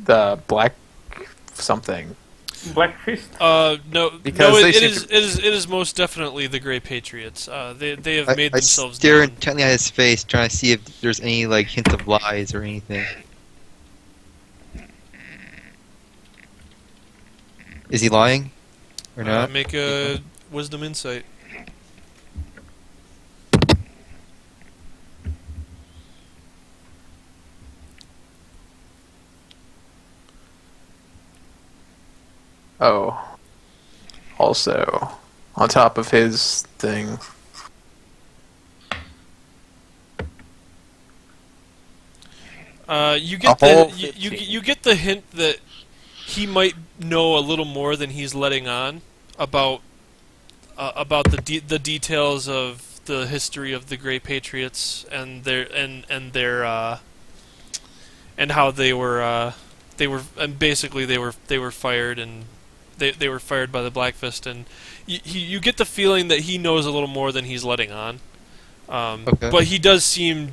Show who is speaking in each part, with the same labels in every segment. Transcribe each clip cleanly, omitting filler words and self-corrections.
Speaker 1: the black something?
Speaker 2: Black Fist?
Speaker 3: No, no,
Speaker 1: Because they seem to.
Speaker 3: it is most definitely the Grey Patriots. They have made
Speaker 4: I
Speaker 3: themselves
Speaker 4: stare
Speaker 3: known.
Speaker 4: intently at his face, trying to see if there's any like hint of lies or anything. Is he lying or not?
Speaker 3: Make a wisdom insight.
Speaker 1: Oh, also on top of his thing.
Speaker 3: You
Speaker 1: A
Speaker 3: get
Speaker 1: whole
Speaker 3: you get the hint that he might know a little more than he's letting on about the details of the history of the Grey Patriots and and how they were and basically they were fired and they were fired by the Black Fist, and you get the feeling that he knows a little more than he's letting on.
Speaker 4: Okay.
Speaker 3: But he does seem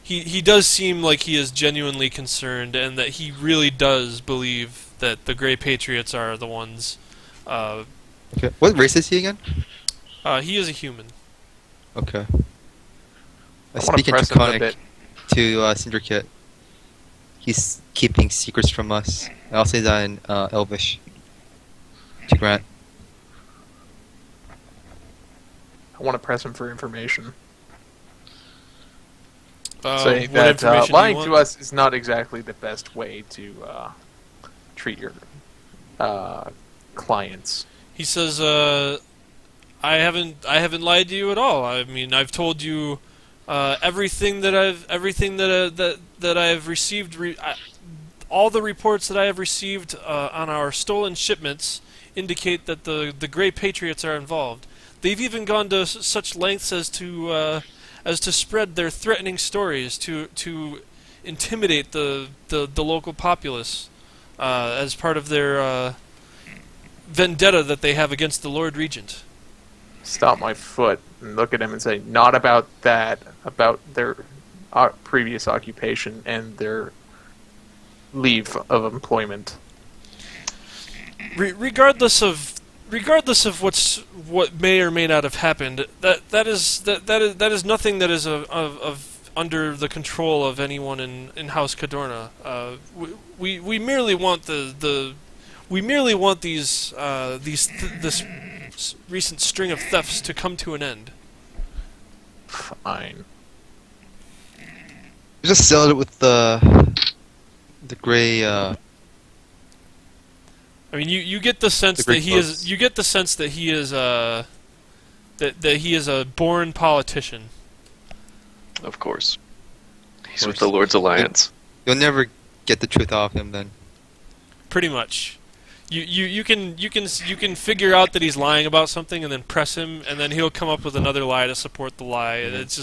Speaker 3: he does seem like he is genuinely concerned, and that he really does believe that the Grey Patriots are the ones.
Speaker 4: Okay. What race is he again?
Speaker 3: He is a human.
Speaker 4: Okay. I
Speaker 1: I want
Speaker 4: speak
Speaker 1: to
Speaker 4: in
Speaker 1: press him a
Speaker 4: Draconic
Speaker 1: bit.
Speaker 4: to Syndicate. He's keeping secrets from us. I'll say that in Elvish. To Grant.
Speaker 1: I want to press him for information.
Speaker 3: Saying
Speaker 1: Saying
Speaker 3: what
Speaker 1: that
Speaker 3: information do you
Speaker 1: lying
Speaker 3: want?
Speaker 1: to us is not exactly the best way to treat your clients.
Speaker 3: He says, I haven't lied to you at all. I mean, I've told you everything that I've received. All the reports that I have received on our stolen shipments indicate that the Grey Patriots are involved. They've even gone to such lengths as to spread their threatening stories to intimidate the local populace as part of their vendetta that they have against the Lord Regent.
Speaker 1: Stop my foot and look at him and say, not about that, about their previous occupation and their leave of employment.
Speaker 3: Regardless of what may or may not have happened, that is nothing that is of under the control of anyone in House Cadorna. We merely want this recent string of thefts to come to an end.
Speaker 1: Fine.
Speaker 4: Just settled it with the gray.
Speaker 3: I mean, you get the sense
Speaker 4: The
Speaker 3: that
Speaker 4: Greek
Speaker 3: he
Speaker 4: folks.
Speaker 3: is. You get the sense that he is that he is a born politician.
Speaker 5: Of course. He's with the Lord's Alliance.
Speaker 4: You'll never get the truth off him then.
Speaker 3: Pretty much. You can figure out that he's lying about something and then press him, and then he'll come up with another lie to support the lie. And it's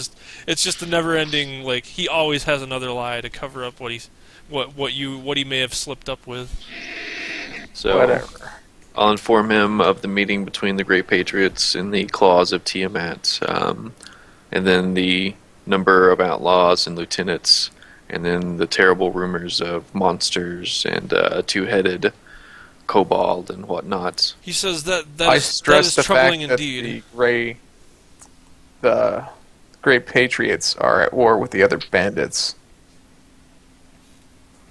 Speaker 3: just a never-ending, like, he always has another lie to cover up what he may have slipped up with.
Speaker 5: So
Speaker 1: Whatever.
Speaker 5: I'll inform him of the meeting between the Great Patriots and the Claws of Tiamat, and then the number of outlaws and lieutenants, and then the terrible rumors of monsters and two-headed kobold and whatnot.
Speaker 3: He says that
Speaker 1: I
Speaker 3: is
Speaker 1: stress the
Speaker 3: troubling
Speaker 1: fact that
Speaker 3: indeed.
Speaker 1: the Great Patriots are at war with the other bandits.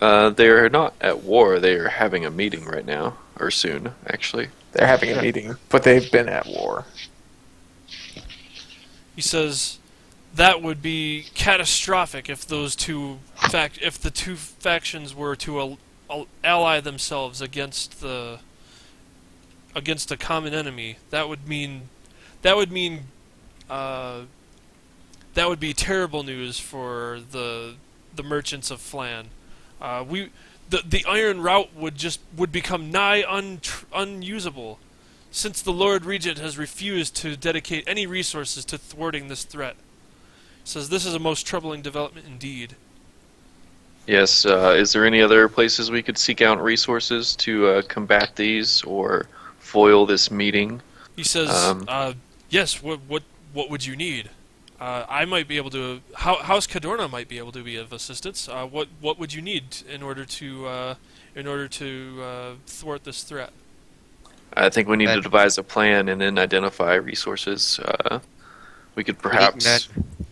Speaker 5: They're not at war. They are having a meeting right now, or soon, actually.
Speaker 1: They're having a meeting, but they've been at war.
Speaker 3: He says that would be catastrophic if those if the two factions were to ally themselves against a common enemy. That would be terrible news for the merchants of Flan. The Iron Route would become nigh unusable, since the Lord Regent has refused to dedicate any resources to thwarting this threat. Says this is a most troubling development indeed.
Speaker 5: Yes, is there any other places we could seek out resources to combat these or foil this meeting?
Speaker 3: He says, yes. What would you need? I might be able to. House Cadorna might be able to be of assistance. What would you need in order to thwart this threat?
Speaker 5: I think we need to
Speaker 4: Men.
Speaker 5: devise a plan and then identify resources. We could
Speaker 4: We need
Speaker 5: perhaps,
Speaker 4: men.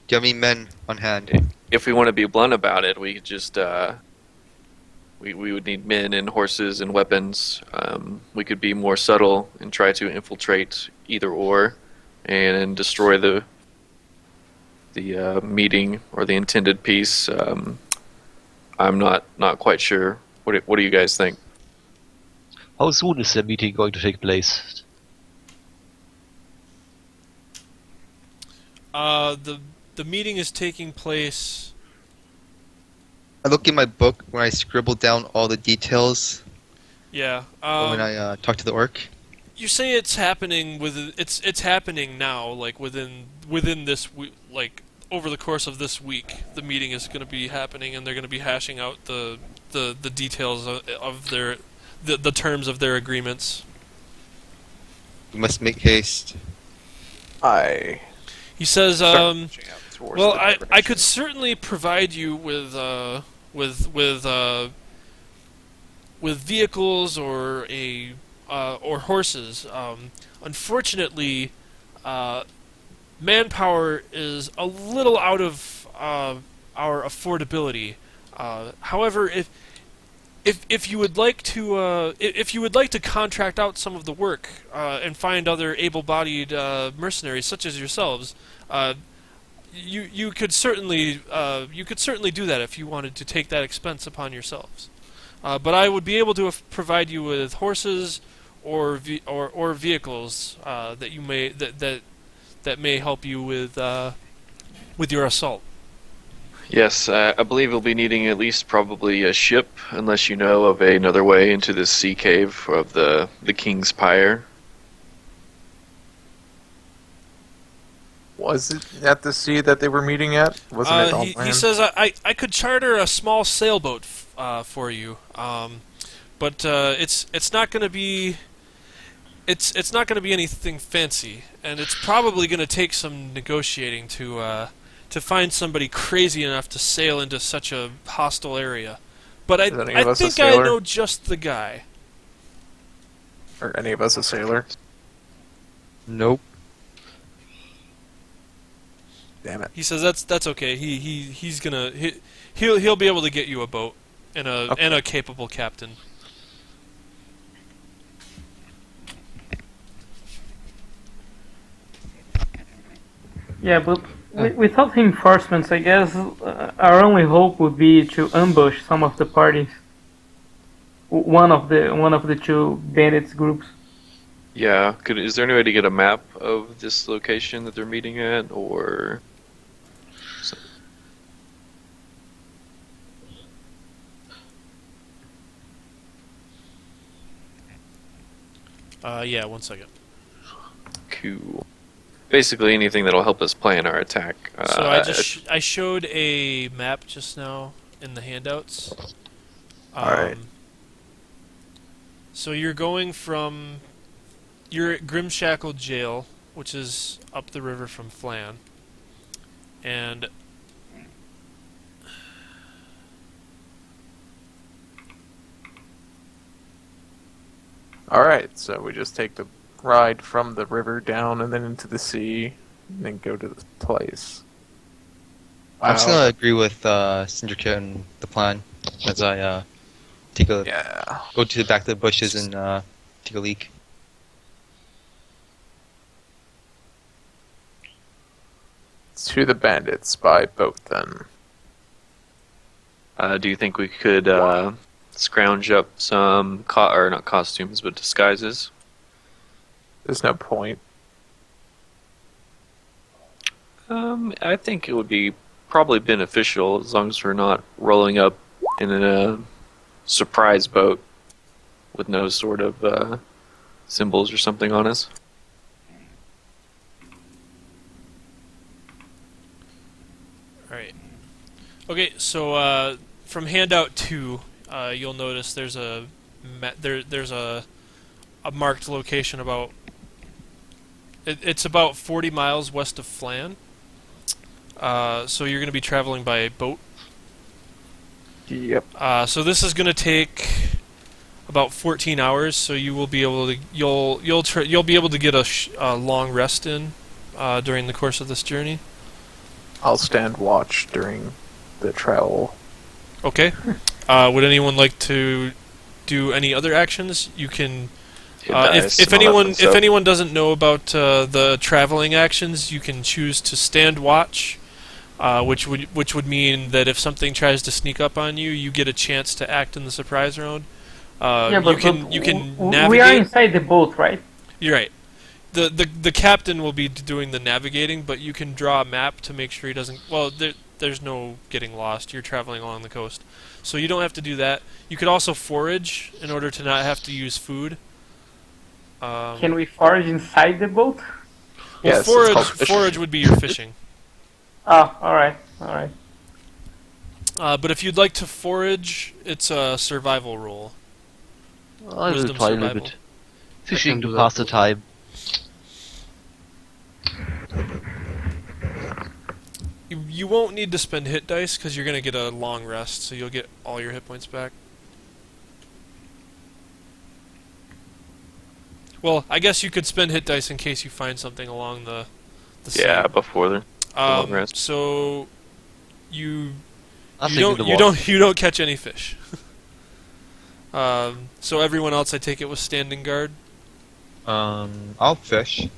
Speaker 4: Do you have any men on hand?
Speaker 5: if we want to be blunt about it, we could just we would need men and horses and weapons. We could be more subtle and try to infiltrate either or, and destroy the meeting or the intended peace. I'm not quite sure. What do you guys think?
Speaker 2: How soon is the meeting going to take place?
Speaker 3: The meeting is taking place.
Speaker 4: I look in my book when I scribble down all the details
Speaker 3: Yeah.
Speaker 4: when I talk to the orc.
Speaker 3: You say it's happening it's happening now, like within this week, like over the course of this week. The meeting is going to be happening, and they're going to be hashing out the details of their the terms of their agreements.
Speaker 4: We must make haste.
Speaker 3: He says,
Speaker 1: Jump towards
Speaker 3: well,
Speaker 1: the
Speaker 3: I
Speaker 1: direction.
Speaker 3: could certainly provide you with vehicles or horses. Unfortunately, manpower is a little out of our affordability. However, if you would like to contract out some of the work and find other able-bodied mercenaries such as yourselves, you could certainly do that if you wanted to take that expense upon yourselves. But I would be able to provide you with horses or vehicles that you may that may help you with your assault.
Speaker 5: Yes, I believe we'll be needing at least probably a ship, unless you know of another way into this sea cave of the King's Pyre.
Speaker 1: Was it at the sea that they were meeting at? Wasn't it on
Speaker 3: He
Speaker 1: land?
Speaker 3: says I could charter a small sailboat for you, but it's not going to be it's not going to be anything fancy, and it's probably going to take some negotiating to find somebody crazy enough to sail into such a hostile area. But
Speaker 1: Is any of
Speaker 3: I
Speaker 1: us a
Speaker 3: think I
Speaker 1: sailor?
Speaker 3: know just the guy.
Speaker 1: Are any of us a sailor?
Speaker 4: Nope.
Speaker 1: Damn it.
Speaker 3: He says that's okay. He'll be able to get you a boat and a capable captain.
Speaker 6: Yeah, but without reinforcements, I guess our only hope would be to ambush some of the parties. One of the two bandits groups.
Speaker 5: Yeah, is there any way to get a map of this location that they're meeting at, or?
Speaker 3: Yeah, 1 second.
Speaker 5: Cool. Basically, anything that'll help us plan our attack.
Speaker 3: So I showed a map just now in the handouts.
Speaker 1: Alright.
Speaker 3: So you're at Grimshackle Jail, which is up the river from Flan, and
Speaker 1: Alright, so we just take the ride from the river down and then into the sea, and then go to the place.
Speaker 4: I'm just
Speaker 1: Wow.
Speaker 4: gonna agree with Syndicate and the plan as I take a
Speaker 1: Yeah.
Speaker 4: go to the back of the bushes and take a leak.
Speaker 1: To the bandits by boat then.
Speaker 5: do you think we could scrounge up some, or not costumes, but disguises?
Speaker 1: There's no point.
Speaker 5: I think it would be probably beneficial as long as we're not rolling up in a surprise boat with no sort of symbols or something on us.
Speaker 3: alright. Okay, so from handout 2, you'll notice there's there's a marked location about it's about 40 miles west of Flan. So you're going to be traveling by boat.
Speaker 1: Yep.
Speaker 3: So this is going to take about 14 hours. So you will be able to you'll be able to get a long rest in during the course of this journey.
Speaker 1: I'll stand watch during the travel.
Speaker 3: Okay. Would anyone like to do any other actions? You can. If anyone doesn't know about the traveling actions, you can choose to stand watch, which would mean that if something tries to sneak up on you, you get a chance to act in the surprise round. You can navigate.
Speaker 6: We are inside the boat, right?
Speaker 3: You're right. The captain will be doing the navigating, but you can draw a map to make sure he doesn't. Well, there's no getting lost. You're traveling along the coast, so you don't have to do that. You could also forage in order to not have to use food.
Speaker 6: Can we forage inside the boat?
Speaker 3: Well,
Speaker 1: Yes, it's called fishing.
Speaker 3: forage would be your fishing.
Speaker 6: Oh, alright.
Speaker 3: But if you'd like to forage, it's a survival roll.
Speaker 2: I will
Speaker 3: Wisdom
Speaker 2: try a
Speaker 3: survival.
Speaker 2: little bit. Fishing to pass the time.
Speaker 3: You won't need to spend hit dice because you're going to get a long rest, so you'll get all your hit points back. Well, I guess you could spend hit dice in case you find something along the sea.
Speaker 5: Yeah, before the long rest.
Speaker 3: So you
Speaker 2: Nothing
Speaker 3: you
Speaker 2: in the
Speaker 3: don't
Speaker 2: water.
Speaker 3: you don't catch any fish. So everyone else, I take it, was standing guard.
Speaker 4: I'll fish.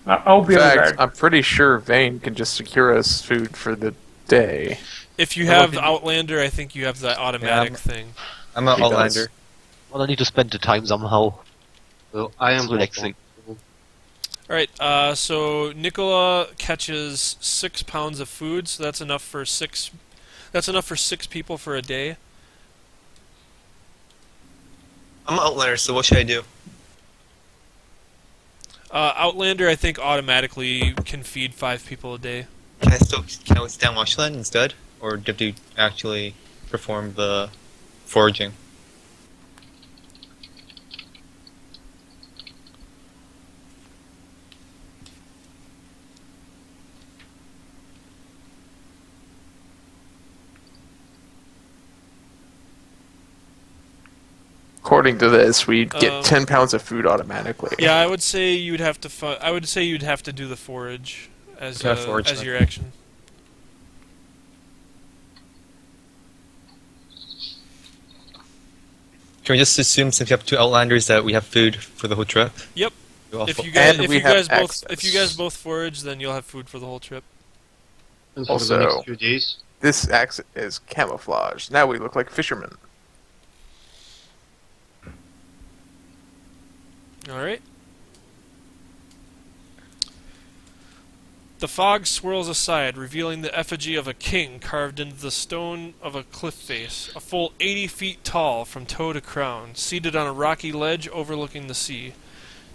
Speaker 6: I'll be
Speaker 1: In
Speaker 6: on
Speaker 1: fact,
Speaker 6: guard.
Speaker 1: I'm pretty sure Vane can just secure us food for the day.
Speaker 3: If you
Speaker 2: Well,
Speaker 3: have
Speaker 2: if you-
Speaker 3: Outlander, I think you have the automatic
Speaker 4: I'm-
Speaker 3: thing.
Speaker 4: I'm an
Speaker 1: He does.
Speaker 4: Outlander.
Speaker 2: Well, I need to spend the time somehow. So
Speaker 7: I am
Speaker 2: it's relaxing.
Speaker 3: Alright, so Nicola catches 6 pounds of food, so that's enough for six people for a day.
Speaker 4: I'm an Outlander, so what should I do?
Speaker 3: Outlander, I think, automatically can feed 5 people a day.
Speaker 4: Can I stand watchland instead? Or do you have to actually perform the foraging?
Speaker 1: According to this, we get
Speaker 3: Um,
Speaker 1: 10 pounds of food automatically.
Speaker 3: Yeah, I would say you'd have to. I would say you'd have to do the forage as
Speaker 4: Okay, forage
Speaker 3: as
Speaker 4: then.
Speaker 3: your action.
Speaker 4: Can we just assume since we have 2 Outlanders that we have food for the whole trip?
Speaker 3: Yep.
Speaker 4: We all
Speaker 3: If
Speaker 4: fo-
Speaker 3: you guys,
Speaker 1: And
Speaker 3: if
Speaker 1: we
Speaker 3: you
Speaker 1: have
Speaker 3: guys both,
Speaker 1: access.
Speaker 3: if you guys both forage, then you'll have food for the whole trip.
Speaker 7: And for the
Speaker 1: Also-
Speaker 7: next few days.
Speaker 1: This axe is camouflage. Now we look like fishermen.
Speaker 3: All right. The fog swirls aside, revealing the effigy of a king carved into the stone of a cliff face, a full 80 feet tall from toe to crown, seated on a rocky ledge overlooking the sea.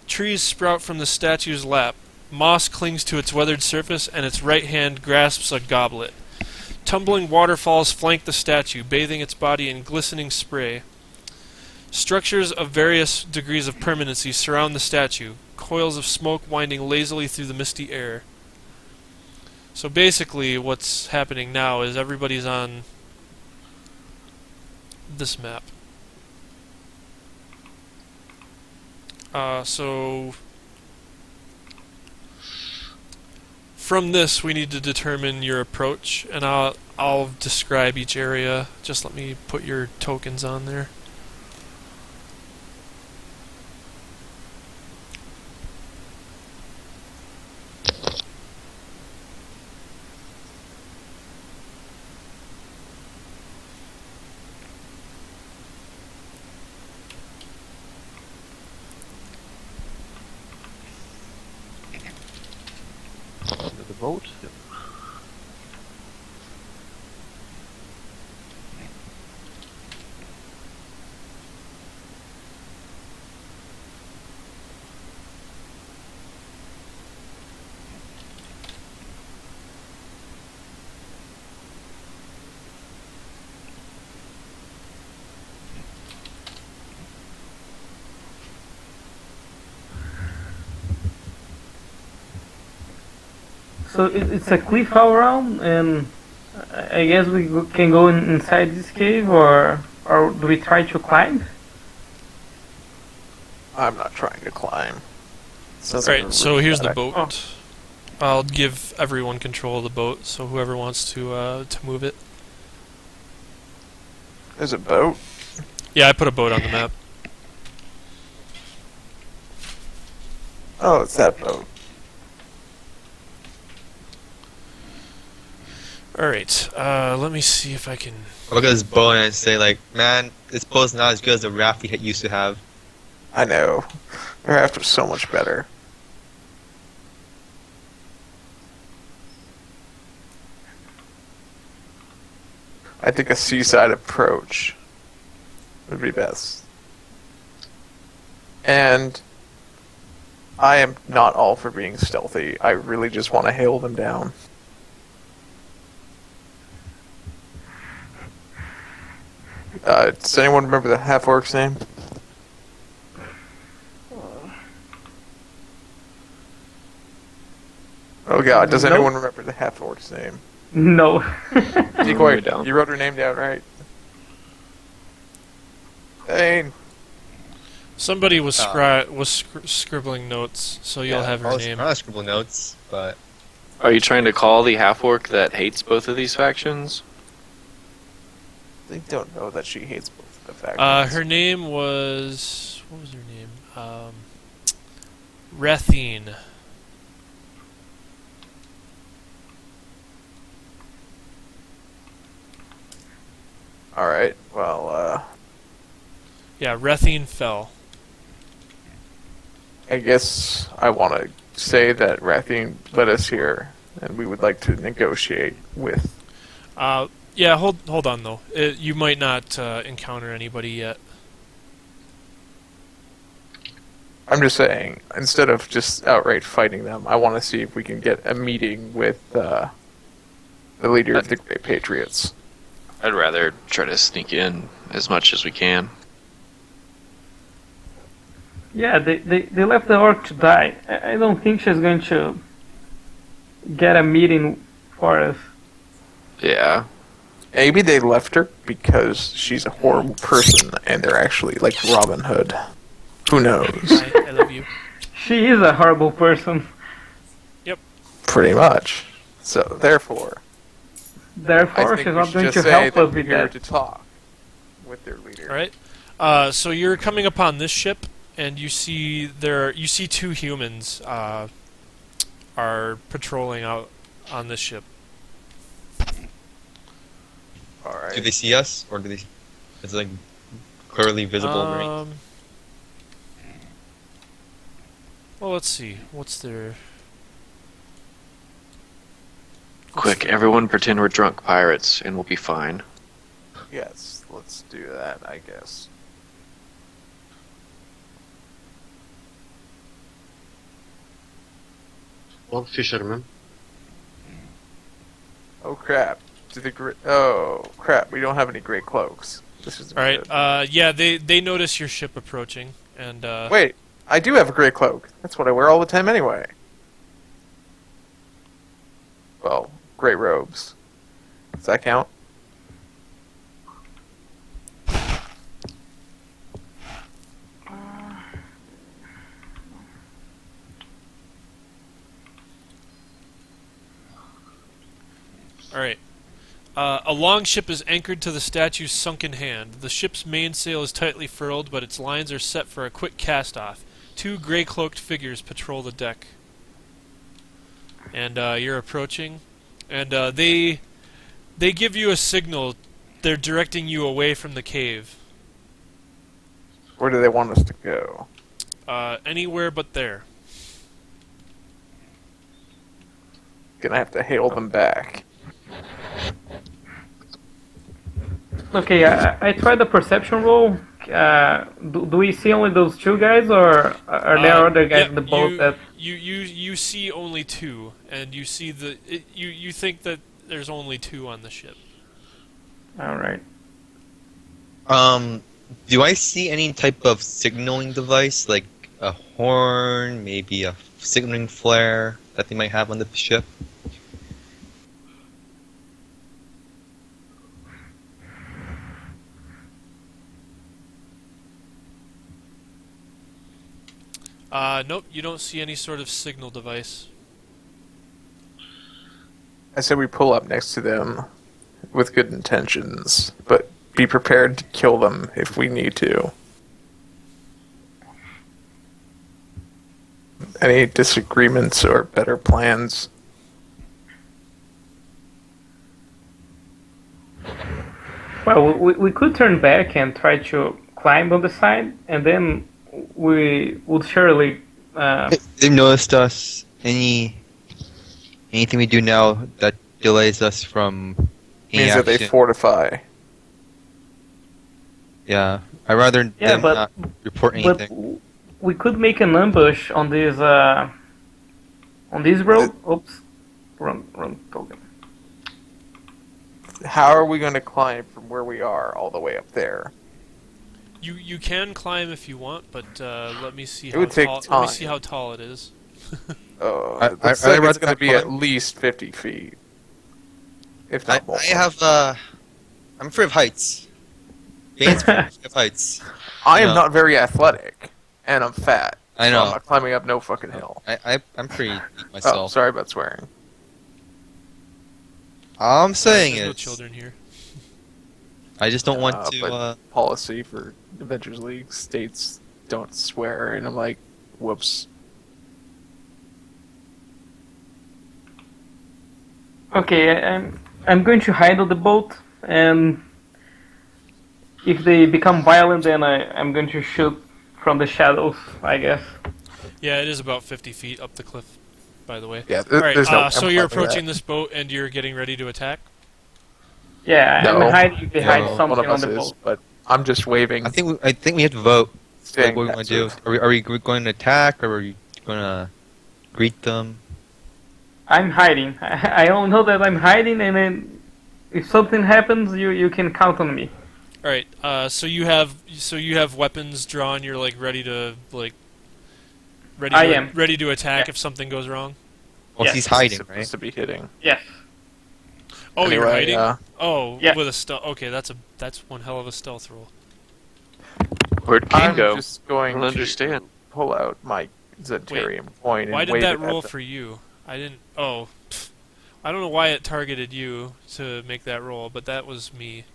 Speaker 3: Trees sprout from the statue's lap. Moss clings to its weathered surface, and its right hand grasps a goblet. Tumbling waterfalls flank the statue, bathing its body in glistening spray. Structures of various degrees of permanency surround the statue, coils of smoke winding lazily through the misty air. So basically, what's happening now is everybody's on this map. So from this, we need to determine your approach, and I'll describe each area. Just let me put your tokens on there.
Speaker 2: Under the boat. Yep.
Speaker 6: So it's a cliff all around, and I guess we can go inside this cave, or do we try to climb?
Speaker 1: I'm not trying to climb. Sounds
Speaker 3: All
Speaker 1: like a
Speaker 3: right, so
Speaker 1: really
Speaker 3: here's
Speaker 1: bad
Speaker 3: the
Speaker 1: idea.
Speaker 3: boat. I'll give everyone control of the boat, so whoever wants to move it.
Speaker 1: There's a boat.
Speaker 3: Yeah, I put a boat on the map.
Speaker 1: Oh, it's that boat.
Speaker 3: All right, let me see if I can.
Speaker 4: Look at this bow and I say like, man, this bow's not as good as the raft we used to have.
Speaker 1: I know. Their raft was so much better. I think a seaside approach would be best. And I am not all for being stealthy. I really just want to hail them down. Does anyone remember the half-orc's name? Oh god, does
Speaker 6: Nope.
Speaker 1: anyone remember the half-orc's name?
Speaker 6: No.
Speaker 1: Decoy,
Speaker 5: down.
Speaker 1: you wrote her name down, right? Thane.
Speaker 3: Somebody was scribbling notes, so you'll
Speaker 1: Yeah,
Speaker 3: have her name.
Speaker 4: I scribble notes, but
Speaker 5: Are you trying to call the half-orc that hates both of these factions?
Speaker 1: They don't know that she hates both of the factions.
Speaker 3: Her name was... What was her name? Rethine.
Speaker 1: Alright, well,
Speaker 3: Yeah, Rethine fell.
Speaker 1: I guess I want to say that Rathine led us here, and we would like to negotiate with...
Speaker 3: Yeah, hold on though. You might not encounter anybody yet.
Speaker 1: I'm just saying, instead of just outright fighting them, I want to see if we can get a meeting with the leader of the Great Patriots.
Speaker 5: I'd rather try to sneak in as much as we can.
Speaker 6: Yeah, they left the orc to die. I don't think she's going to get a meeting for us.
Speaker 5: Yeah.
Speaker 1: Maybe they left her because she's a horrible person, and they're actually like Robin Hood. Who knows?
Speaker 3: I love you.
Speaker 6: She is a horrible person.
Speaker 1: Pretty much. So, therefore, I
Speaker 6: Therefore,
Speaker 1: think
Speaker 6: she's
Speaker 1: we
Speaker 6: not
Speaker 1: should
Speaker 6: going
Speaker 1: just
Speaker 6: to
Speaker 1: say
Speaker 6: help
Speaker 1: that
Speaker 6: us
Speaker 1: we're
Speaker 6: with
Speaker 1: here
Speaker 6: that.
Speaker 1: to talk with their leader.
Speaker 3: All right. So you're coming upon this ship, and you see two humans are patrolling out on this ship.
Speaker 1: All right.
Speaker 4: do they see us or do they? It's like clearly visible, right?
Speaker 3: Well, let's see. What's their...
Speaker 5: Quick, everyone pretend we're drunk pirates and we'll be fine.
Speaker 1: Yes, let's do that, I guess.
Speaker 7: One fisherman.
Speaker 1: Oh crap! Oh crap! We don't have any great cloaks. This is
Speaker 3: All right. Yeah, they notice your ship approaching, and
Speaker 1: Wait, I do have a great cloak. That's what I wear all the time anyway. Well, great robes. Does that count?
Speaker 3: all right. A longship is anchored to the statue's sunken hand. The ship's mainsail is tightly furled, but its lines are set for a quick cast-off. Two gray-cloaked figures patrol the deck. And you're approaching, and they give you a signal. They're directing you away from the cave.
Speaker 1: Where do they want us to go?
Speaker 3: Anywhere but there.
Speaker 1: Gonna have to hail them back.
Speaker 6: Okay, I tried the perception roll. Do we see only those two guys, or are there other guys in the boat that...
Speaker 3: You see only two, and you see you think that there's only two on the ship.
Speaker 6: Alright.
Speaker 4: Do I see any type of signaling device, like a horn, maybe a signaling flare that they might have on the ship?
Speaker 3: Nope, you don't see any sort of signal device.
Speaker 1: I said we pull up next to them with good intentions, but be prepared to kill them if we need to. Any disagreements or better plans?
Speaker 6: Well, we could turn back and try to climb on the side, and then we would surely.
Speaker 4: They've noticed us. Anything we do now that delays us from any
Speaker 1: Means that they
Speaker 4: action.
Speaker 1: fortify.
Speaker 4: Yeah, I'd rather
Speaker 6: Yeah,
Speaker 4: them
Speaker 6: but-
Speaker 4: not report anything.
Speaker 6: But we could make an ambush on this road. Oops, wrong token.
Speaker 1: How are we going to climb from where we are all the way up there?
Speaker 3: You can climb if you want, but let me see
Speaker 1: It
Speaker 3: how
Speaker 1: would take
Speaker 3: tall. Let me
Speaker 1: time.
Speaker 3: see how tall it is.
Speaker 1: It looks like
Speaker 4: I'd
Speaker 1: it's
Speaker 4: rather
Speaker 1: going to
Speaker 4: not
Speaker 1: be at
Speaker 4: climb.
Speaker 1: least 50 feet. If
Speaker 4: I
Speaker 1: not more.
Speaker 4: have I'm afraid of heights. Bane's afraid of heights.
Speaker 1: I am
Speaker 4: No.
Speaker 1: not very athletic, and I'm fat.
Speaker 4: I
Speaker 1: So
Speaker 4: know.
Speaker 1: I'm not climbing up no fucking hill.
Speaker 4: I'm pretty weak
Speaker 1: Oh,
Speaker 4: myself.
Speaker 1: sorry about swearing.
Speaker 4: All I'm saying
Speaker 3: There's no
Speaker 4: is,
Speaker 3: children here.
Speaker 4: I just don't want
Speaker 1: but
Speaker 4: to.
Speaker 1: policy for Avengers League states don't swear, and I'm like, whoops.
Speaker 6: Okay, I'm going to hide on the boat, and if they become violent, then I'm going to shoot from the shadows, I guess.
Speaker 3: Yeah, it is about 50 feet up the cliff, by the way.
Speaker 1: Yeah,
Speaker 3: All right,
Speaker 1: there's no.
Speaker 3: so
Speaker 1: I'm
Speaker 3: you're
Speaker 1: climbing that.
Speaker 3: approaching this boat and you're getting ready to attack?
Speaker 6: Yeah,
Speaker 1: No.
Speaker 6: I'm hiding behind
Speaker 4: No,
Speaker 6: something
Speaker 1: One of
Speaker 6: on
Speaker 1: us
Speaker 6: the
Speaker 1: is,
Speaker 6: boat.
Speaker 1: but I'm just waving.
Speaker 4: I think we have to vote. Like,
Speaker 1: staying
Speaker 4: what we want to do.
Speaker 1: passive.
Speaker 4: Are we going to attack, or are we going to greet them?
Speaker 6: I'm hiding. I only know that I'm hiding, and then if something happens, you can count on me.
Speaker 3: All right. So you have weapons drawn. You're like ready to
Speaker 6: I am.
Speaker 3: ready to attack
Speaker 6: Yeah.
Speaker 3: if something goes wrong.
Speaker 4: Well,
Speaker 6: Yes.
Speaker 4: he's hiding,
Speaker 1: supposed
Speaker 4: right?
Speaker 1: to be hitting.
Speaker 6: Yes.
Speaker 3: Oh, you're
Speaker 1: Anyway,
Speaker 3: hiding. Oh,
Speaker 6: Yeah.
Speaker 3: with a stealth. Okay, that's one hell of a stealth roll.
Speaker 5: Where'd Kane
Speaker 1: I'm
Speaker 5: go?
Speaker 1: just
Speaker 5: I
Speaker 1: going
Speaker 5: don't
Speaker 1: to
Speaker 5: understand.
Speaker 1: pull out my Zentarium coin and
Speaker 3: Why did
Speaker 1: wave
Speaker 3: that
Speaker 1: it
Speaker 3: roll
Speaker 1: at them.
Speaker 3: for you? I didn't. Oh, pff. I don't know why it targeted you to make that roll, but that was me.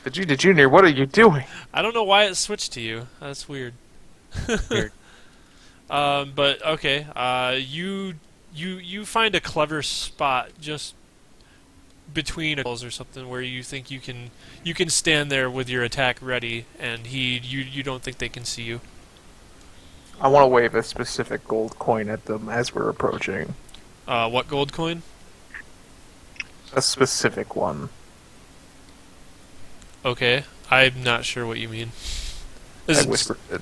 Speaker 1: Vegeta Jr., what are you doing?
Speaker 3: I don't know why it switched to you. That's weird.
Speaker 4: Weird.
Speaker 3: But okay. You find a clever spot just between walls or something where you think you can stand there with your attack ready, and you don't think they can see you.
Speaker 1: I want to wave a specific gold coin at them as we're approaching.
Speaker 3: What gold coin?
Speaker 1: A specific one.
Speaker 3: Okay, I'm not sure what you mean. Is
Speaker 1: I
Speaker 3: it-
Speaker 1: whispered it.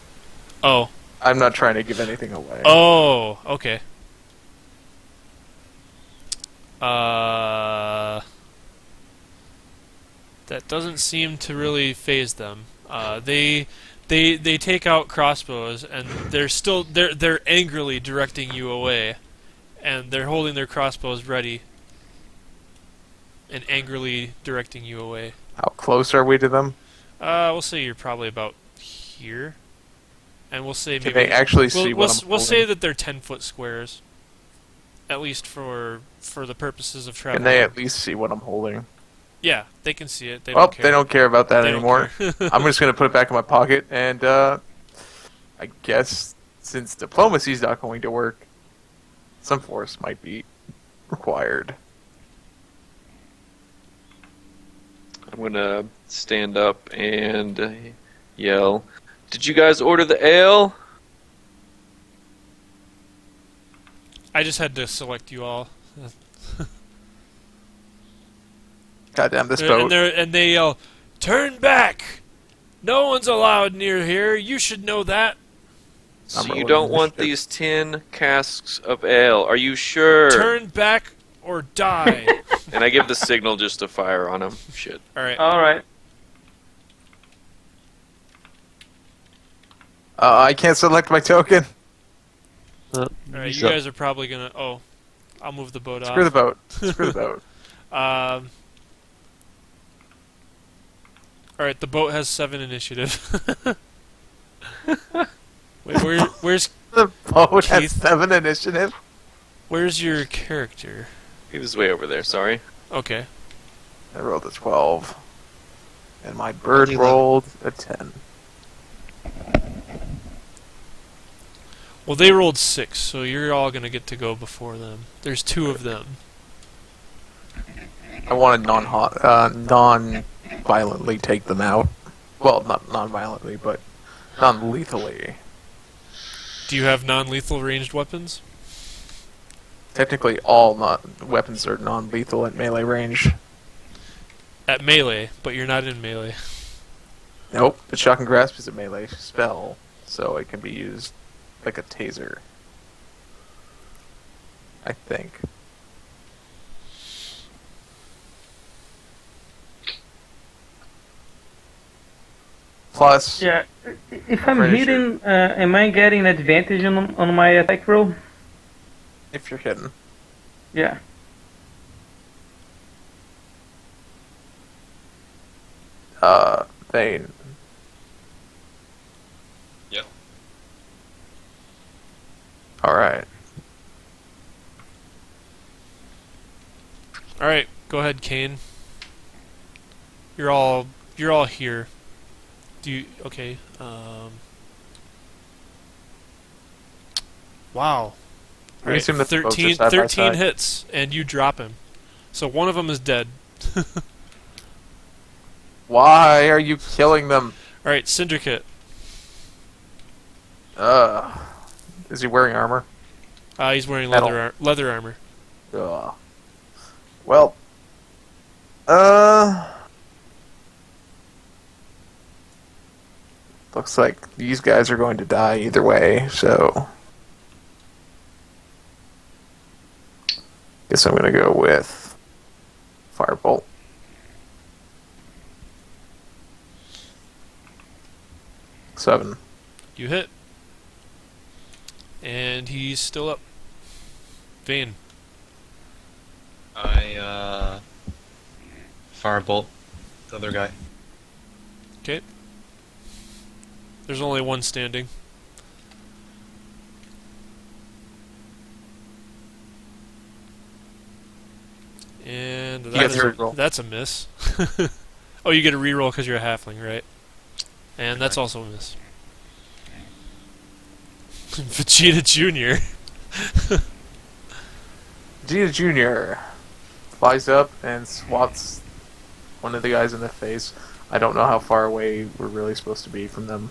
Speaker 3: Oh.
Speaker 1: I'm not trying to give anything away.
Speaker 3: Oh, okay. That doesn't seem to really phase them. They take out crossbows, and they're angrily directing you away, and they're holding their crossbows ready, and angrily directing you away.
Speaker 1: How close are we to them?
Speaker 3: We'll say you're probably about here, and we'll say
Speaker 1: Can
Speaker 3: maybe
Speaker 1: they actually see
Speaker 3: we'll
Speaker 1: what I'm
Speaker 3: we'll say
Speaker 1: holding?
Speaker 3: that they're 10-foot squares, at least for the purposes of travel.
Speaker 1: Can they at least see what I'm holding?
Speaker 3: Yeah, they can see it. They
Speaker 1: Well,
Speaker 3: don't care.
Speaker 1: they don't care about that
Speaker 3: They don't
Speaker 1: anymore.
Speaker 3: care.
Speaker 1: I'm just going to put it back in my pocket, and I guess since diplomacy's not going to work, some force might be required.
Speaker 5: I'm gonna stand up and yell, "Did you guys order the ale?"
Speaker 3: I just had to select you all.
Speaker 1: Goddamn this
Speaker 3: And
Speaker 1: boat.
Speaker 3: they yell, "Turn back! No one's allowed near here. You should know that.
Speaker 5: So
Speaker 1: I'm
Speaker 5: you
Speaker 1: rolling
Speaker 5: don't want
Speaker 1: initiative.
Speaker 5: these 10 casks of ale. Are you sure?
Speaker 3: Turn back or die."
Speaker 5: And I give the signal just to fire on him. Shit.
Speaker 3: All right.
Speaker 6: All right.
Speaker 1: I can't select my token.
Speaker 3: All right. You guys are probably gonna. Oh, I'll move the boat
Speaker 1: Screw the
Speaker 3: off.
Speaker 1: boat. Screw the boat.
Speaker 3: All right. The boat has 7 initiative. Wait, where's
Speaker 1: The boat has
Speaker 3: Keith?
Speaker 1: 7 initiative.
Speaker 3: where's your character?
Speaker 5: He was way over there. Sorry.
Speaker 3: Okay.
Speaker 1: I rolled a 12. And my bird
Speaker 4: Only
Speaker 1: rolled a 10.
Speaker 3: Well, they rolled 6, so you're all gonna get to go before them. There's 2 of them.
Speaker 1: I want to non-violently take them out. Well, not non-violently, but non-lethally.
Speaker 3: Do you have non-lethal ranged weapons?
Speaker 1: Technically, all weapons are non-lethal at melee range.
Speaker 3: At melee, but you're not in melee.
Speaker 1: Nope, but Shock and Grasp is a melee spell, so it can be used like a taser. I think. Plus,
Speaker 6: Yeah, if I'm
Speaker 1: Pretty
Speaker 6: hitting, am I getting advantage on my attack roll?
Speaker 1: if you're hidden.
Speaker 6: Yeah.
Speaker 1: Thane.
Speaker 4: Yep.
Speaker 1: Alright.
Speaker 3: Alright, go ahead, Kane. You're all here. Do you okay, wow.
Speaker 1: We
Speaker 3: Alright,
Speaker 1: assume that the boats are
Speaker 3: 13,
Speaker 1: side by
Speaker 3: 13
Speaker 1: side.
Speaker 3: hits, and you drop him. So one of them is dead.
Speaker 1: Why are you killing them?
Speaker 3: Alright, Syndicate.
Speaker 1: Is he wearing armor?
Speaker 3: He's wearing
Speaker 1: Metal.
Speaker 3: leather armor.
Speaker 1: Ugh. Well, looks like these guys are going to die either way, so guess I'm gonna go with Firebolt. Seven.
Speaker 3: You hit. And he's still up. Vane.
Speaker 4: I firebolt the other guy.
Speaker 3: Okay. There's only one standing. And
Speaker 1: gets a reroll.
Speaker 3: that's a miss. Oh, you get a reroll because you're a halfling, right? And that's also a miss. Vegeta Jr.
Speaker 1: Vegeta Jr. flies up and swats one of the guys in the face. I don't know how far away we're really supposed to be from them.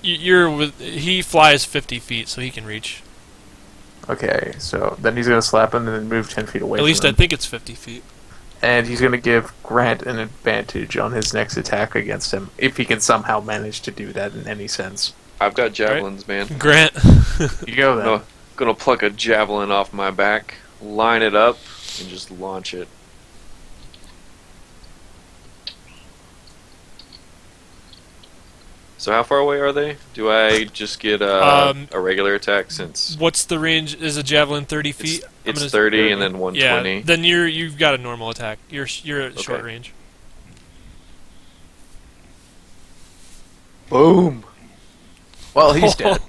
Speaker 3: He flies 50 feet, so he can reach.
Speaker 1: Okay, so then he's going to slap him and then move 10 feet away
Speaker 3: At
Speaker 1: from
Speaker 3: least I
Speaker 1: him.
Speaker 3: think it's 50 feet.
Speaker 1: And he's going to give Grant an advantage on his next attack against him, if he can somehow manage to do that in any sense.
Speaker 5: I've got javelins, man.
Speaker 3: Grant.
Speaker 1: You go then.
Speaker 5: Gonna pluck a javelin off my back, line it up, and just launch it. So how far away are they? Do I just get a regular attack since
Speaker 3: What's the range? Is a javelin 30 feet?
Speaker 5: it's 30 and then 120?
Speaker 3: Yeah, then you've got a normal attack. You're at short
Speaker 5: Okay.
Speaker 3: range.
Speaker 5: Boom!
Speaker 1: Well, he's dead.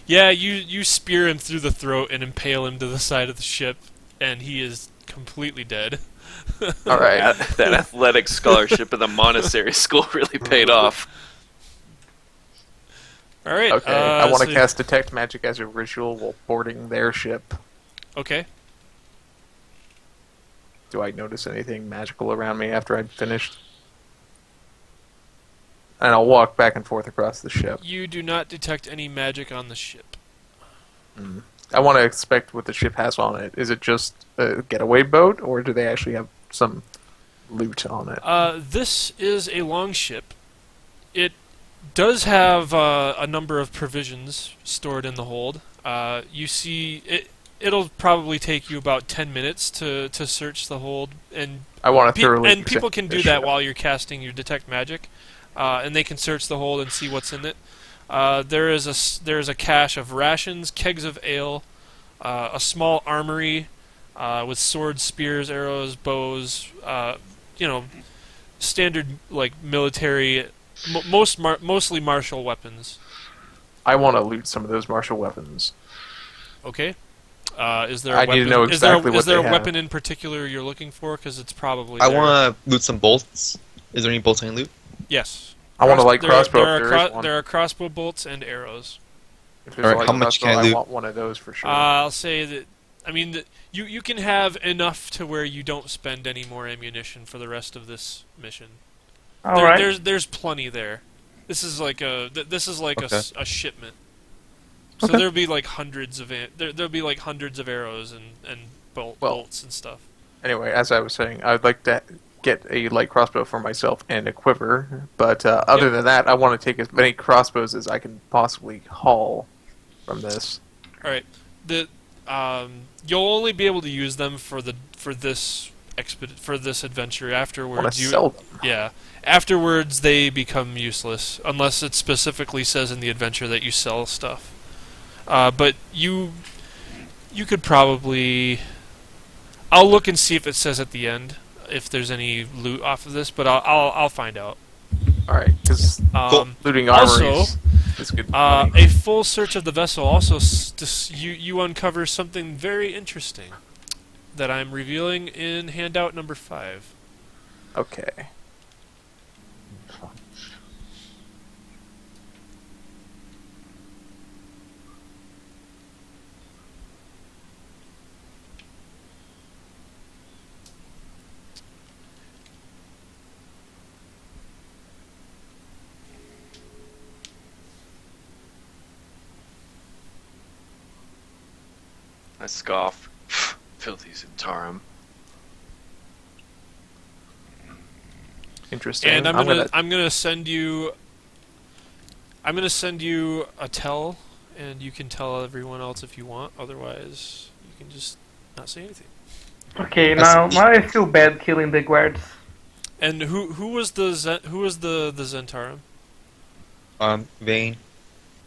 Speaker 3: Yeah, you spear him through the throat and impale him to the side of the ship, and he is completely dead.
Speaker 1: All right.
Speaker 5: That athletic scholarship at the monastery school really paid off.
Speaker 3: All right.
Speaker 1: Okay, I want to
Speaker 3: so-
Speaker 1: cast Detect Magic as a ritual while boarding their ship.
Speaker 3: Okay.
Speaker 1: Do I notice anything magical around me after I'm finished? And I'll walk back and forth across the ship.
Speaker 3: You do not detect any magic on the ship.
Speaker 1: I want to expect what the ship has on it. Is it just a getaway boat, or do they actually have some loot on it?
Speaker 3: This is a longship. It does have a number of provisions stored in the hold. You see, it'll probably take you about 10 minutes to search the hold, and
Speaker 1: I want to thoroughly
Speaker 3: and people can do
Speaker 1: examine the
Speaker 3: that
Speaker 1: ship.
Speaker 3: while you're casting your detect magic, and they can search the hold and see what's in it. There is a cache of rations, kegs of ale, a small armory with swords, spears, arrows, bows. Standard like military, mostly martial weapons.
Speaker 1: I want to loot some of those martial weapons.
Speaker 3: Okay. Is there a
Speaker 1: I
Speaker 3: weapon?
Speaker 1: need to know exactly
Speaker 3: is
Speaker 1: what
Speaker 3: there
Speaker 1: they
Speaker 3: a
Speaker 1: have.
Speaker 3: weapon in particular you're looking for? Because it's probably.
Speaker 4: I
Speaker 3: there.
Speaker 4: want to loot some bolts. Is there any bolts I can loot?
Speaker 3: Yes.
Speaker 1: I want a light crossbow
Speaker 3: There,
Speaker 1: if
Speaker 3: are
Speaker 1: there is one.
Speaker 3: there are crossbow bolts and arrows.
Speaker 1: If there's a
Speaker 4: Alright,
Speaker 1: light
Speaker 4: how much
Speaker 1: crossbow,
Speaker 4: can I loot?
Speaker 1: want one of those for sure.
Speaker 3: I'll say that. I mean, you can have enough to where you don't spend any more ammunition for the rest of this mission.
Speaker 6: All right.
Speaker 3: There's plenty there. This is like
Speaker 4: Okay.
Speaker 3: a shipment. So
Speaker 6: Okay.
Speaker 3: there'll be like hundreds of there'll be like hundreds of arrows and bolts and stuff.
Speaker 1: Anyway, as I was saying, I would like to get a light crossbow for myself and a quiver. But other
Speaker 3: Yep.
Speaker 1: than that, I want to take as many crossbows as I can possibly haul from this.
Speaker 3: All right. You'll only be able to use them for this adventure.
Speaker 1: I want
Speaker 3: Afterwards,
Speaker 1: to sell them.
Speaker 3: yeah. Afterwards, they become useless unless it specifically says in the adventure that you sell stuff. But you could probably. I'll look and see if it says at the end if there's any loot off of this, but I'll find out.
Speaker 1: All right, because looting armory
Speaker 3: Also,
Speaker 1: is good.
Speaker 3: a full search of the vessel also you uncover something very interesting that I'm revealing in handout number 5.
Speaker 1: Okay.
Speaker 5: I scoff. Filthy Zentarum.
Speaker 1: Interesting.
Speaker 3: And I'm gonna send you a tell, and you can tell everyone else if you want. Otherwise, you can just not say anything.
Speaker 6: Okay, now I feel bad killing the guards.
Speaker 3: And who was the Zentarum?
Speaker 4: Vane.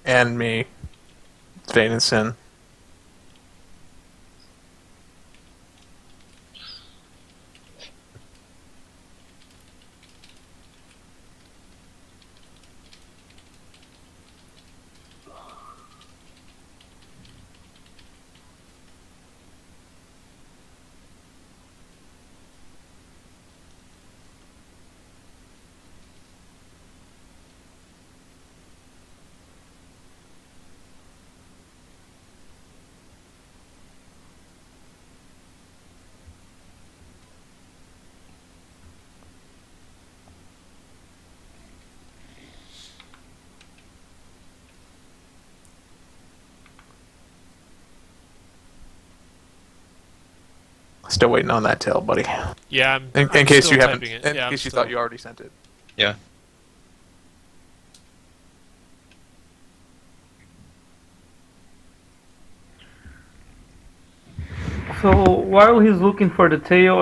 Speaker 1: and me. It's Vane and Sin. Still waiting on that tail, buddy.
Speaker 3: Yeah,
Speaker 1: In
Speaker 3: I'm
Speaker 1: case
Speaker 3: still
Speaker 1: you haven't,
Speaker 3: typing it.
Speaker 1: in
Speaker 3: Yeah, I'm
Speaker 1: case you
Speaker 3: still-
Speaker 1: thought you already sent it.
Speaker 4: Yeah.
Speaker 6: So while he's looking for the tail,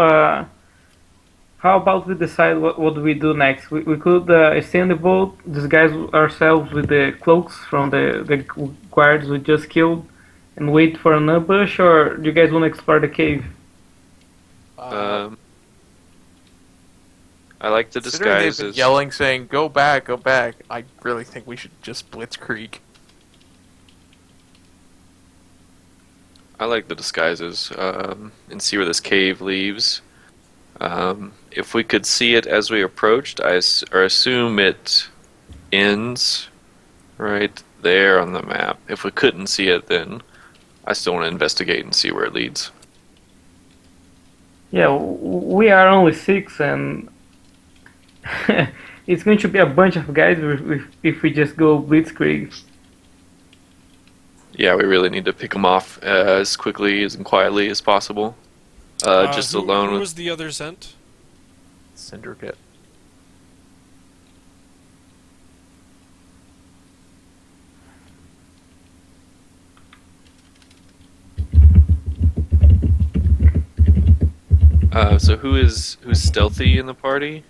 Speaker 6: how about we decide what do we do next? We could stay in the boat, disguise ourselves with the cloaks from the guards we just killed, and wait for an ambush, or do you guys want to explore the cave?
Speaker 5: I like the
Speaker 1: Considering they've been
Speaker 5: disguises.
Speaker 1: yelling, saying, go back, go back, I really think we should just blitzkrieg.
Speaker 5: I like the disguises and see where this cave leaves. If we could see it as we approached, or assume it ends right there on the map. If we couldn't see it, then I still want to investigate and see where it leads.
Speaker 6: Yeah, we are only 6, and it's going to be a bunch of guys if we just go blitzkrieg.
Speaker 5: Yeah, we really need to pick them off as quickly and quietly as possible. Just
Speaker 3: who,
Speaker 5: alone
Speaker 3: Who
Speaker 5: with.
Speaker 3: was the other Zent?
Speaker 1: Syndicate.
Speaker 5: So who's stealthy in the party?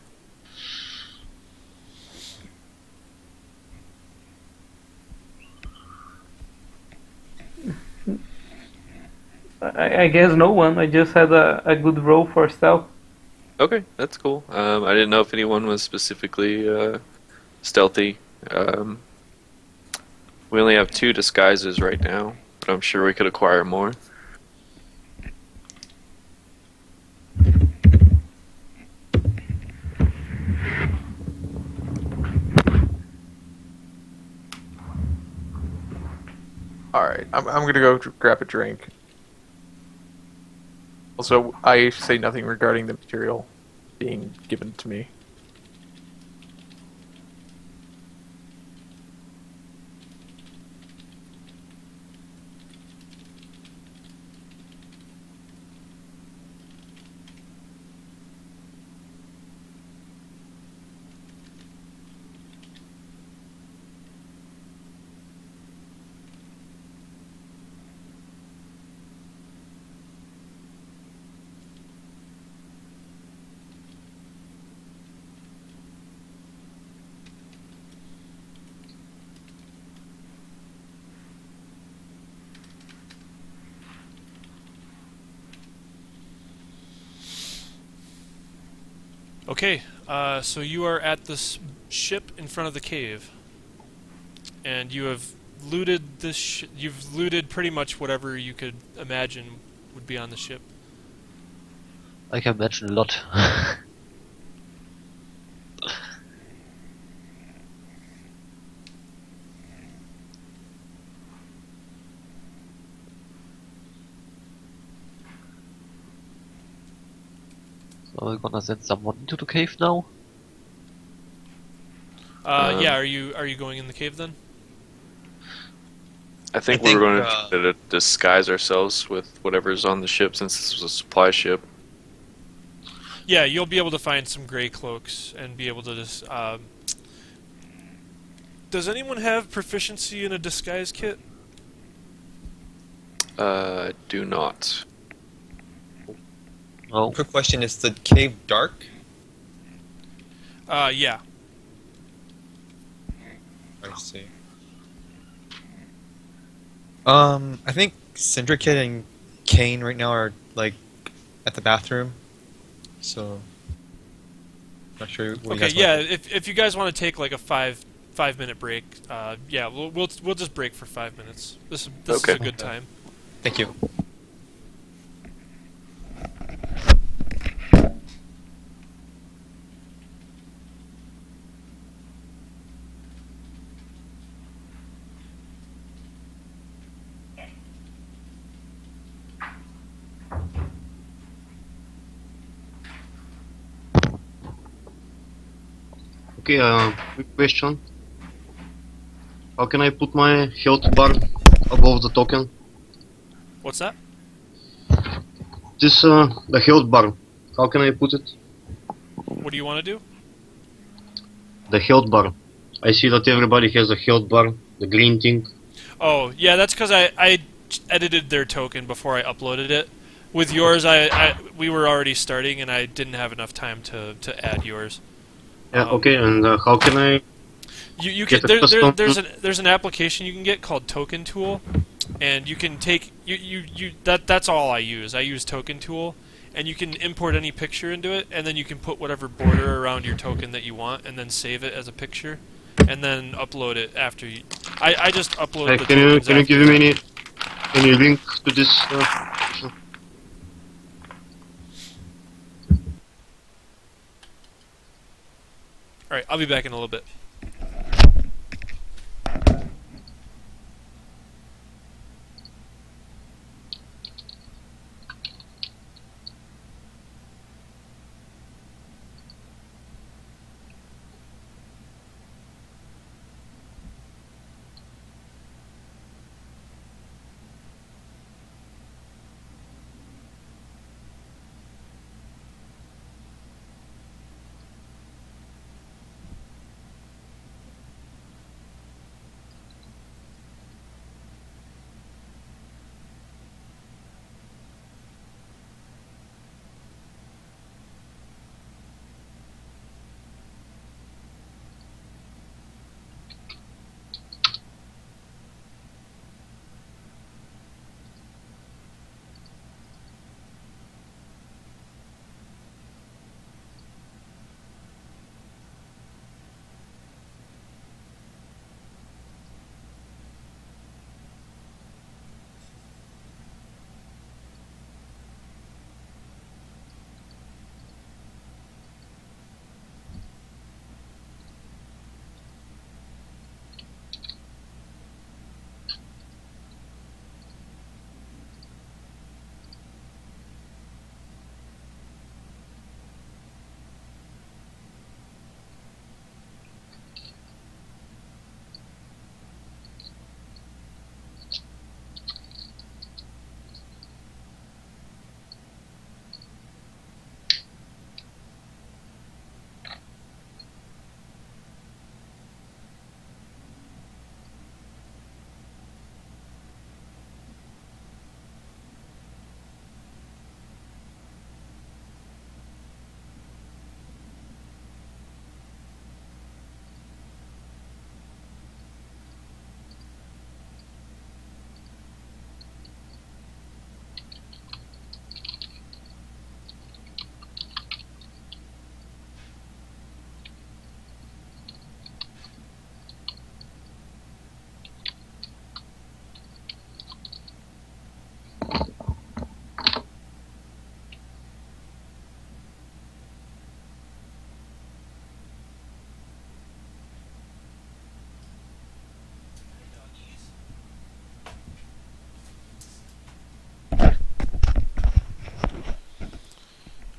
Speaker 6: I guess no one. I just had a good roll for stealth.
Speaker 5: Okay, that's cool. I didn't know if anyone was specifically stealthy. We only have 2 disguises right now, but I'm sure we could acquire more.
Speaker 1: Alright, I'm gonna go grab a drink. Also, I say nothing regarding the material being given to me.
Speaker 3: Okay, so you are at this ship in front of the cave, and you have looted this. You've looted pretty much whatever you could imagine would be on the ship.
Speaker 2: I can imagine a lot. So we're gonna send someone into the cave now?
Speaker 3: Yeah, are you going in the cave then?
Speaker 5: I think
Speaker 4: I
Speaker 5: we were
Speaker 4: think,
Speaker 5: going to try to disguise ourselves with whatever's on the ship since this was a supply ship.
Speaker 3: Yeah, you'll be able to find some gray cloaks and be able to just. Does anyone have proficiency in a disguise kit?
Speaker 5: Do not.
Speaker 2: No.
Speaker 4: Quick question: is the cave dark?
Speaker 3: Yeah.
Speaker 4: I see. I think Syndicate and Kane right now are like at the bathroom, so not sure what you
Speaker 3: Okay.
Speaker 4: guys
Speaker 3: Yeah.
Speaker 4: want.
Speaker 3: If you guys want to take like a 5 minute break, yeah, we'll just break for 5 minutes. This is
Speaker 5: Okay.
Speaker 3: a good time.
Speaker 4: Thank you.
Speaker 7: Okay, quick question. How can I put my health bar above the token?
Speaker 3: What's that?
Speaker 7: This, the health bar. How can I put it?
Speaker 3: What do you want to do?
Speaker 7: The health bar. I see that everybody has a health bar, the green thing.
Speaker 3: Oh, yeah, that's because I edited their token before I uploaded it. With yours, we were already starting, and I didn't have enough time to add yours.
Speaker 7: Yeah, okay, and how can I...
Speaker 3: You
Speaker 7: Get
Speaker 3: can
Speaker 7: a custom-
Speaker 3: there's an application you can get called Token Tool, and you can take that's all I use. I use Token Tool, and you can import any picture into it, and then you can put whatever border around your token that you want, and then save it as a picture, and then upload it after you. I just upload the
Speaker 7: can you
Speaker 3: tokens
Speaker 7: can you
Speaker 3: after.
Speaker 7: give me any link to this?
Speaker 3: All right, I'll be back in a little bit.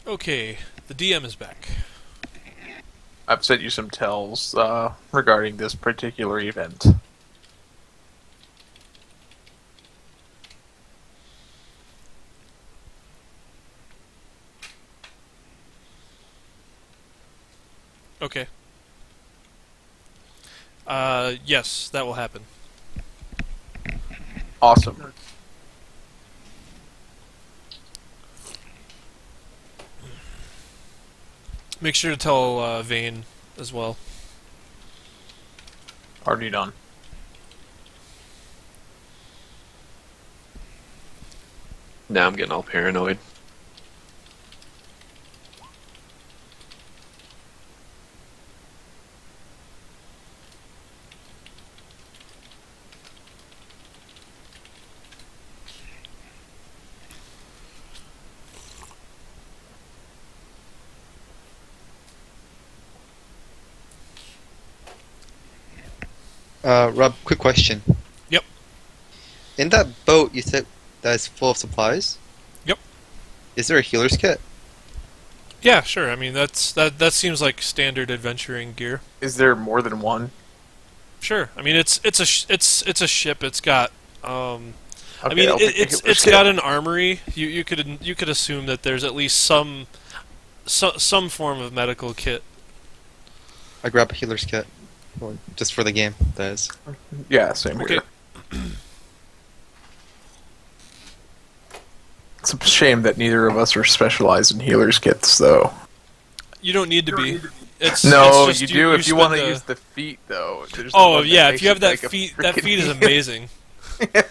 Speaker 3: Okay, the DM is back.
Speaker 1: I've sent you some tells regarding this particular event.
Speaker 3: Okay. Yes, that will happen.
Speaker 1: Awesome.
Speaker 3: Make sure to tell Vane as well.
Speaker 1: Already done.
Speaker 5: Now I'm getting all paranoid.
Speaker 4: Rob, quick question.
Speaker 3: Yep.
Speaker 4: In that boat, you said that is full of supplies?
Speaker 3: Yep.
Speaker 4: Is there a healer's kit?
Speaker 3: Yeah, sure. I mean, that seems like standard adventuring gear.
Speaker 1: Is there more than one?
Speaker 3: Sure. I mean, it's a ship. It's got I
Speaker 1: Okay,
Speaker 3: mean,
Speaker 1: I'll pick a
Speaker 3: it's
Speaker 1: healer's kit.
Speaker 3: got an armory. You could assume that there's at least some form of medical kit.
Speaker 4: I grab a healer's kit. Or just for the game, that is.
Speaker 1: Yeah, same
Speaker 3: Okay.
Speaker 1: here. It's a shame that neither of us are specialized in healer's kits, though.
Speaker 3: You don't need to be. It's
Speaker 1: No,
Speaker 3: it's just
Speaker 1: you do if you want to
Speaker 3: spend
Speaker 1: use the feet, though. There's the
Speaker 3: Oh
Speaker 1: one that
Speaker 3: yeah,
Speaker 1: makes
Speaker 3: if you have that
Speaker 1: like a
Speaker 3: feet, that
Speaker 1: freaking
Speaker 3: feet is
Speaker 1: heel.
Speaker 3: amazing.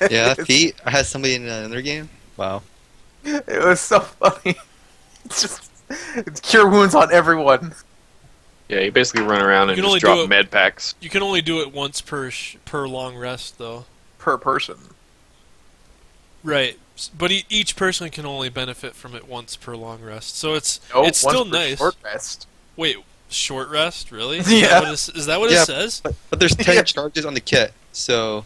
Speaker 4: Yeah, feet. I had somebody in another game. Wow.
Speaker 1: It was so funny. It's cure wounds on everyone.
Speaker 5: Yeah, you basically run around and
Speaker 3: You can only
Speaker 5: just drop
Speaker 3: do it-
Speaker 5: med packs.
Speaker 3: You can only do it once per long rest, though.
Speaker 1: Per person.
Speaker 3: Right, but each person can only benefit from it once per long rest. So it's
Speaker 1: No,
Speaker 3: it's
Speaker 1: once
Speaker 3: still
Speaker 1: per
Speaker 3: nice.
Speaker 1: Short rest.
Speaker 3: Wait, short rest? Really?
Speaker 1: Yeah.
Speaker 3: Is that what
Speaker 4: Yeah,
Speaker 3: it says?
Speaker 4: But there's 10
Speaker 1: Yeah.
Speaker 4: charges on the kit, so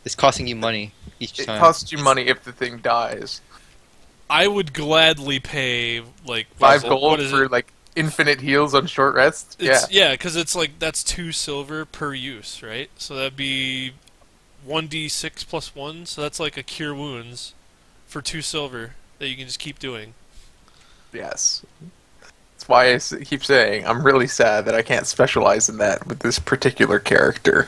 Speaker 4: it's costing you money each
Speaker 1: It
Speaker 4: time.
Speaker 1: costs you money if the thing dies.
Speaker 3: I would gladly pay like
Speaker 1: 5
Speaker 3: what
Speaker 1: gold
Speaker 3: is
Speaker 1: for
Speaker 3: it?
Speaker 1: like infinite heals on short rest.
Speaker 3: Yeah, because it's like that's 2 silver per use, right? So that'd be 1d6 plus 1, so that's like a cure wounds for 2 silver that you can just keep doing.
Speaker 1: Yes. That's why I keep saying I'm really sad that I can't specialize in that with this particular character.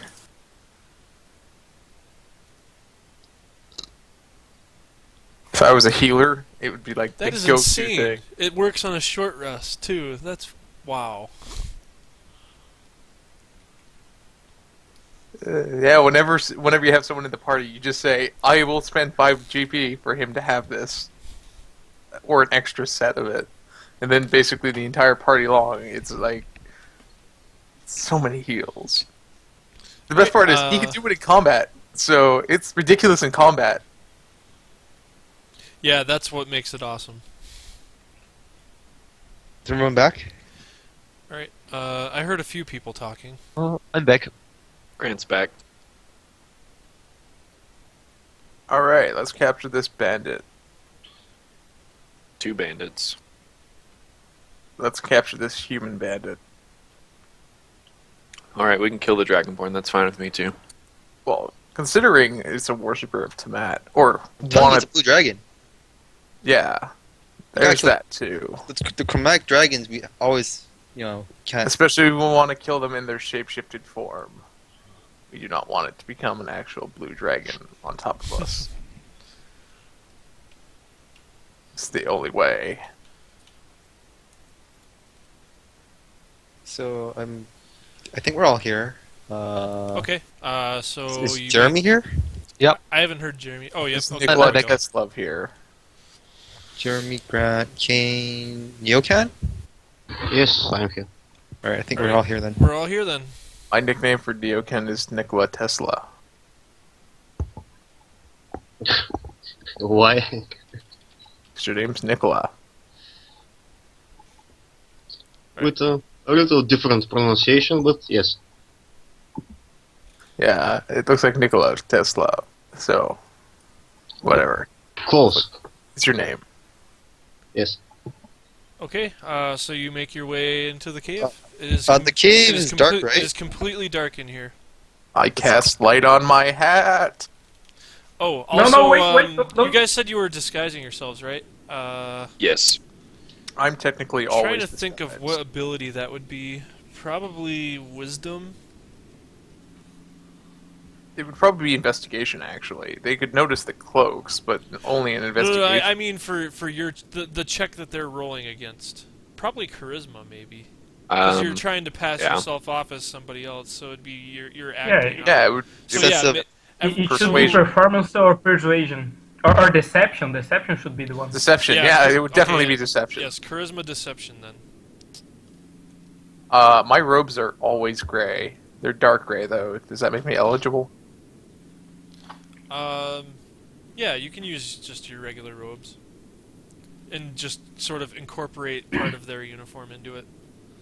Speaker 1: If I was a healer, it would be like
Speaker 3: That
Speaker 1: the
Speaker 3: is
Speaker 1: go-to
Speaker 3: insane.
Speaker 1: thing.
Speaker 3: It works on a short rest too. That's wow.
Speaker 1: Yeah, whenever you have someone in the party, you just say, "I will spend 5 GP for him to have this," or an extra set of it, and then basically the entire party long, it's like so many heals. The best part is he can do it in combat, so it's ridiculous in combat.
Speaker 3: Yeah, that's what makes it awesome.
Speaker 4: Is everyone back?
Speaker 3: All right, I heard a few people talking.
Speaker 2: Oh, I'm back.
Speaker 5: Grant's back.
Speaker 1: All right, let's capture this bandit.
Speaker 5: 2 bandits.
Speaker 1: Let's capture this human bandit.
Speaker 5: Alright, we can kill the Dragonborn. That's fine with me, too.
Speaker 1: Well, considering it's a worshiper of Tiamat, or
Speaker 4: I'm telling you, it's
Speaker 1: wanted,
Speaker 4: a blue dragon.
Speaker 1: yeah, there's
Speaker 4: Actually-
Speaker 1: that too.
Speaker 4: The chromatic dragons, we always, can't.
Speaker 1: Especially if we want to kill them in their shapeshifted form. We do not want it to become an actual blue dragon on top of us. It's the only way.
Speaker 4: So I think we're all here.
Speaker 3: Okay, so
Speaker 4: Is
Speaker 3: you
Speaker 4: Jeremy here?
Speaker 3: I haven't heard Jeremy. Oh, yes.
Speaker 1: Is
Speaker 3: Okay,
Speaker 1: Nicola
Speaker 3: there we go.
Speaker 1: Teslov here?
Speaker 4: Jeremy, Grant, Kane, Neocan?
Speaker 7: Yes, I'm here.
Speaker 4: Alright, I think
Speaker 3: Alright.
Speaker 4: we're all here then.
Speaker 3: We're all here then.
Speaker 1: My nickname for Neoken is Nikola Tesla.
Speaker 7: Why?
Speaker 1: 'Cause your name's Nikola.
Speaker 7: With a little different pronunciation, but yes.
Speaker 1: Yeah, it looks like Nikola Tesla. So, whatever.
Speaker 7: Close.
Speaker 1: It's your name.
Speaker 7: Yes.
Speaker 3: Okay, so you make your way into the cave. It is
Speaker 4: The cave
Speaker 3: it
Speaker 4: is dark,
Speaker 3: It
Speaker 4: right?
Speaker 3: is completely dark in here.
Speaker 1: I cast light on my hat.
Speaker 3: Oh,
Speaker 6: No,
Speaker 3: also,
Speaker 6: wait, don't-
Speaker 3: you guys said you were disguising yourselves, right?
Speaker 5: Yes.
Speaker 1: I'm technically
Speaker 3: Trying
Speaker 1: always
Speaker 3: to think of
Speaker 1: disguised.
Speaker 3: what ability that would be. Probably wisdom.
Speaker 1: It would probably be investigation. Actually, they could notice the cloaks, but only an
Speaker 3: No,
Speaker 1: investigation.
Speaker 3: I mean for your the check that they're rolling against. Probably charisma, maybe. Because you're trying to pass
Speaker 5: yeah.
Speaker 3: yourself off as somebody else, so it'd be you're acting.
Speaker 1: Yeah, it would.
Speaker 3: So
Speaker 4: Sense
Speaker 3: yeah,
Speaker 4: of-
Speaker 6: It should be
Speaker 1: Persuasion.
Speaker 6: performance or persuasion. Or deception. Deception should be the one.
Speaker 1: Deception.
Speaker 3: Yeah,
Speaker 1: Yeah,
Speaker 3: okay,
Speaker 1: it would definitely
Speaker 3: okay.
Speaker 1: be deception.
Speaker 3: yes, charisma deception then.
Speaker 1: My robes are always gray. They're dark gray though. Does that make me eligible?
Speaker 3: Yeah, you can use just your regular robes, and just sort of incorporate part of their uniform into it.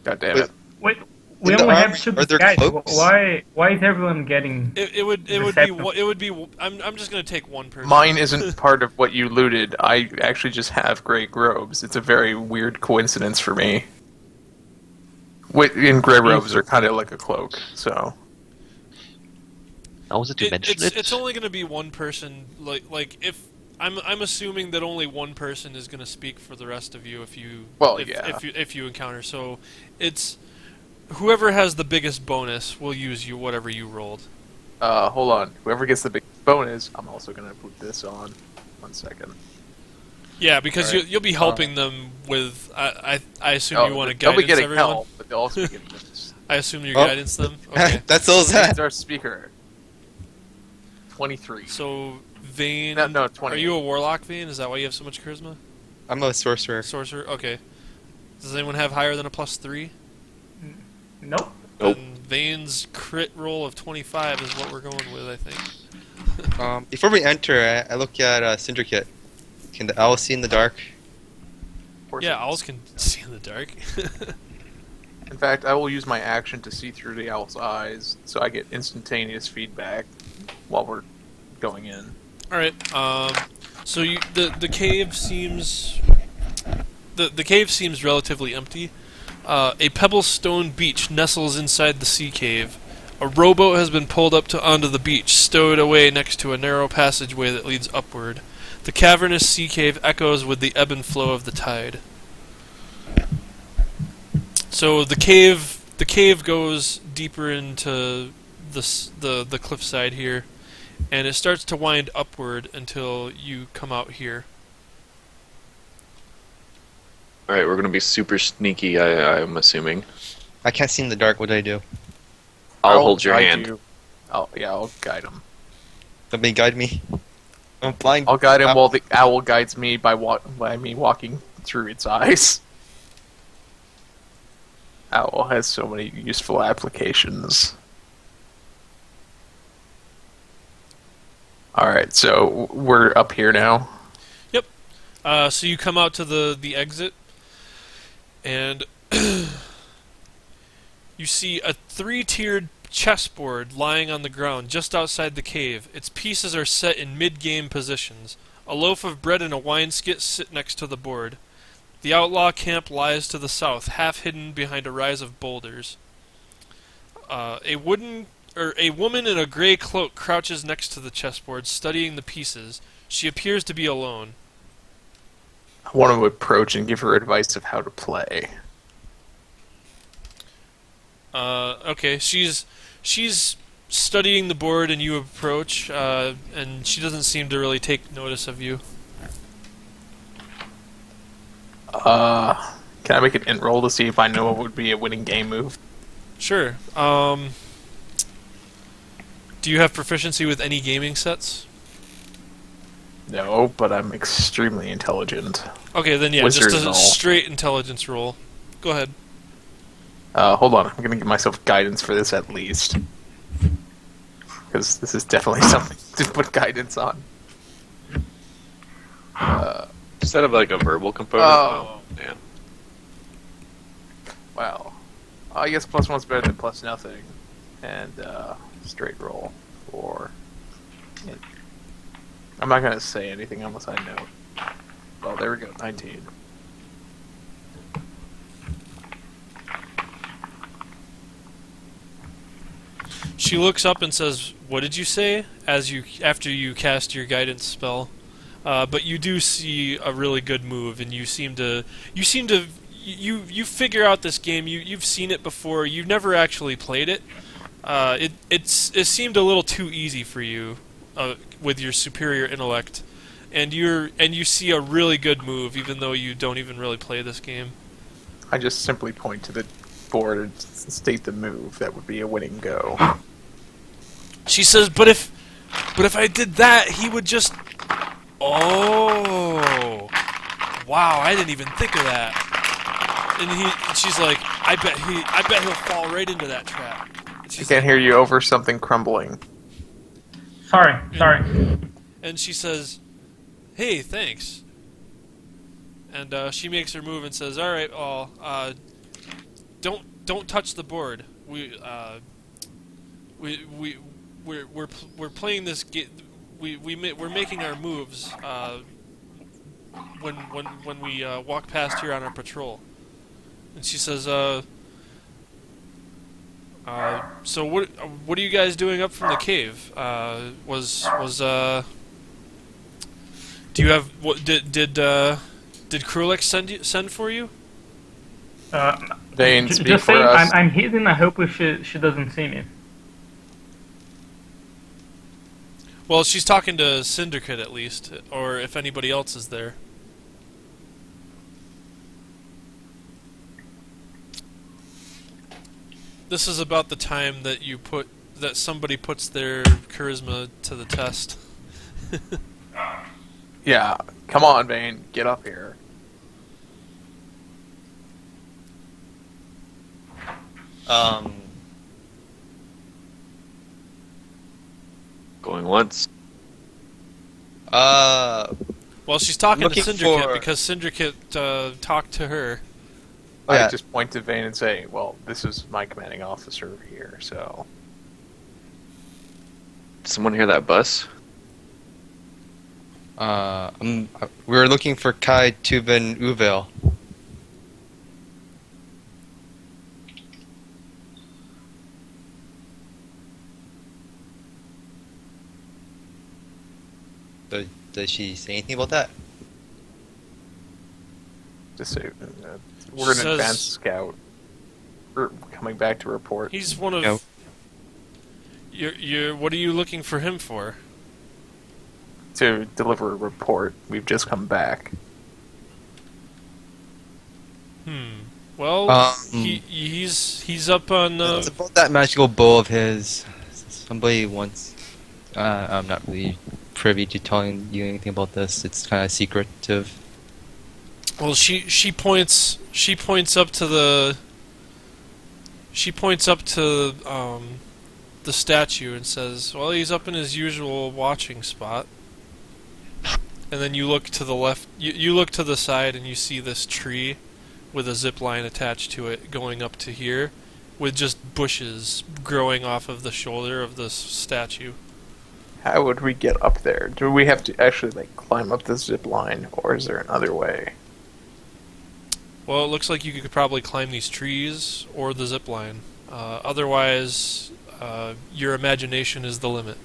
Speaker 1: God damn
Speaker 4: But-
Speaker 1: it!
Speaker 6: Wait, we
Speaker 4: In the
Speaker 6: only have
Speaker 4: army,
Speaker 6: 2
Speaker 4: are there
Speaker 6: guys.
Speaker 4: cloaks?
Speaker 6: Why is everyone getting?
Speaker 3: It would be
Speaker 6: Deception.
Speaker 3: I'm just gonna take one person.
Speaker 1: Mine isn't part of what you looted. I actually just have gray robes. It's a very weird coincidence for me. And gray robes are kind of like a cloak, so
Speaker 2: Now did you mention it?
Speaker 3: It's only gonna be one person. Like if I'm assuming that only one person is gonna speak for the rest of you if you if you encounter. So it's whoever has the biggest bonus will use whatever you rolled.
Speaker 1: hold on. Whoever gets the big bonus, I'm also gonna put this on. 1 second.
Speaker 3: Yeah, because
Speaker 1: Alright.
Speaker 3: you'll be helping them with. I assume
Speaker 1: Oh,
Speaker 3: you want to
Speaker 1: they'll
Speaker 3: guidance
Speaker 1: be getting
Speaker 3: everyone.
Speaker 1: help, but they'll also be getting this.
Speaker 3: I assume you
Speaker 4: Oh.
Speaker 3: guidance them. Okay.
Speaker 4: That's all that.
Speaker 1: He's our speaker. 23.
Speaker 3: So Vane.
Speaker 1: No, 20.
Speaker 3: Are you a warlock, Vane? Is that why you have so much charisma?
Speaker 4: I'm a sorcerer.
Speaker 3: Sorcerer. Okay. Does anyone have higher than a +3?
Speaker 6: Nope.
Speaker 5: Nope.
Speaker 3: Then Vane's crit roll of 25 is what we're going with, I think.
Speaker 4: Before we enter, I look at Syndicate. Can the owl see in the dark?
Speaker 3: Yeah, owls can see in the dark.
Speaker 1: In fact, I will use my action to see through the owl's eyes, so I get instantaneous feedback while we're going in.
Speaker 3: All right. So the cave seems the cave seems relatively empty. A pebble stone beach nestles inside the sea cave. A rowboat has been pulled up onto the beach, stowed away next to a narrow passageway that leads upward. The cavernous sea cave echoes with the ebb and flow of the tide. So the cave goes deeper into the cliffside here, and it starts to wind upward until you come out here.
Speaker 5: All right, we're gonna be super sneaky. I'm assuming.
Speaker 4: I can't see in the dark. What do I do?
Speaker 5: I'll hold your
Speaker 1: guide
Speaker 5: hand.
Speaker 1: you. I'll guide him.
Speaker 4: Somebody guide me. I'm blind.
Speaker 1: I'll guide him while the owl guides me by me walking through its eyes. Owl has so many useful applications. Alright, so we're up here now.
Speaker 3: So you come out to the exit, and you see a 3-tiered chessboard lying on the ground just outside the cave. Its pieces are set in mid-game positions. A loaf of bread and a wine skit sit next to the board. The outlaw camp lies to the south, half hidden behind a rise of boulders. A woman in a gray cloak crouches next to the chessboard, studying the pieces. She appears to be alone.
Speaker 1: I want to approach and give her advice of how to play.
Speaker 3: Okay, she's studying the board, and you approach, and she doesn't seem to really take notice of you.
Speaker 1: Can I make an int roll to see if I know what would be a winning game move?
Speaker 3: Sure. Do you have proficiency with any gaming sets?
Speaker 1: No, but I'm extremely intelligent.
Speaker 3: Okay, then yeah,
Speaker 1: Wizard
Speaker 3: just
Speaker 1: and
Speaker 3: a
Speaker 1: all.
Speaker 3: straight intelligence roll. Go ahead.
Speaker 1: Hold on, I'm gonna give myself guidance for this at least. Because this is definitely something to put guidance on.
Speaker 5: Instead of like a verbal component.
Speaker 1: Oh.
Speaker 5: Yeah.
Speaker 1: Wow. I guess +1's better than +0. And, straight roll for... I'm not gonna say anything unless I know. Well, there we go, 19.
Speaker 3: She looks up and says, "What did you say?" After you cast your guidance spell, but you do see a really good move, and you figure out this game. You've seen it before. You've never actually played it. It seemed a little too easy for you with your superior intellect, and you see a really good move, even though you don't even really play this game.
Speaker 1: I just simply point to the board and state the move. That would be a winning go.
Speaker 3: She says, "But if I did that, he would just." Oh, wow! I didn't even think of that. And she's like, I bet he'll fall right into that trap.
Speaker 1: I
Speaker 3: She's
Speaker 1: can't
Speaker 3: like,
Speaker 1: hear you over something crumbling.
Speaker 6: Sorry.
Speaker 3: and she says, "Hey, thanks." And she makes her move and says, "All right, well, don't touch the board. We're playing this game. We're making our moves when we walk past here on our patrol." And she says, "So what are you guys doing up from the cave? Do you have what did Krulek send for you?"
Speaker 1: Vane, speak
Speaker 6: Just
Speaker 1: for
Speaker 6: saying,
Speaker 1: us.
Speaker 6: I'm hidden. I hope she doesn't see me.
Speaker 3: Well, she's talking to Syndicate at least, or if anybody else is there. This is about the time that somebody puts their charisma to the test.
Speaker 1: Yeah, come on, Vane, get up here.
Speaker 5: Going once.
Speaker 3: Well, she's talking to
Speaker 4: Looking
Speaker 3: Syndicate
Speaker 4: for-
Speaker 3: because Syndicate talked to her.
Speaker 4: Oh, yeah.
Speaker 1: I just point to Vane and say, well, this is my commanding officer here, so...
Speaker 5: Someone hear that bus?
Speaker 4: We're looking for Kai Tuben Uvel. Does she say anything about that?
Speaker 1: Just say, we're an
Speaker 3: Says-
Speaker 1: advanced scout. We're coming back to report.
Speaker 3: He's one of.
Speaker 4: No.
Speaker 3: You're. What are you looking for him for?
Speaker 1: To deliver a report. We've just come back.
Speaker 3: Well, he's up on.
Speaker 4: It's about that magical bow of his. Somebody once. I'm not really privy to telling you anything about this. It's kind of secretive.
Speaker 3: Well, she points up to the. She points up to the statue and says, "Well, he's up in his usual watching spot." And then you look to the left. You look to the side and you see this tree with a zip line attached to it going up to here, with just bushes growing off of the shoulder of this statue.
Speaker 1: How would we get up there? Do we have to actually climb up the zip line, or is there another way?
Speaker 3: Well, it looks like you could probably climb these trees or the zip line. Otherwise, your imagination is the limit.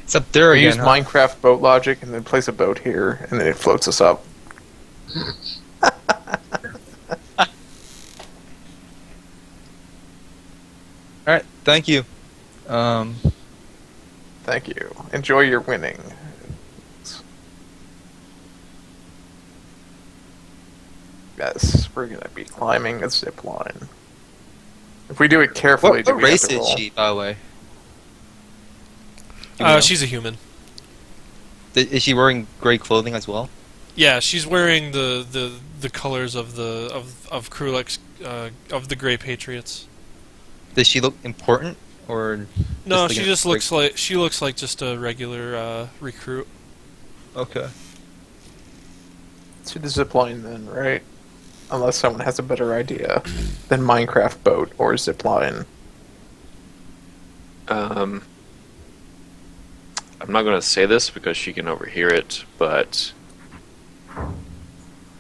Speaker 4: It's up there
Speaker 1: We
Speaker 4: again.
Speaker 1: use Minecraft boat logic and then place a boat here, and then it floats us up.
Speaker 4: Alright, thank you.
Speaker 1: Thank you. Enjoy your winning. Yes, we're gonna be climbing a zip line. If we do it carefully,
Speaker 4: What
Speaker 1: do we have
Speaker 4: race
Speaker 1: to
Speaker 4: is
Speaker 1: roll?
Speaker 4: she, by the way? Do we know?
Speaker 3: She's a human.
Speaker 4: Is she wearing gray clothing as well?
Speaker 3: Yeah, she's wearing the colors of Krulek's of the Grey Patriots.
Speaker 4: Does she look important, or
Speaker 3: No,
Speaker 4: like
Speaker 3: she
Speaker 4: a-
Speaker 3: just looks like just a regular recruit.
Speaker 4: Okay.
Speaker 1: To the zip line then, right? Unless someone has a better idea than Minecraft boat or zip line.
Speaker 5: I'm not going to say this because she can overhear it, but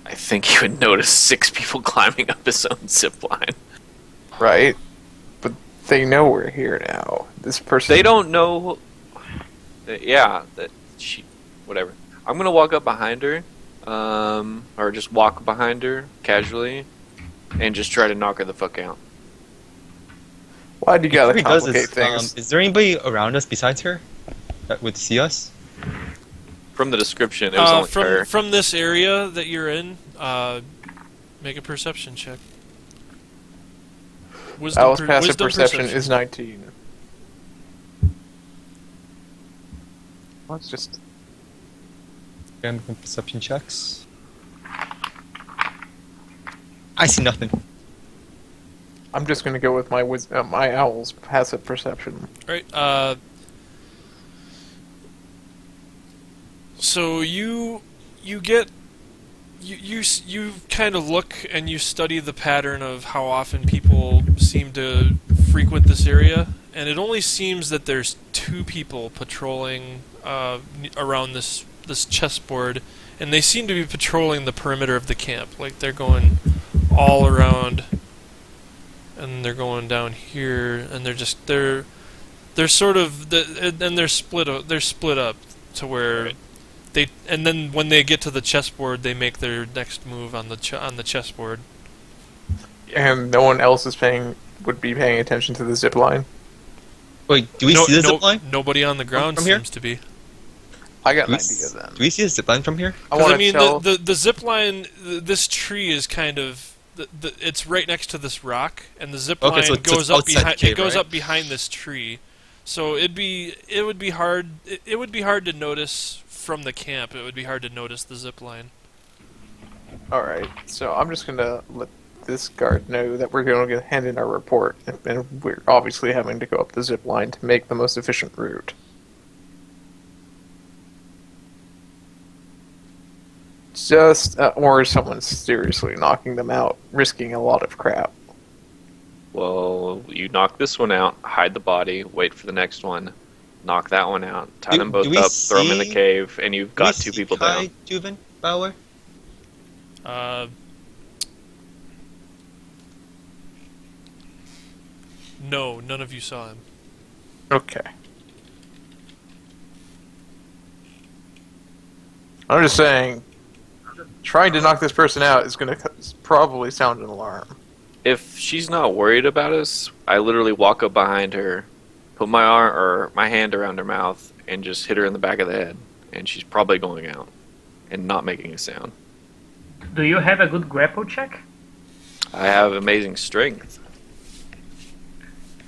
Speaker 5: I think he would notice 6 people climbing up his own zip line.
Speaker 1: Right? But They know we're here now. This person.
Speaker 5: They don't know. Yeah, that she. Whatever. I'm gonna walk up behind her, or just walk behind her casually, and just try to knock her the fuck out.
Speaker 1: Why do you gotta
Speaker 4: Before he does
Speaker 1: complicate
Speaker 4: this,
Speaker 1: things?
Speaker 4: is there anybody around us besides her that would see us?
Speaker 5: From the description, it was only her.
Speaker 3: From this area that you're in, make a perception check.
Speaker 1: Alice passive
Speaker 3: wisdom
Speaker 1: perception is 19. Let's just.
Speaker 4: Random perception checks. I see nothing.
Speaker 1: I'm just gonna go with my owl's passive perception.
Speaker 3: Right. So you kind of look and you study the pattern of how often people seem to frequent this area, and it only seems that there's 2 people patrolling around this chessboard, and they seem to be patrolling the perimeter of the camp. Like they're going all around, and they're going down here, and they're sort of and they're split up to where. Right. And then when they get to the chessboard, they make their next move on the chessboard.
Speaker 1: And no one else would be paying attention to the zip line.
Speaker 4: Wait, do we see the zip line?
Speaker 3: Nobody on the ground
Speaker 4: from here?
Speaker 3: seems to be.
Speaker 1: I got an idea then.
Speaker 4: Do we see the zip line from here?
Speaker 3: I mean, the zip line. This tree is kind of. It's right next to this rock, and the zip line goes up behind.
Speaker 4: Cave,
Speaker 3: it goes
Speaker 4: right?
Speaker 3: up behind this tree, so it would be hard. It would be hard to notice from the camp. It would be hard to notice the zip line.
Speaker 1: Alright, so I'm just gonna let this guard know that we're gonna hand in our report, and we're obviously having to go up the zip line to make the most efficient route. Or someone's seriously knocking them out, risking a lot of crap.
Speaker 5: Well, you knock this one out, hide the body, wait for the next one, knock that one out, tie them both up, throw them in the cave, and you've got 2 people down.
Speaker 4: Juven Bauer?
Speaker 3: No, none of you saw him.
Speaker 1: Okay. I'm just saying, trying to knock this person out is going to probably sound an alarm.
Speaker 5: If she's not worried about us, I literally walk up behind her, put my arm or my hand around her mouth, and just hit her in the back of the head, and she's probably going out and not making a sound.
Speaker 6: Do you have a good grapple check?
Speaker 5: I have amazing strength.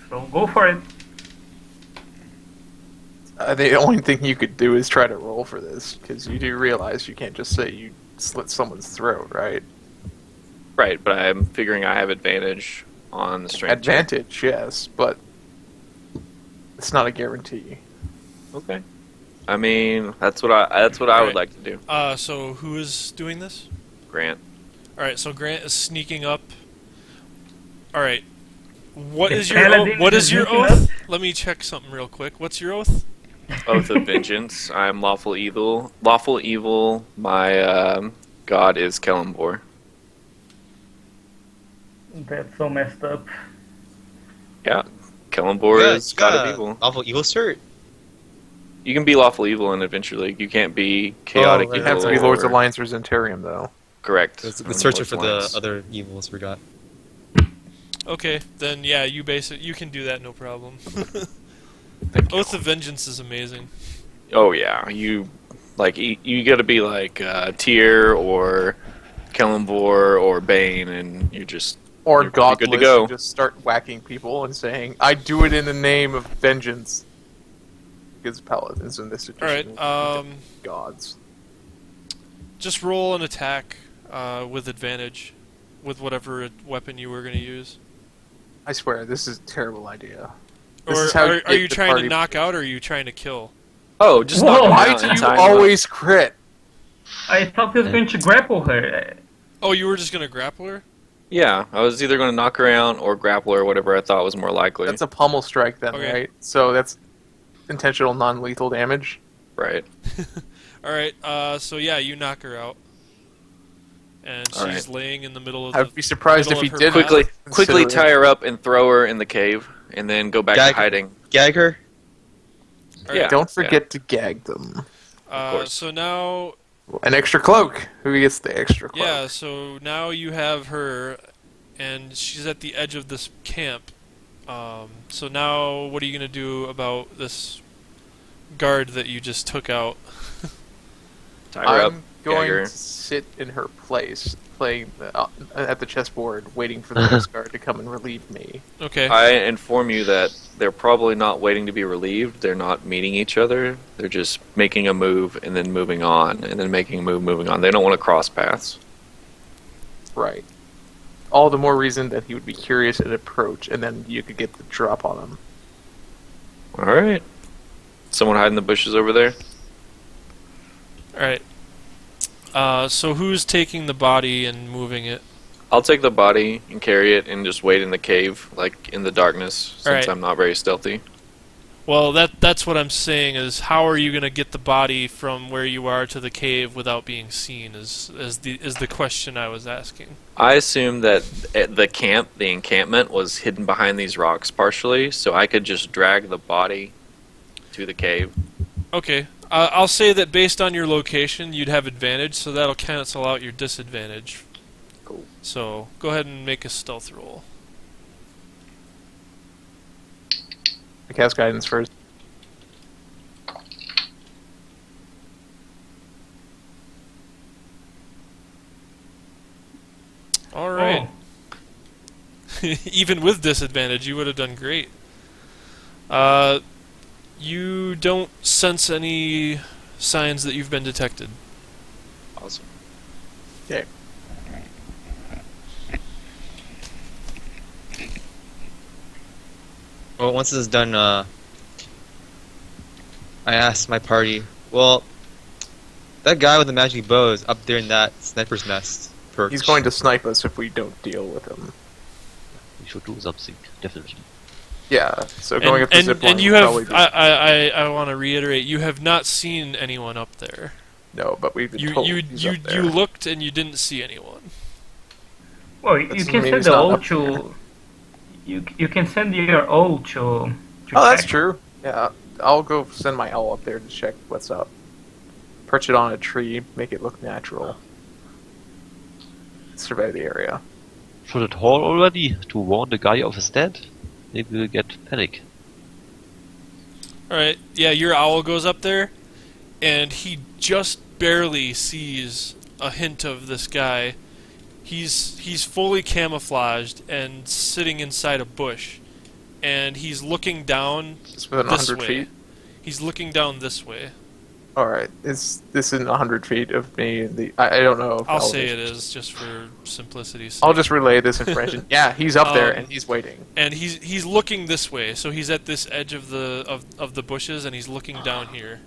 Speaker 6: So go for it.
Speaker 1: The only thing you could do is try to roll for this, because you do realize you can't just say you slit someone's throat, right?
Speaker 5: Right, but I'm figuring I have advantage on the strength check.
Speaker 1: Advantage, yes, but it's not a guarantee.
Speaker 5: Okay. I mean, that's what I would like to do.
Speaker 3: So who is doing this?
Speaker 5: Grant.
Speaker 3: All right, so Grant is sneaking up. All right. What
Speaker 6: The
Speaker 3: is your
Speaker 6: paladin
Speaker 3: what
Speaker 6: is
Speaker 3: is your
Speaker 6: sneaking
Speaker 3: oath?
Speaker 6: up?
Speaker 3: Let me check something real quick. What's your oath?
Speaker 5: Oath of vengeance. I am lawful evil. Lawful evil. My god is Kellenbor.
Speaker 6: That's so messed up.
Speaker 5: Yeah, Kellenbor is god of evil.
Speaker 4: Lawful evil cert.
Speaker 5: You can be lawful evil in Adventure League. You can't be chaotic
Speaker 4: right.
Speaker 1: You
Speaker 5: evil.
Speaker 1: have to be Lords
Speaker 5: or-
Speaker 1: Alliance or Zentarium, though.
Speaker 5: Correct.
Speaker 4: We're searching for the
Speaker 5: Alliance.
Speaker 4: other evils we got.
Speaker 3: Okay, then yeah, you can do that, no problem.
Speaker 5: Thank you.
Speaker 3: Oath of Vengeance is amazing.
Speaker 5: Oh yeah, you got to be like Tyr or Kellenbor or Bane, and you're just
Speaker 1: Or
Speaker 5: you're pretty good to
Speaker 1: godless,
Speaker 5: go.
Speaker 1: and just start whacking people and saying, "I do it in the name of vengeance." Because paladins in this edition
Speaker 3: All right,
Speaker 1: gods.
Speaker 3: just roll an attack with advantage, with whatever weapon you were going to use.
Speaker 1: I swear, this is a terrible idea. This
Speaker 3: Or
Speaker 1: is how
Speaker 3: are
Speaker 1: get
Speaker 3: you
Speaker 1: the
Speaker 3: trying to
Speaker 1: party-
Speaker 3: knock out, or are you trying to kill?
Speaker 5: Oh, just
Speaker 6: Whoa,
Speaker 5: knock him
Speaker 1: Why
Speaker 5: out
Speaker 1: do
Speaker 5: and
Speaker 1: you
Speaker 5: tie him up.
Speaker 1: always crit?
Speaker 6: I thought he was going to grapple her.
Speaker 3: Oh, you were just going to grapple her?
Speaker 5: Yeah, I was either going to knock her out or grapple her, whatever I thought was more likely.
Speaker 1: That's a pummel strike then,
Speaker 3: Okay.
Speaker 1: right? So that's intentional non-lethal damage.
Speaker 5: Right.
Speaker 3: All right, so yeah, you knock her out. And
Speaker 5: All
Speaker 3: she's
Speaker 5: right.
Speaker 3: laying in the middle of
Speaker 1: I'd
Speaker 3: the...
Speaker 1: be surprised if
Speaker 3: middle
Speaker 1: he
Speaker 3: of her
Speaker 1: did
Speaker 3: path.
Speaker 5: Quickly tie her up and throw her in the cave, and then go back
Speaker 4: Gag-
Speaker 5: to hiding.
Speaker 4: Gag her.
Speaker 5: Yeah.
Speaker 1: Don't forget to gag them.
Speaker 5: course.
Speaker 3: So now,
Speaker 1: An extra cloak. Who gets the extra cloak?
Speaker 3: yeah, so now you have her, and she's at the edge of this camp. So now, what are you going to do about this guard that you just took out?
Speaker 5: Tie her up.
Speaker 1: I'm going
Speaker 5: gag her.
Speaker 1: to sit in her place, playing at the chessboard, waiting for the Coast Guard to come and relieve me.
Speaker 3: Okay.
Speaker 5: I inform you that they're probably not waiting to be relieved. They're not meeting each other. They're just making a move and then moving on, and then making a move, moving on. They don't want to cross paths.
Speaker 1: Right. All the more reason that he would be curious and approach, and then you could get the drop on him.
Speaker 5: All right. Someone hide in the bushes over there.
Speaker 3: Alright. So who's taking the body and moving it?
Speaker 5: I'll take the body and carry it and just wait in the cave, like in the darkness, since
Speaker 3: Alright.
Speaker 5: I'm not very stealthy.
Speaker 3: Well, that's what I'm saying is how are you going to get the body from where you are to the cave without being seen is the question I was asking.
Speaker 5: I assume that at the encampment was hidden behind these rocks partially, so I could just drag the body to the cave.
Speaker 3: Okay. I'll say that based on your location, you'd have advantage, so that'll cancel out your disadvantage.
Speaker 5: Cool.
Speaker 3: So, go ahead and make a stealth roll.
Speaker 1: I cast guidance first.
Speaker 3: Alright. Even with disadvantage, you would have done great. You don't sense any signs that you've been detected.
Speaker 5: Awesome.
Speaker 1: Okay.
Speaker 4: Well, once this is done, I asked my party, well, that guy with the magic bow is up there in that sniper's nest. Perch.
Speaker 1: He's going to snipe us if we don't deal with him.
Speaker 2: We should do something, definitely.
Speaker 1: Yeah, so going up the zip line
Speaker 3: and you
Speaker 1: would
Speaker 3: have
Speaker 1: probably be...
Speaker 3: I want to reiterate, you have not seen anyone up there.
Speaker 1: No, but we've been
Speaker 3: You
Speaker 1: told
Speaker 3: you
Speaker 1: he's
Speaker 3: you
Speaker 1: up there.
Speaker 3: you looked and you didn't see anyone.
Speaker 6: Well, you
Speaker 1: Doesn't
Speaker 6: can
Speaker 1: mean
Speaker 6: send
Speaker 1: he's
Speaker 6: the
Speaker 1: not
Speaker 6: ult
Speaker 1: up there.
Speaker 6: to. You can send your ult to.
Speaker 1: Oh, that's
Speaker 6: check.
Speaker 1: true. Yeah, I'll go send my owl up there to check what's up. Perch it on a tree, make it look natural. Survey the area.
Speaker 2: Should it haul already to warn the guy of his dead? Maybe we'll get panic.
Speaker 3: Alright, yeah, your owl goes up there, and he just barely sees a hint of this guy. He's fully camouflaged and sitting inside a bush, and he's looking down
Speaker 1: It's within
Speaker 3: this
Speaker 1: 100
Speaker 3: way.
Speaker 1: feet.
Speaker 3: He's looking down this way.
Speaker 1: Alright, is this in 100 feet of me? I don't know. If
Speaker 3: I'll say
Speaker 1: elevation-
Speaker 3: it is just for simplicity's sake.
Speaker 1: I'll just relay this information. Yeah, he's up there and he's waiting.
Speaker 3: And he's looking this way, so he's at this edge of the bushes, and he's looking down here.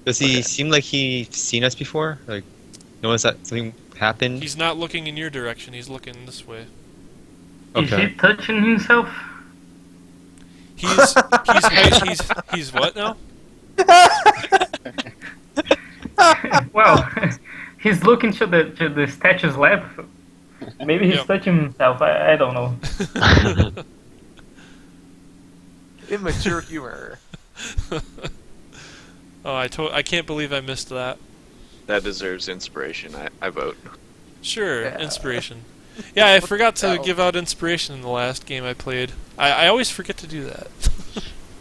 Speaker 4: Does he seem like he's seen us before? Like, notice that something happened?
Speaker 3: He's not looking in your direction. He's looking this way.
Speaker 6: Is he touching himself?
Speaker 3: He's what now?
Speaker 6: Well, he's looking to the statue's left. Maybe he's
Speaker 3: Yep.
Speaker 6: touching himself. I don't know.
Speaker 1: Immature humor.
Speaker 3: Oh, I can't believe I missed that.
Speaker 5: That deserves inspiration. I vote.
Speaker 3: Sure,
Speaker 1: Yeah.
Speaker 3: inspiration. Yeah, I forgot to
Speaker 1: hell?
Speaker 3: give out inspiration in the last game I played. I always forget to do that.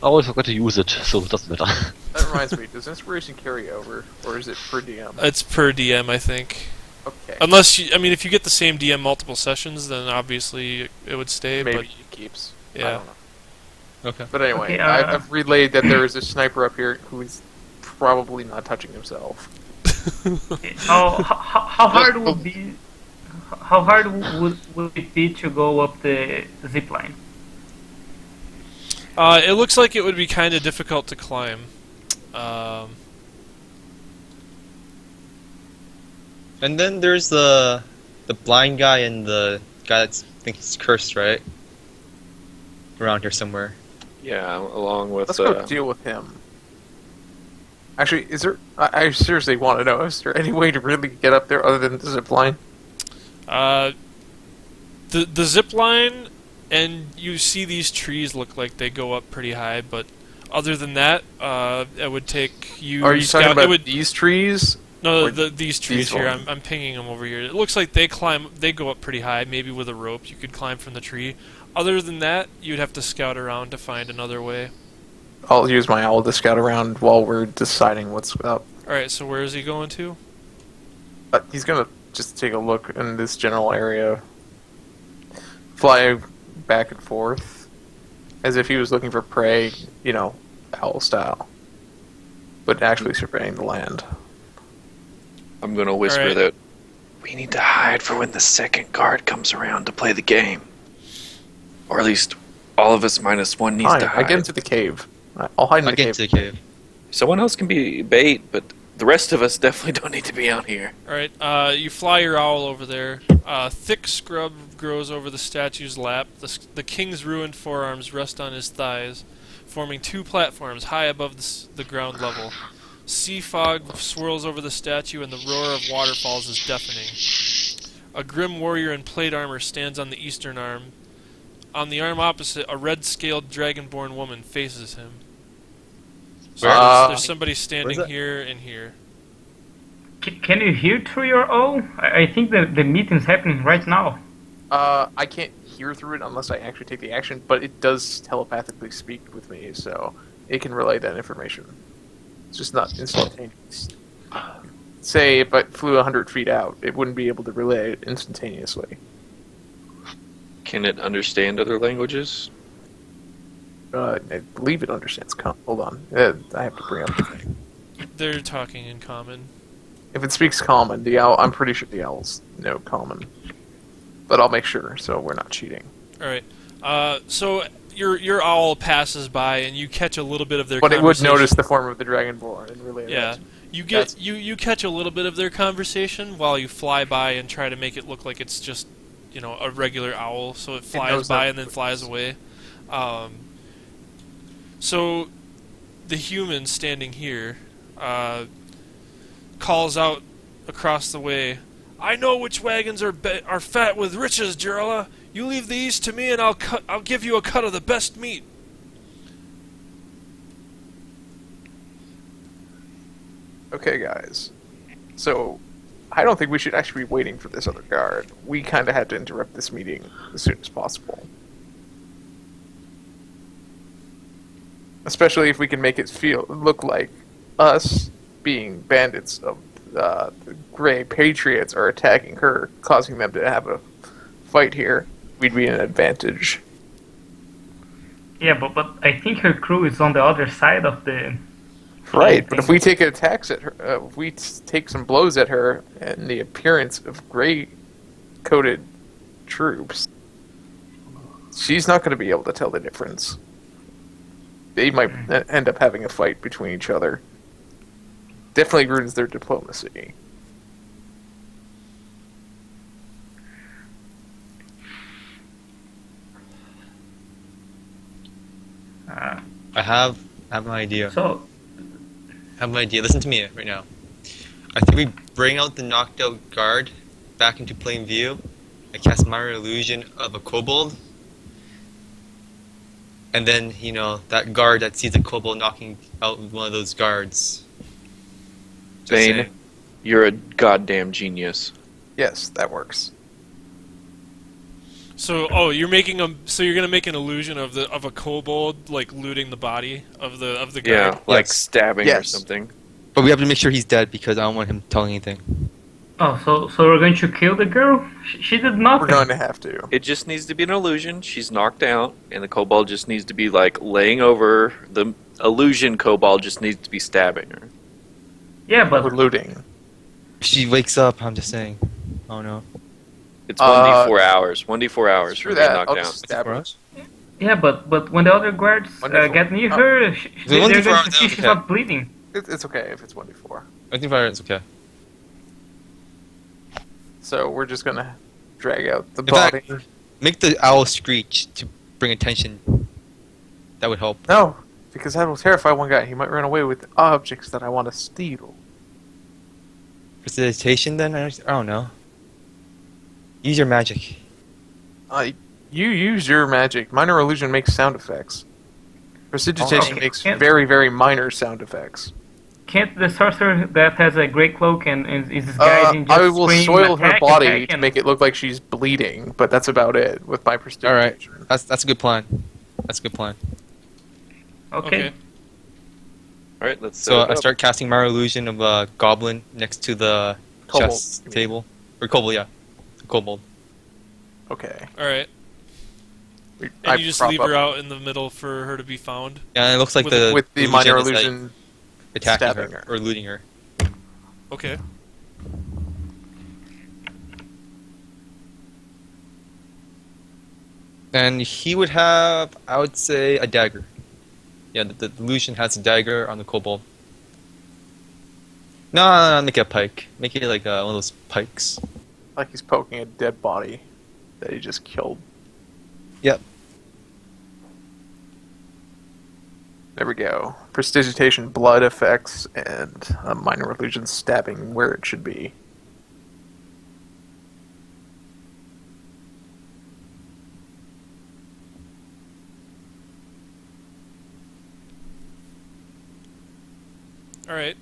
Speaker 2: I always forgot to use it, so it doesn't matter.
Speaker 1: That reminds me, does inspiration carry over? Or is it per DM?
Speaker 3: It's per DM, I think.
Speaker 1: Okay.
Speaker 3: Unless if you get the same DM multiple sessions, then obviously it would stay.
Speaker 1: Maybe
Speaker 3: But
Speaker 1: it keeps. I
Speaker 3: yeah.
Speaker 1: don't know.
Speaker 4: Okay.
Speaker 1: But anyway,
Speaker 6: Okay,
Speaker 1: I've relayed that there is a sniper up here who is probably not touching himself.
Speaker 6: How hard would be? How hard would it be to go up the zip line?
Speaker 3: It looks like it would be kind of difficult to climb.
Speaker 4: And then there's the blind guy and the guy that's I think he's cursed, right? Around here somewhere.
Speaker 5: Yeah, along with.
Speaker 1: Let's go deal with him. Actually, is there... I seriously want to know, is there any way to really get up there other than the zip line?
Speaker 3: The zip line And you see these trees look like they go up pretty high, but other than that, it would take you.
Speaker 1: Are you talking
Speaker 3: it
Speaker 1: about
Speaker 3: would,
Speaker 1: these trees?
Speaker 3: No,
Speaker 1: or
Speaker 3: these trees
Speaker 1: these
Speaker 3: here.
Speaker 1: ones?
Speaker 3: I'm pinging them over here. It looks like they go up pretty high. Maybe with a rope, you could climb from the tree. Other than that, you'd have to scout around to find another way.
Speaker 1: I'll use my owl to scout around while we're deciding what's up.
Speaker 3: All right. So where is he going to?
Speaker 1: He's gonna just take a look in this general area, fly back and forth, as if he was looking for prey, owl style, but actually surveying the land.
Speaker 5: I'm gonna whisper
Speaker 3: Alright.
Speaker 5: that we need to hide for when the second guard comes around to play the game. Or at least all of us minus one needs
Speaker 1: Fine,
Speaker 5: to
Speaker 1: I
Speaker 5: hide.
Speaker 1: get into the cave. I'll hide in
Speaker 4: I'll
Speaker 1: the
Speaker 4: get
Speaker 1: cave.
Speaker 4: into the cave.
Speaker 5: Someone else can be bait, but the rest of us definitely don't need to be out here.
Speaker 3: All right. You fly your owl over there. Thick scrub grows over the statue's lap. The king's ruined forearms rest on his thighs, forming two platforms high above the ground level. Sea fog swirls over the statue, and the roar of waterfalls is deafening. A grim warrior in plate armor stands on the eastern arm. On the arm opposite, a red-scaled dragonborn woman faces him. So there's somebody standing
Speaker 4: that?
Speaker 3: here and here.
Speaker 6: Can you hear through your O? I think the meeting's happening right now.
Speaker 1: I can't hear through it unless I actually take the action, but it does telepathically speak with me, so it can relay that information. It's just not instantaneous. Say if I flew 100 feet out, it wouldn't be able to relay it instantaneously.
Speaker 5: Can it understand other languages?
Speaker 1: I believe it understands. Hold on, I have to bring up the thing.
Speaker 3: They're talking in common.
Speaker 1: If it speaks common, the owl, I'm pretty sure the owls know common, but I'll make sure so we're not cheating.
Speaker 3: All right. So your owl passes by, and you catch a little bit of their.
Speaker 1: But it would
Speaker 3: conversation.
Speaker 1: notice the form of the dragonborn and relay
Speaker 3: Yeah,
Speaker 1: that.
Speaker 3: you get you catch a little bit of their conversation while you fly by and try to make it look like it's just a regular owl. So it flies
Speaker 1: knows
Speaker 3: by
Speaker 1: that.
Speaker 3: and then flies away. So the human standing here calls out across the way, "I know which wagons are fat with riches, Jirla. You leave these to me, and I'll give you a cut of the best meat."
Speaker 1: Okay, guys. So, I don't think we should actually be waiting for this other guard. We kind of had to interrupt this meeting as soon as possible. Especially if we can make it look like us being bandits of the Grey Patriots are attacking her, causing them to have a fight here. We'd be in an advantage.
Speaker 6: Yeah, but I think her crew is on the other side of the.
Speaker 1: Right, but if we take attacks at her, if we take some blows at her in the appearance of gray-coated troops, she's not going to be able to tell the difference. They might end up having a fight between each other. Definitely ruins their diplomacy.
Speaker 4: I have an idea.
Speaker 6: So
Speaker 4: I have an idea. Listen to me right now. I think we bring out the knocked out guard back into plain view. I cast Minor Illusion of a kobold. And then, that guard that sees a kobold knocking out one of those guards. Just
Speaker 5: Bane,
Speaker 4: saying.
Speaker 5: you're a goddamn genius.
Speaker 1: Yes, that works.
Speaker 3: So, you're gonna make an illusion of a kobold like looting the body of the guard.
Speaker 5: Yeah, like
Speaker 4: Yes.
Speaker 5: stabbing or
Speaker 1: Yes.
Speaker 5: something.
Speaker 4: But we have to make sure he's dead because I don't want him telling anything.
Speaker 6: so we're going to kill the girl? She did nothing.
Speaker 1: We're going to have to.
Speaker 5: It just needs to be an illusion. She's knocked out, and the kobold just needs to be like laying over. The illusion kobold just needs to be stabbing her.
Speaker 6: Yeah,
Speaker 1: We're
Speaker 6: but
Speaker 1: looting.
Speaker 4: If she wakes up, I'm just saying. Oh no.
Speaker 5: It's 1d4 hours. 1d4 hours
Speaker 1: Screw
Speaker 5: from being
Speaker 1: that.
Speaker 5: knocked
Speaker 1: I'll
Speaker 5: out.
Speaker 1: just stab her.
Speaker 6: but when the other guards
Speaker 1: Wonderful.
Speaker 6: get near
Speaker 1: Oh.
Speaker 6: her,
Speaker 4: The
Speaker 6: they're
Speaker 4: 1d4
Speaker 6: going to
Speaker 4: hours,
Speaker 6: see she's
Speaker 4: okay.
Speaker 6: not bleeding.
Speaker 1: It's okay if it's 1d4.
Speaker 4: I think fire is okay.
Speaker 1: So we're just going to drag out the
Speaker 4: In fact-
Speaker 1: body.
Speaker 4: Make the owl screech to bring attention. That would help.
Speaker 1: No, because that will terrify one guy. He might run away with objects that I want to steal.
Speaker 4: Precipitation then? I don't know. Use your magic.
Speaker 1: You use your magic. Minor illusion makes sound effects. Prestidigitation
Speaker 6: Okay.
Speaker 1: makes
Speaker 6: Yeah.
Speaker 1: very, very minor sound effects.
Speaker 6: Can't the sorcerer that has a great cloak and is guiding just
Speaker 1: I will
Speaker 6: scream
Speaker 1: soil her
Speaker 6: attack,
Speaker 1: body
Speaker 6: attack,
Speaker 1: to
Speaker 6: and
Speaker 1: make it look like she's bleeding, but that's about it with my
Speaker 4: All right,
Speaker 1: prestidigitation.
Speaker 4: that's a good plan. That's a good plan.
Speaker 6: okay.
Speaker 5: All right, let's.
Speaker 4: So I start casting Minor Illusion of a goblin next to the
Speaker 1: Kobold,
Speaker 4: chess
Speaker 1: you mean.
Speaker 4: table. Or kobold, yeah. Kobold.
Speaker 1: Okay.
Speaker 3: All right.
Speaker 1: I
Speaker 3: And you just
Speaker 1: prop
Speaker 3: leave
Speaker 1: up
Speaker 3: her out in the middle for her to be found.
Speaker 4: Yeah, it looks like
Speaker 3: With-
Speaker 4: the
Speaker 1: with the minor
Speaker 4: is, like,
Speaker 1: illusion
Speaker 4: attacking
Speaker 1: stabbing her.
Speaker 4: or looting her.
Speaker 3: Okay.
Speaker 4: And he would have, I would say, a dagger. Yeah, the illusion has a dagger on the kobold. No, make it a pike. Make it like one of those pikes.
Speaker 1: like he's poking a dead body that he just killed.
Speaker 4: Yep.
Speaker 1: There we go. Prestidigitation, blood effects, and a minor illusion stabbing where it should be.
Speaker 3: All right.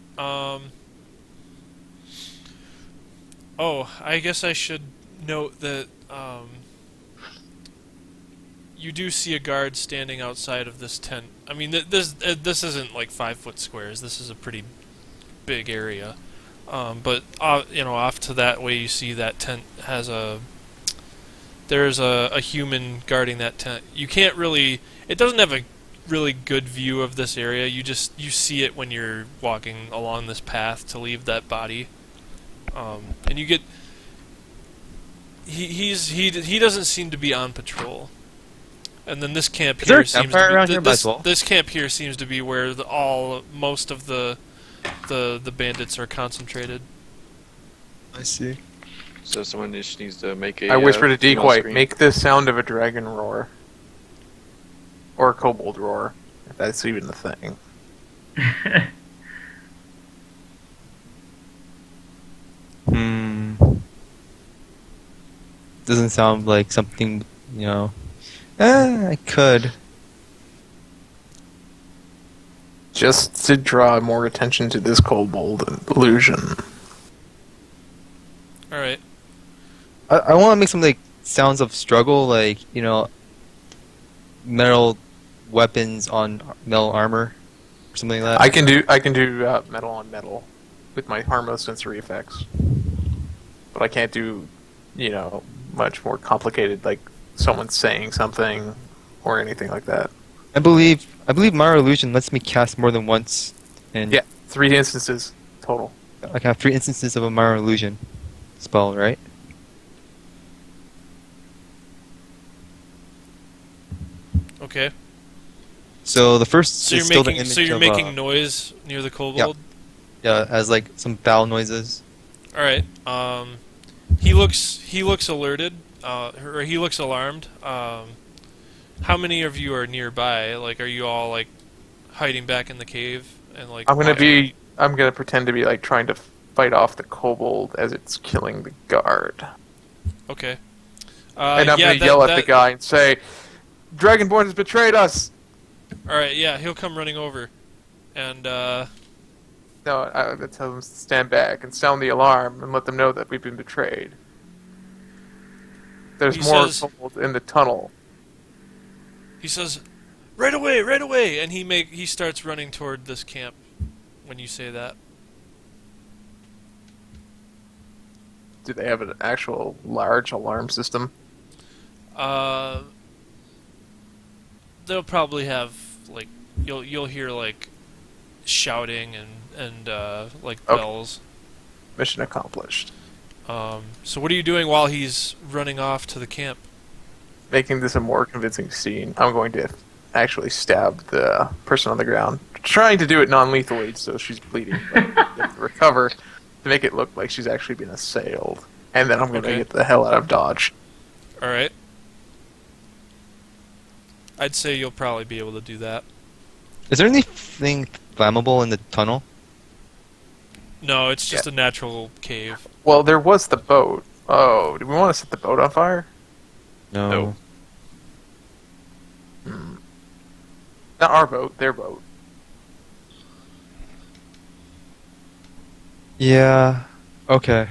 Speaker 3: Oh, I guess I should note that you do see a guard standing outside of this tent. I mean, this isn't like 5-foot squares. This is a pretty big area. But off to that way, you see that tent has there's a human guarding that tent. You can't really. It doesn't have a really good view of this area. You see it when you're walking along this path to leave that body, and you get. He doesn't seem to be on patrol. And then this camp
Speaker 4: Is there
Speaker 3: here
Speaker 4: a
Speaker 3: seems
Speaker 4: campfire
Speaker 3: to be
Speaker 4: around here as well?
Speaker 3: this camp here seems to be where most of the bandits are concentrated.
Speaker 4: I see.
Speaker 5: So someone just needs to make a.
Speaker 1: I whispered to
Speaker 5: female
Speaker 1: Decoy,
Speaker 5: scream.
Speaker 1: make the sound of a dragon roar. Or a kobold roar, if that's even a thing.
Speaker 4: Doesn't sound like something, I could.
Speaker 1: Just to draw more attention to this kobold illusion.
Speaker 3: All right.
Speaker 4: I want to make some like sounds of struggle, like metal weapons on metal armor, or something like that.
Speaker 1: I can do metal on metal with my harmless sensory effects, but I can't do much more complicated, like someone saying something or anything like that.
Speaker 4: I believe Minor Illusion lets me cast more than once, and
Speaker 1: Yeah, 3 instances total.
Speaker 4: I can have 3 instances of a Minor Illusion spell, right?
Speaker 3: Okay.
Speaker 4: So the first
Speaker 3: So
Speaker 4: is
Speaker 3: you're
Speaker 4: still
Speaker 3: making
Speaker 4: the image of,
Speaker 3: making noise near the kobold.
Speaker 4: as like some foul noises.
Speaker 3: All right. He looks alerted. Or he looks alarmed. How many of you are nearby? Like, are you all like hiding back in the cave and like?
Speaker 1: I'm gonna pretend to be like trying to fight off the kobold as it's killing the guard.
Speaker 3: Okay.
Speaker 1: And I'm
Speaker 3: yeah,
Speaker 1: gonna yell at the guy and say, Dragonborn has betrayed us!
Speaker 3: All right. Yeah, he'll come running over, and
Speaker 1: No, I tell them to stand back and sound the alarm and let them know that we've been betrayed. There's
Speaker 3: He
Speaker 1: more
Speaker 3: says-
Speaker 1: kobolds in the tunnel.
Speaker 3: he says, "Right away, right away!" And he starts running toward this camp. When you say that,
Speaker 1: Do they have an actual large alarm system?
Speaker 3: they'll probably have like you'll hear like shouting and like
Speaker 1: Okay.
Speaker 3: bells.
Speaker 1: Mission accomplished.
Speaker 3: So what are you doing while he's running off to the camp?
Speaker 1: Making this a more convincing scene, I'm going to actually stab the person on the ground. Trying to do it non-lethally so she's bleeding, but you have to recover to make it look like she's actually been assailed. And then I'm going to
Speaker 3: Okay.
Speaker 1: get the hell out of Dodge.
Speaker 3: All right. I'd say you'll probably be able to do that.
Speaker 4: Is there anything flammable in the tunnel?
Speaker 3: No, it's just a natural cave.
Speaker 1: Well, there was the boat. Oh, do we want to set the boat on fire?
Speaker 4: No.
Speaker 1: Not our boat, their boat.
Speaker 4: Yeah. Okay.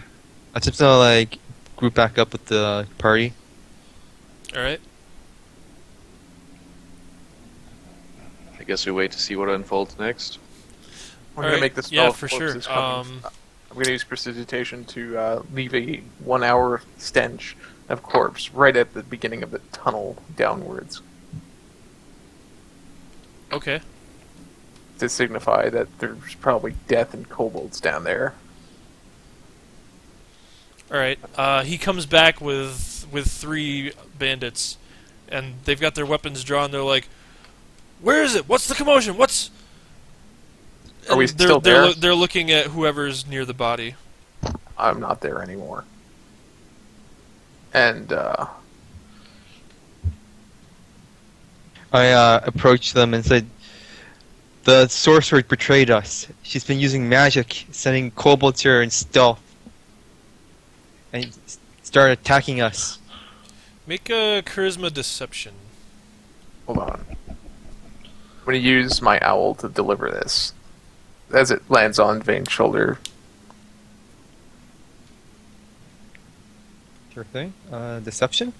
Speaker 4: I just gonna like group back up with the party.
Speaker 3: All right.
Speaker 5: I guess we wait to see what unfolds next.
Speaker 1: We're
Speaker 3: All
Speaker 1: gonna
Speaker 3: right,
Speaker 1: make the spell
Speaker 3: yeah,
Speaker 1: of
Speaker 3: for
Speaker 1: corpses
Speaker 3: sure.
Speaker 1: coming. I'm gonna use prestidigitation to leave a 1 hour stench of corpse right at the beginning of the tunnel downwards
Speaker 3: Okay.
Speaker 1: to signify that there's probably death and kobolds down there.
Speaker 3: All right. He comes back with 3 bandits, and they've got their weapons drawn. They're like, "Where is it? What's the commotion? What's?"
Speaker 1: Are we
Speaker 3: And
Speaker 1: still there?
Speaker 3: They're looking at whoever's near the body.
Speaker 1: I'm not there anymore. And
Speaker 4: I approached them and said, "The sorcerer betrayed us. She's been using magic, sending kobolds here in stealth, and started attacking us."
Speaker 3: Make a charisma deception.
Speaker 1: hold on. I'm gonna use my owl to deliver this as it lands on Vane's shoulder.
Speaker 4: Sure thing. Deception.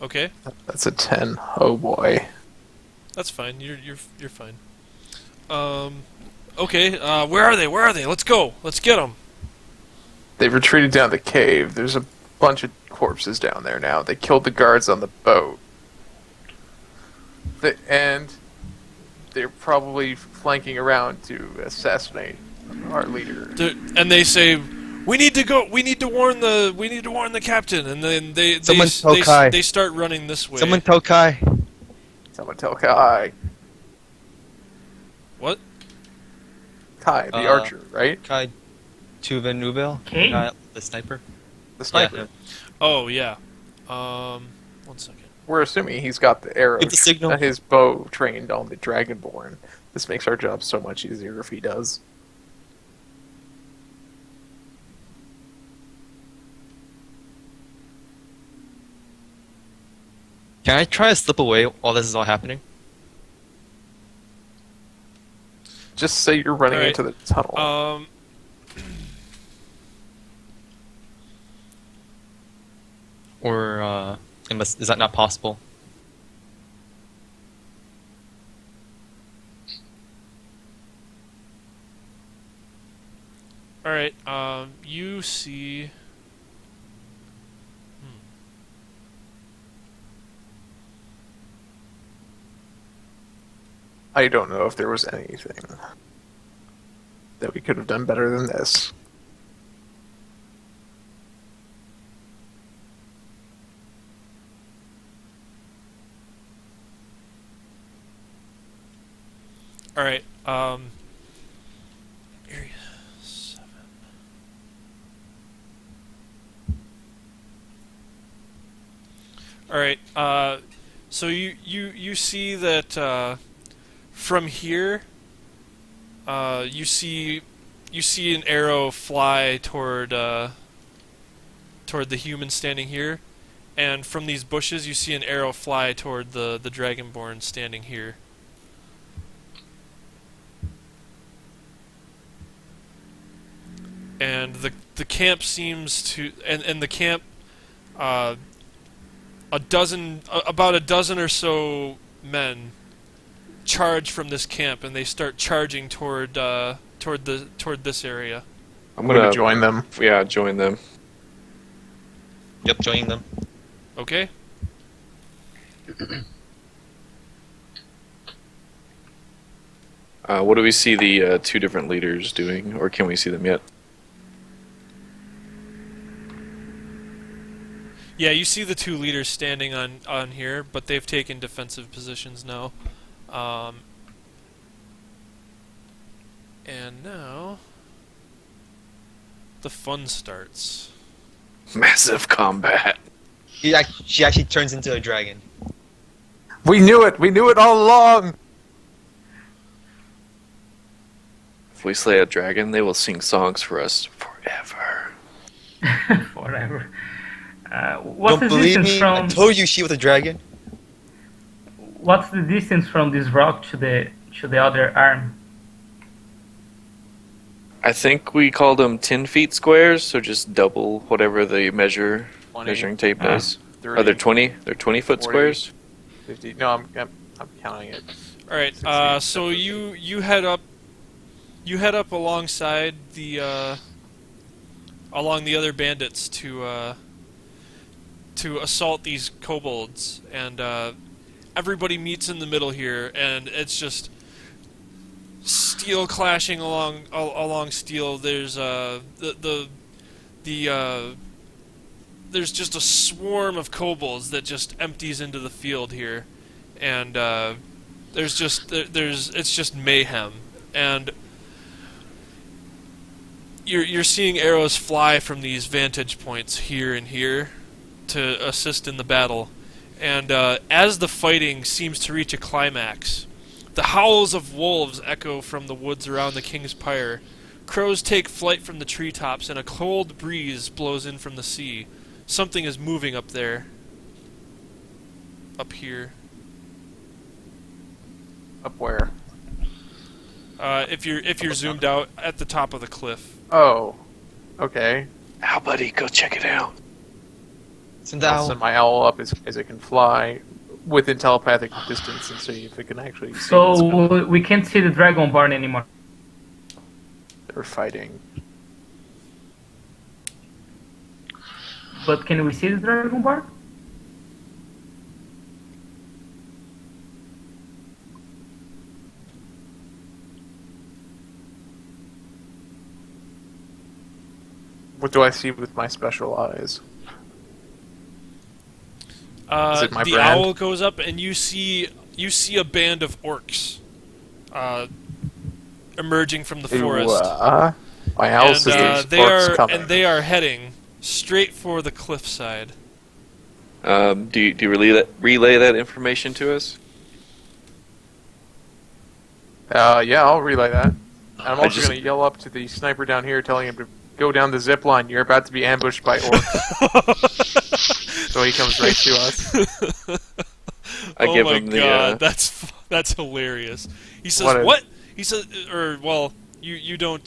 Speaker 3: Okay,
Speaker 1: That's a 10. Oh boy.
Speaker 3: that's fine. You're fine. Okay. Where are they? Where are they? Let's go. Let's get them.
Speaker 1: They've retreated down the cave. There's a bunch of corpses down there now. They killed the guards on the boat. And they're probably flanking around to assassinate our leader.
Speaker 3: And they say, "We need to go. We need to warn the captain." And then
Speaker 4: Someone tell Kai.
Speaker 3: they start running this way.
Speaker 4: Someone tell Kai.
Speaker 1: Someone tell Kai.
Speaker 3: What?
Speaker 1: Kai, the archer, right?
Speaker 4: Kai Tuvan Nubel.
Speaker 6: Okay.
Speaker 4: The sniper.
Speaker 1: The sniper.
Speaker 4: Yeah.
Speaker 3: Oh yeah. 1 second.
Speaker 1: We're assuming he's got the arrow,
Speaker 4: Give the signal.
Speaker 1: his bow trained on the Dragonborn. This makes our job so much easier if he does.
Speaker 4: Can I try to slip away while this is all happening?
Speaker 1: Just say you're running
Speaker 3: Alright.
Speaker 1: into the tunnel.
Speaker 4: Or is that not possible?
Speaker 3: All right. You see.
Speaker 1: I don't know if there was anything that we could have done better than this.
Speaker 3: All right. Area 7. All right. So you see that from here, you see an arrow fly toward the human standing here, and from these bushes you see an arrow fly toward the Dragonborn standing here. And the camp seems to and the camp about a dozen or so men charge from this camp, and they start charging toward this area.
Speaker 5: I'm
Speaker 1: I'm gonna join them.
Speaker 5: Yeah, join them.
Speaker 4: Yep, joining them.
Speaker 3: Okay.
Speaker 5: What do we see the 2 different leaders doing, or can we see them yet?
Speaker 3: Yeah, you see the 2 leaders standing on here, but they've taken defensive positions now. And now the fun starts.
Speaker 5: Massive combat.
Speaker 4: She actually turns into a dragon.
Speaker 1: We knew it! We knew it all along!
Speaker 5: If we slay a dragon, they will sing songs for us forever.
Speaker 6: whatever. What's
Speaker 4: Don't
Speaker 6: the
Speaker 4: believe
Speaker 6: distance
Speaker 4: me? I
Speaker 6: from?
Speaker 4: told you she was a dragon.
Speaker 6: What's the distance from this rock to the other arm?
Speaker 5: I think we called them 10 feet squares, so just double whatever the
Speaker 1: 20,
Speaker 5: measuring tape does.
Speaker 1: 30,
Speaker 5: Oh, they're 20. They're 20-foot
Speaker 1: 40.
Speaker 5: squares.
Speaker 1: 50. No, I'm counting it.
Speaker 3: All right.
Speaker 1: 60,
Speaker 3: So you head up. You head up alongside the along the other bandits to assault these kobolds, and everybody meets in the middle here, and it's just steel clashing along steel. There's there's just a swarm of kobolds that just empties into the field here, and it's just mayhem, and you're seeing arrows fly from these vantage points here and here to assist in the battle, and as the fighting seems to reach a climax, the howls of wolves echo from the woods around the King's Pyre. Crows take flight from the treetops, and a cold breeze blows in from the sea. Something is moving up there. Up here.
Speaker 1: Up where?
Speaker 3: If you're zoomed out at the top of the cliff.
Speaker 1: Oh, okay.
Speaker 5: Ow, buddy, go check it out.
Speaker 4: Send
Speaker 1: I'll
Speaker 4: out.
Speaker 1: send my owl up as it can fly within telepathic distance and see if it can actually see what's
Speaker 6: So we can't see the Dragonborn anymore.
Speaker 1: they're fighting.
Speaker 6: But can we see the Dragonborn?
Speaker 1: What do I see with my special eyes? Is it my
Speaker 3: The
Speaker 1: brand?
Speaker 3: owl goes up, and you see a band of orcs emerging from the forest.
Speaker 1: My owl
Speaker 3: And
Speaker 1: says there's
Speaker 3: they
Speaker 1: orcs
Speaker 3: are
Speaker 1: coming.
Speaker 3: they are heading straight for the cliffside.
Speaker 5: Do you relay that information to us?
Speaker 1: Yeah, I'll relay that. I'm
Speaker 5: I
Speaker 1: also
Speaker 5: just-
Speaker 1: going to yell up to the sniper down here, telling him to go down the zip line. You're about to be ambushed by orcs. So he comes right to us.
Speaker 5: I
Speaker 3: Oh
Speaker 5: give
Speaker 3: my
Speaker 5: him the.
Speaker 3: god, that's hilarious. He says
Speaker 1: What
Speaker 3: what?
Speaker 1: is-
Speaker 3: He says, or well, you don't.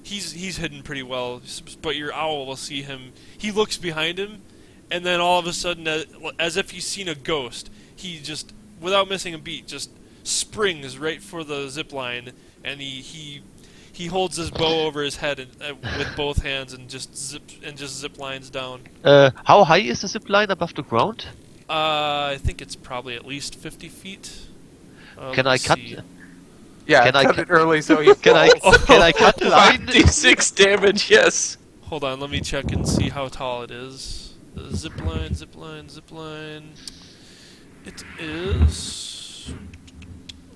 Speaker 3: He's hidden pretty well, but your owl will see him. He looks behind him, and then all of a sudden, as if he's seen a ghost, he just, without missing a beat, just springs right for the zip line, and he holds his bow over his head with both hands and just zip lines down.
Speaker 2: How high is the zip line above the ground?
Speaker 3: I think it's probably at least 50 feet.
Speaker 2: Can I
Speaker 3: let's
Speaker 2: cut?
Speaker 3: see.
Speaker 1: Yeah,
Speaker 2: Can I
Speaker 1: cut
Speaker 2: cut-
Speaker 1: it early so he
Speaker 2: Can I
Speaker 1: falls.
Speaker 2: can I cut the line?
Speaker 5: 5d6 damage, yes.
Speaker 3: Hold on, let me check and see how tall it is. Zip line, zip line, zip line. It is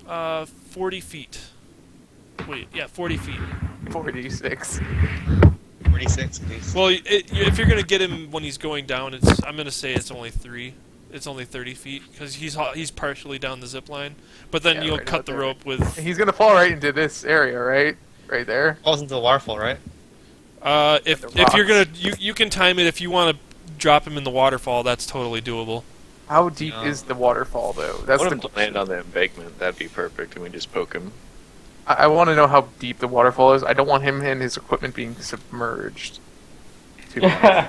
Speaker 3: 40 feet. Wait, yeah, 40 feet.
Speaker 1: 46.
Speaker 4: 46, please.
Speaker 3: Well, if you're gonna get him when he's going down, I'm gonna say it's only 3. It's only 30 feet because he's partially down the zip line. But then
Speaker 1: Yeah,
Speaker 3: you'll
Speaker 1: right
Speaker 3: cut
Speaker 1: out
Speaker 3: the
Speaker 1: there.
Speaker 3: rope with.
Speaker 1: He's going to fall right into this area, right? Right there.
Speaker 4: Falls into the waterfall, right?
Speaker 3: If
Speaker 1: the
Speaker 3: you're
Speaker 1: rocks.
Speaker 3: gonna you can time it if you want to drop him in the waterfall. That's totally doable.
Speaker 1: How deep
Speaker 4: No.
Speaker 1: is the waterfall, though?
Speaker 5: I
Speaker 1: That's
Speaker 5: want
Speaker 1: the
Speaker 5: him to
Speaker 1: question.
Speaker 5: land on the embankment. That'd be perfect, and we just poke him.
Speaker 1: I want to know how deep the waterfall is. I don't want him and his equipment being submerged. Too much.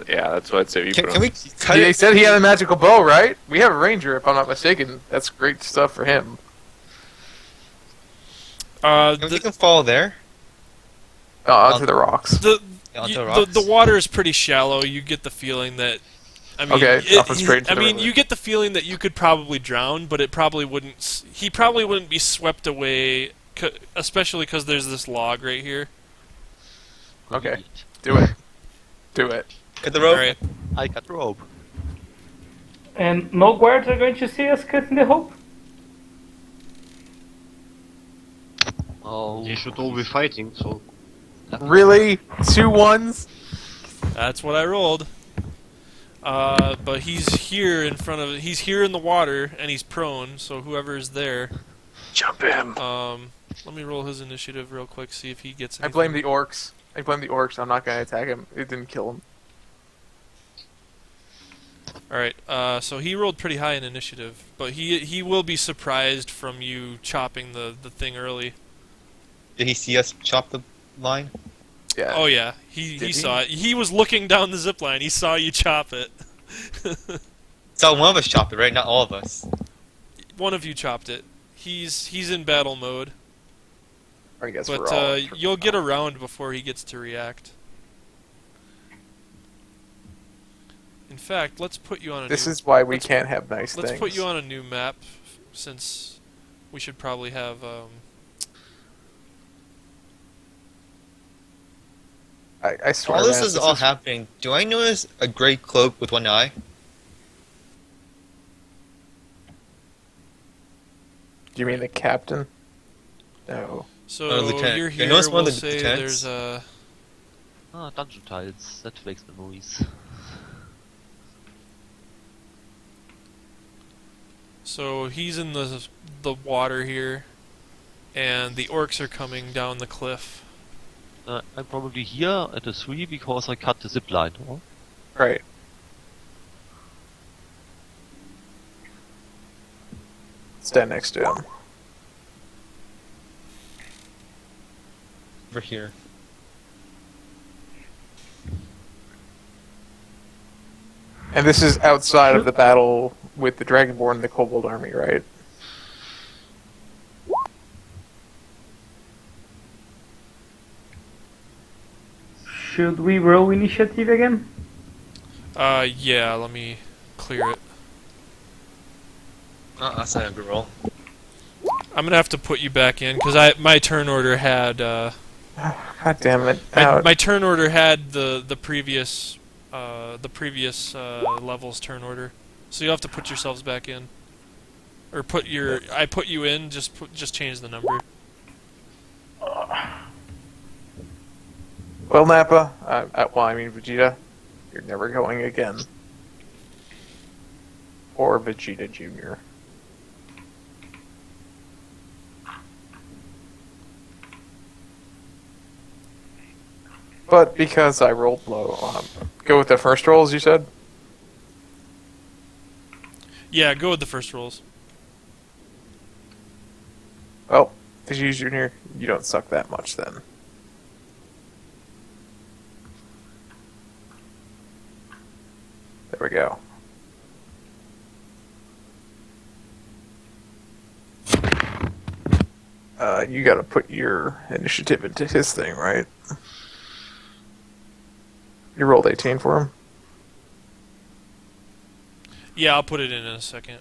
Speaker 5: Yeah, that's what I'd say. You put
Speaker 4: Can
Speaker 5: him.
Speaker 4: we cut
Speaker 1: They
Speaker 4: it?
Speaker 1: said he had a magical bow, right? We have a ranger, if I'm not mistaken. That's great stuff for him.
Speaker 4: Can we make him fall there?
Speaker 1: Onto the rocks.
Speaker 3: The
Speaker 4: Yeah, onto
Speaker 3: you-
Speaker 4: the
Speaker 3: the
Speaker 4: rocks?
Speaker 3: water is pretty shallow. You get the feeling that. I mean,
Speaker 1: Okay, drop him straight into
Speaker 3: I
Speaker 1: the
Speaker 3: mean,
Speaker 1: river.
Speaker 3: you get the feeling that you could probably drown, but it probably wouldn't. He probably wouldn't be swept away, especially because there's this log right here.
Speaker 1: Okay. Do it. Do it.
Speaker 4: Cut the rope?
Speaker 3: Alright.
Speaker 2: I cut rope.
Speaker 6: And no guards are going to see us cutting the rope?
Speaker 2: Oh,
Speaker 7: They should all be fighting, so
Speaker 1: Really? 2 ones?
Speaker 3: That's what I rolled. But he's here in front of. He's here in the water, and he's prone. So whoever's there.
Speaker 5: Jump him.
Speaker 3: Let me roll his initiative real quick. See if he gets.
Speaker 1: I blame the orcs. I blame the orcs. I'm not gonna attack him. It didn't kill him.
Speaker 3: Alright, so he rolled pretty high in initiative, but he will be surprised from you chopping the thing early.
Speaker 4: Did he see us chop the line?
Speaker 1: Yeah.
Speaker 3: Oh yeah, he saw it. He was looking down the zip line. He saw you chop it.
Speaker 4: So one of us chopped it, right? Not all of us.
Speaker 3: One of you chopped it. He's in battle mode,
Speaker 1: I guess
Speaker 3: but
Speaker 1: we're all.
Speaker 3: you'll get around before he gets to react. In fact, let's put you on a
Speaker 1: This
Speaker 3: new...
Speaker 1: is why we can't have nice
Speaker 3: Let's
Speaker 1: things.
Speaker 3: put you on a new map, since we should probably have...
Speaker 1: I swear.
Speaker 4: All this
Speaker 1: man,
Speaker 4: is all happening. Do I notice a gray cloak with one eye?
Speaker 1: Do you mean the captain? No.
Speaker 3: So
Speaker 4: Lieutenant.
Speaker 3: you're
Speaker 4: I
Speaker 3: here,
Speaker 4: noticed one
Speaker 3: we'll
Speaker 4: of the
Speaker 3: say
Speaker 4: lieutenants.
Speaker 3: there's a...
Speaker 2: Ah, dungeon tiles. That makes memories.
Speaker 3: So he's in the water here, and the orcs are coming down the cliff.
Speaker 2: I'm probably here at a 3 because I cut the zip line. Or?
Speaker 1: Right. Stand next to him.
Speaker 4: Over here.
Speaker 1: And this is outside of the battle with the Dragonborn and the Kobold army, right?
Speaker 6: Should we roll initiative again?
Speaker 3: Yeah, let me clear it.
Speaker 4: That's not a good roll.
Speaker 3: I'm gonna have to put you back in, because my turn order had...
Speaker 1: God damn it.
Speaker 3: my turn order had the previous level's turn order, so you'll have to put yourselves back in, or put your I put you in. Just change the number.
Speaker 1: Well, Nappa, I mean Vegeta, you're never going again. Or Vegeta Jr. But because I rolled low, go with the first rolls, you said?
Speaker 3: Yeah, go with the first rolls.
Speaker 1: Well, Vegeta Jr., you don't suck that much then. There we go. You gotta put your initiative into his thing, right? You rolled 18 for him?
Speaker 3: Yeah, I'll put it in a second.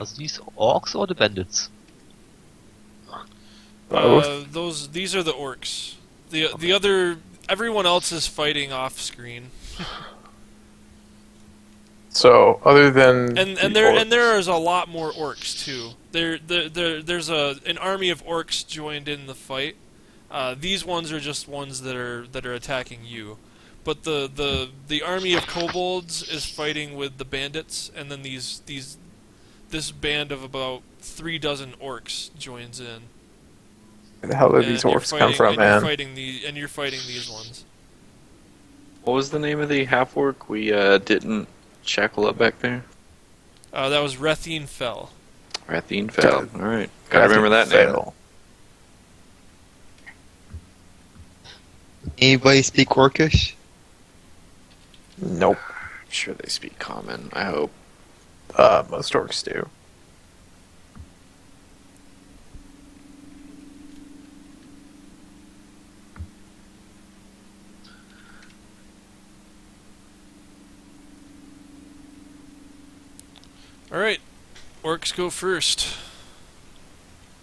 Speaker 2: Are these orcs or the bandits?
Speaker 1: Both.
Speaker 3: These are the orcs. The other everyone else is fighting off screen.
Speaker 1: So, other than
Speaker 3: And
Speaker 1: the
Speaker 3: there
Speaker 1: orcs-
Speaker 3: is a lot more orcs too. There's an army of orcs joined in the fight. These ones are just ones that are attacking you, but the army of kobolds is fighting with the bandits, and then this band of about 3 dozen orcs joins in.
Speaker 1: Where the hell did
Speaker 3: And
Speaker 1: these
Speaker 3: you're
Speaker 1: orcs come
Speaker 3: fighting-
Speaker 1: from,
Speaker 3: and
Speaker 1: man?
Speaker 3: you're fighting these ones.
Speaker 5: What was the name of the half orc we didn't shackle up back there?
Speaker 3: That was Rethine Fell.
Speaker 5: Rathine Fell. Alright. Gotta remember that name.
Speaker 1: Fail.
Speaker 4: Anybody speak Orcish?
Speaker 1: Nope.
Speaker 5: I'm sure they speak common, I hope.
Speaker 1: Most orcs do.
Speaker 3: Alright, orcs go first.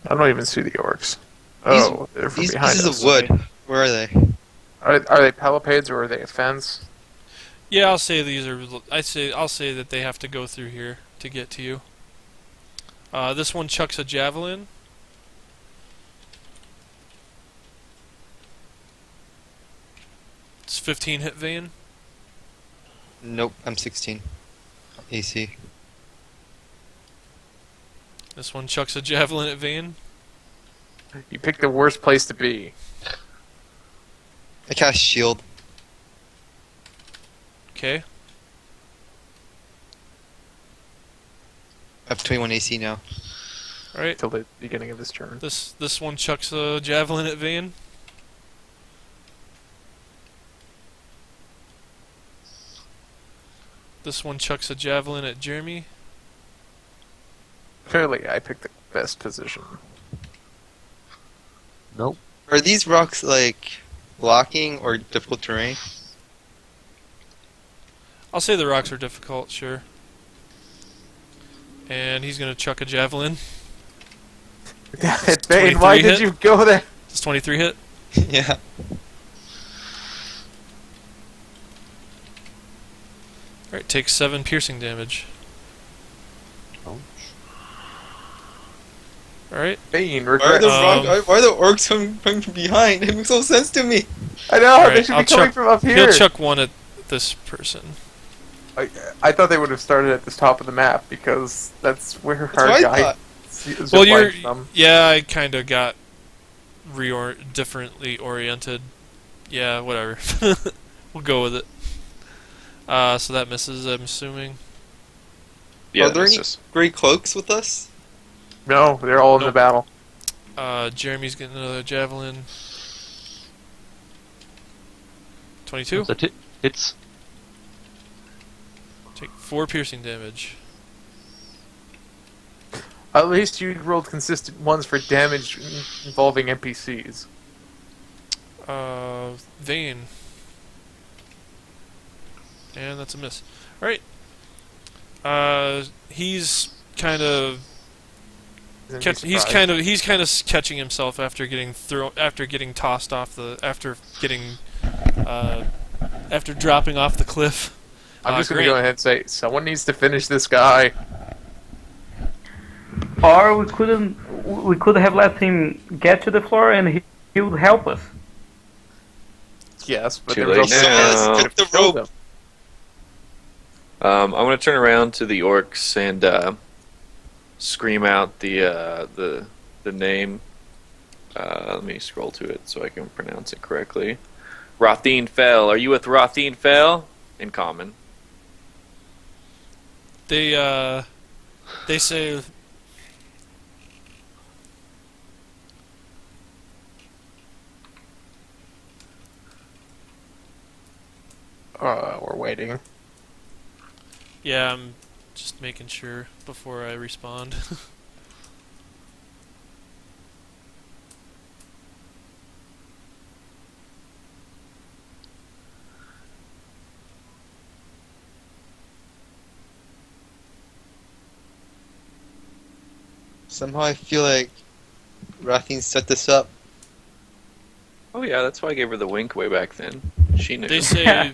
Speaker 1: I don't even see the orcs. Oh, they're from
Speaker 4: These
Speaker 1: behind
Speaker 4: pieces
Speaker 1: us.
Speaker 4: of wood, where are they?
Speaker 1: Are they palipades or are they a fence?
Speaker 3: Yeah, I'll say these are. I'll say that they have to go through here to get to you. This one chucks a javelin. It's 15 hit vein.
Speaker 4: Nope, I'm 16. AC.
Speaker 3: This one chucks a javelin at Vane.
Speaker 1: You picked the worst place to be.
Speaker 4: I cast shield.
Speaker 3: Okay.
Speaker 4: I have 21 AC now.
Speaker 3: Alright.
Speaker 1: Till the beginning of this turn.
Speaker 3: This one chucks a javelin at Vane. This one chucks a javelin at Jeremy.
Speaker 1: Clearly, I picked the best position.
Speaker 2: Nope.
Speaker 4: Are these rocks like blocking or difficult terrain?
Speaker 3: I'll say the rocks are difficult, sure. And he's gonna chuck a javelin.
Speaker 1: Bane, why
Speaker 3: 23
Speaker 1: did
Speaker 3: hit?
Speaker 1: you go there?
Speaker 3: Does 23 hit?
Speaker 4: Yeah.
Speaker 3: Alright, takes 7 piercing damage.
Speaker 2: Ouch.
Speaker 1: Bane,
Speaker 3: Alright.
Speaker 4: Why are
Speaker 1: regret.
Speaker 4: the why are the orcs coming from behind? It makes no sense to me.
Speaker 1: I know,
Speaker 3: Alright,
Speaker 1: they should
Speaker 3: I'll
Speaker 1: be coming
Speaker 3: chuck-
Speaker 1: from up here.
Speaker 3: He'll chuck one at this person.
Speaker 1: I thought they would have started at the top of the map because that's where
Speaker 4: That's
Speaker 1: our
Speaker 4: what I
Speaker 1: guy
Speaker 4: thought.
Speaker 3: Well,
Speaker 1: zip-lined from.
Speaker 3: yeah, I kind of got differently oriented. Yeah, whatever. We'll go with it. So that misses, I'm assuming.
Speaker 5: Yeah,
Speaker 4: Are there any
Speaker 5: misses.
Speaker 4: gray cloaks with us?
Speaker 1: No, they're all in the
Speaker 3: Nope.
Speaker 1: battle.
Speaker 3: Jeremy's getting another javelin. 22.
Speaker 2: That hits.
Speaker 3: Take 4 piercing damage.
Speaker 1: At least you rolled consistent ones for damage involving NPCs.
Speaker 3: Vane. And that's a miss. Alright. He's kind of
Speaker 1: Isn't he
Speaker 3: he's
Speaker 1: surprised?
Speaker 3: kind of catching himself after getting tossed off the after dropping off the cliff.
Speaker 1: I'm just gonna
Speaker 3: Grant,
Speaker 1: go ahead and say someone needs to finish this guy.
Speaker 6: Or we could have let him get to the floor and he would help us.
Speaker 1: Yes, but
Speaker 5: Too
Speaker 1: there was
Speaker 5: late
Speaker 1: also
Speaker 5: now.
Speaker 1: could have
Speaker 4: The
Speaker 1: killed
Speaker 4: rope.
Speaker 1: him.
Speaker 5: I'm gonna turn around to the orcs and scream out the name. Let me scroll to it so I can pronounce it correctly. Rothine Fell. Are you with Rothine Fell? In common.
Speaker 3: they say
Speaker 1: We're waiting.
Speaker 3: yeah, I'm just making sure before I respond.
Speaker 4: Somehow I feel like Rathine set this up.
Speaker 5: Oh yeah, that's why I gave her the wink way back then. She knew.
Speaker 3: They say,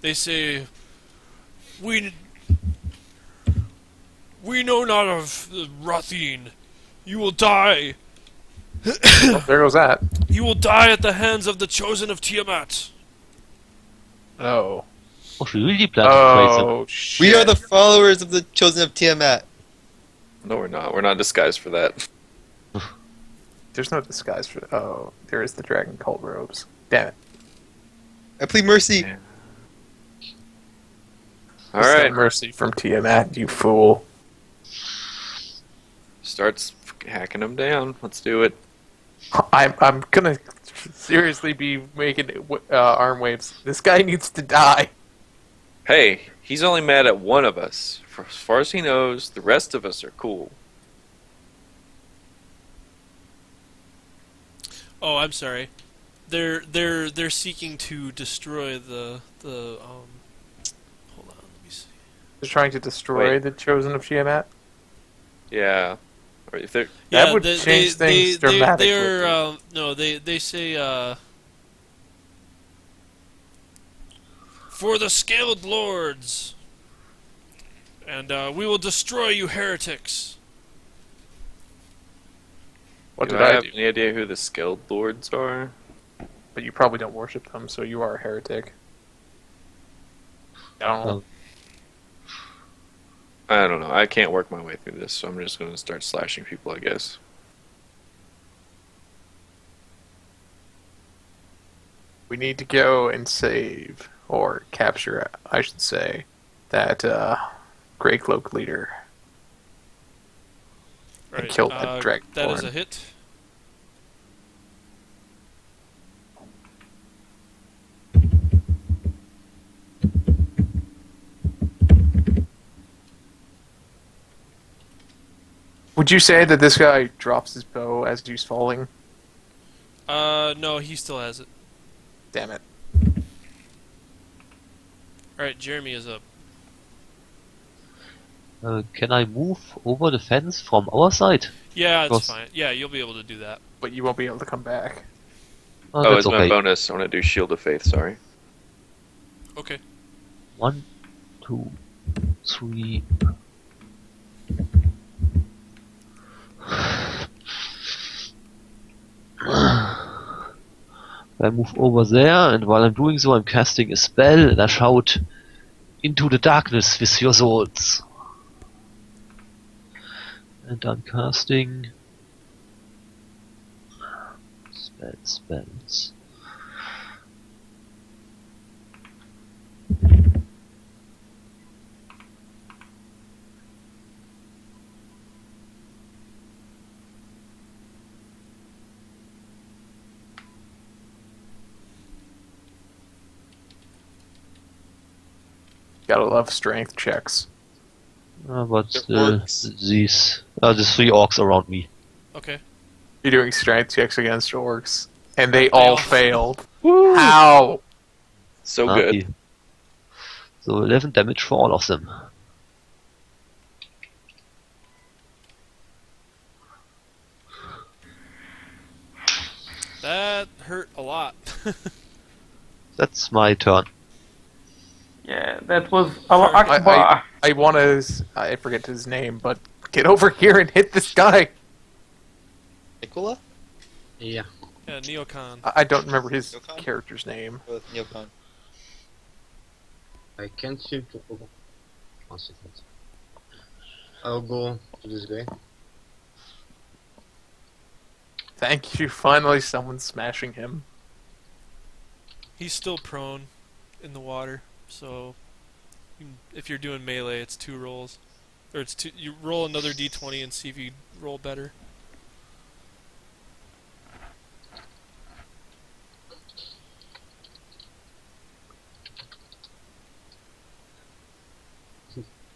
Speaker 3: they say, we know not of Rathine. You will die.
Speaker 1: Oh, there goes that.
Speaker 3: You will die at the hands of the chosen of Tiamat.
Speaker 1: Oh.
Speaker 2: Oh, she really planned to praise him.
Speaker 1: Oh shit.
Speaker 4: We are the followers of the chosen of Tiamat.
Speaker 5: No, we're not. We're not disguised for that.
Speaker 1: There's no disguise for that. Oh, there is the dragon cult robes. Damn it.
Speaker 4: I plead mercy.
Speaker 5: Yeah. All
Speaker 1: It's no
Speaker 5: right,
Speaker 1: mercy from Tiamat, you fool.
Speaker 5: starts hacking them down. Let's do it.
Speaker 1: I'm gonna seriously be making arm waves. This guy needs to die.
Speaker 5: Hey, he's only mad at one of us. For as far as he knows, the rest of us are cool.
Speaker 3: Oh, I'm sorry. They're seeking to destroy the Hold on, let me see.
Speaker 1: They're trying to destroy
Speaker 5: Wait.
Speaker 1: the chosen of Tiamat.
Speaker 5: Yeah. Or if they're
Speaker 1: That would change things dramatically.
Speaker 3: They're no, they say for the scaled lords, and we will destroy you heretics.
Speaker 1: What
Speaker 5: do
Speaker 1: did
Speaker 5: I
Speaker 1: I
Speaker 5: have
Speaker 1: do?
Speaker 5: any idea who the skilled lords are?
Speaker 1: But you probably don't worship them, so you are a heretic. I don't know.
Speaker 5: I don't know. I can't work my way through this, so I'm just going to start slashing people, I guess.
Speaker 1: We need to go and save, or capture, I should say, that Grey Cloak leader.
Speaker 3: Right.
Speaker 1: kill that dragonborn.
Speaker 3: That is a hit.
Speaker 1: Would you say that this guy drops his bow as he's falling?
Speaker 3: No, he still has it.
Speaker 1: Damn it.
Speaker 3: Alright, Jeremy is up.
Speaker 2: Can I move over the fence from our side?
Speaker 3: Yeah, it's
Speaker 2: Close.
Speaker 3: fine. Yeah, you'll be able to do that.
Speaker 1: But you won't be able to come back.
Speaker 5: Oh,
Speaker 2: That's
Speaker 5: as my
Speaker 2: okay.
Speaker 5: bonus, I want to do Shield of Faith, sorry.
Speaker 3: Okay.
Speaker 2: 1, 2, 3. I move over there, and while I'm doing so, I'm casting a spell, and I shout, "Into the darkness with your swords." And I'm casting spells.
Speaker 1: Gotta love strength checks.
Speaker 2: But
Speaker 4: The
Speaker 2: still,
Speaker 4: orcs.
Speaker 2: the 3 orcs around me.
Speaker 3: Okay.
Speaker 1: You're doing strength checks against orcs, and they
Speaker 3: They
Speaker 1: all
Speaker 3: all-
Speaker 1: failed. How?
Speaker 5: So
Speaker 2: Lucky.
Speaker 5: good.
Speaker 2: So 11 damage for all of them.
Speaker 3: That hurt a lot.
Speaker 2: That's my turn.
Speaker 6: Yeah, that was Allah Akbar.
Speaker 1: I want to. I forget his name, but get over here and hit this guy.
Speaker 4: Nicola?
Speaker 7: Yeah.
Speaker 3: Yeah, Neocon.
Speaker 1: I don't remember his
Speaker 4: Yokon?
Speaker 1: character's name.
Speaker 4: With Neocon.
Speaker 7: I can't seem to. Oh, 1 second. I'll go to this guy.
Speaker 1: Thank you. Finally, someone's smashing him.
Speaker 3: He's still prone in the water, so if you're doing melee, it's 2 rolls. Or it's 2. You roll another d20 and see if you roll better.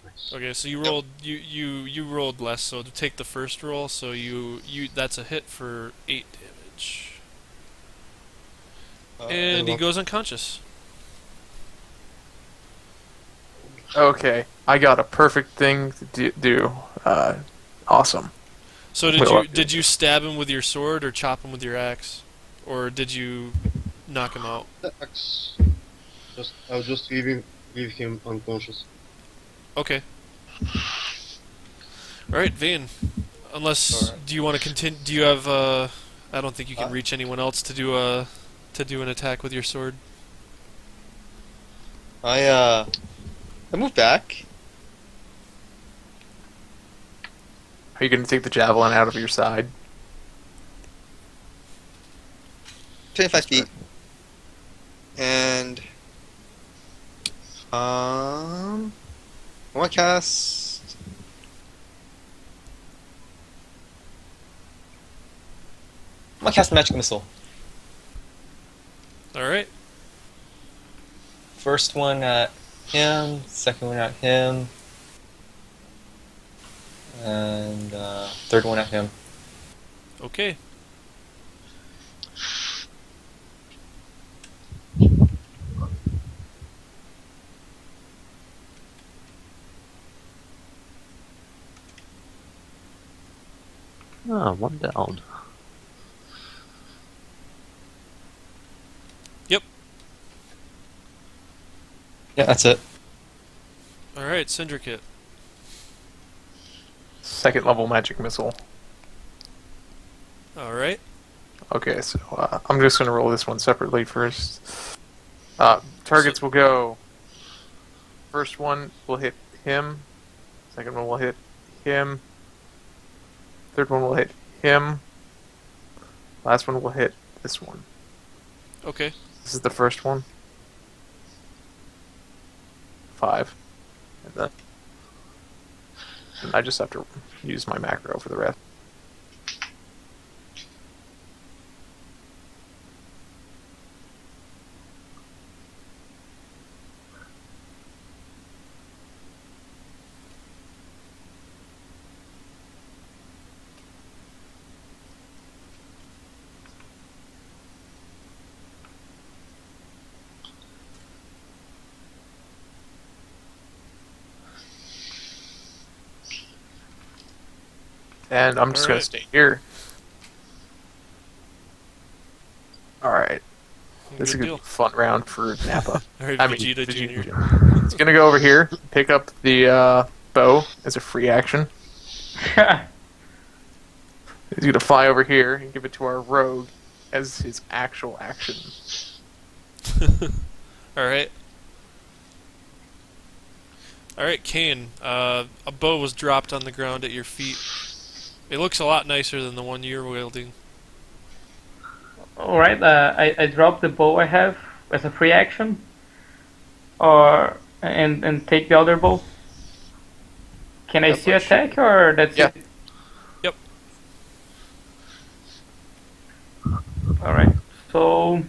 Speaker 7: Nice.
Speaker 3: Okay, so you rolled you rolled less, so to take the first roll, so you that's a hit for 8 damage. And he goes unconscious.
Speaker 1: Okay, I got a perfect thing to do. Awesome.
Speaker 3: So
Speaker 1: Well,
Speaker 3: did you stab him with your sword or chop him with your axe? Or did you knock him out?
Speaker 7: The axe. I'll just leave him unconscious.
Speaker 3: Okay. Alright, Vane. Unless
Speaker 4: Alright.
Speaker 3: do you want to continue? Do you have? I don't think you can
Speaker 4: Uh,
Speaker 3: reach anyone else to do an attack with your sword.
Speaker 4: I moved back.
Speaker 1: Are you going to take the javelin out of your side?
Speaker 4: 25 feet. And I want to cast. I'm gonna cast a magic missile.
Speaker 3: Alright.
Speaker 4: First one at him, second one at him, and third one at him.
Speaker 3: Okay.
Speaker 2: Ah, 1 down.
Speaker 4: Yeah, that's it.
Speaker 3: Alright, Syndicate.
Speaker 1: Second level magic missile.
Speaker 3: Alright.
Speaker 1: Okay, so I'm just going to roll this one separately first. Targets will go first one will hit him. Second one will hit him. Third one will hit him. Last one will hit this one.
Speaker 3: Okay.
Speaker 1: This is the first one. 5. And I just have to use my macro for the rest. And I'm just going
Speaker 3: Alright.
Speaker 1: to stay here. Alright. This is
Speaker 3: Good
Speaker 1: going to
Speaker 3: deal.
Speaker 1: be a fun round for Nappa.
Speaker 3: Alright,
Speaker 1: I mean,
Speaker 3: Vegeta
Speaker 1: Vegeta
Speaker 3: Jr.
Speaker 1: Jr. He's going to go over here, pick up the bow as a free action. He's going to fly over here and give it to our rogue as his actual action.
Speaker 3: Alright. Alright, Kane. A bow was dropped on the ground at your feet. It looks a lot nicer than the one you're wielding.
Speaker 6: Alright, I drop the bow I have as a free action, or and take the other bow. Can I
Speaker 1: Yep,
Speaker 6: still
Speaker 1: that should
Speaker 6: attack, or that's
Speaker 1: Yeah.
Speaker 6: it?
Speaker 3: Yep.
Speaker 6: Alright, so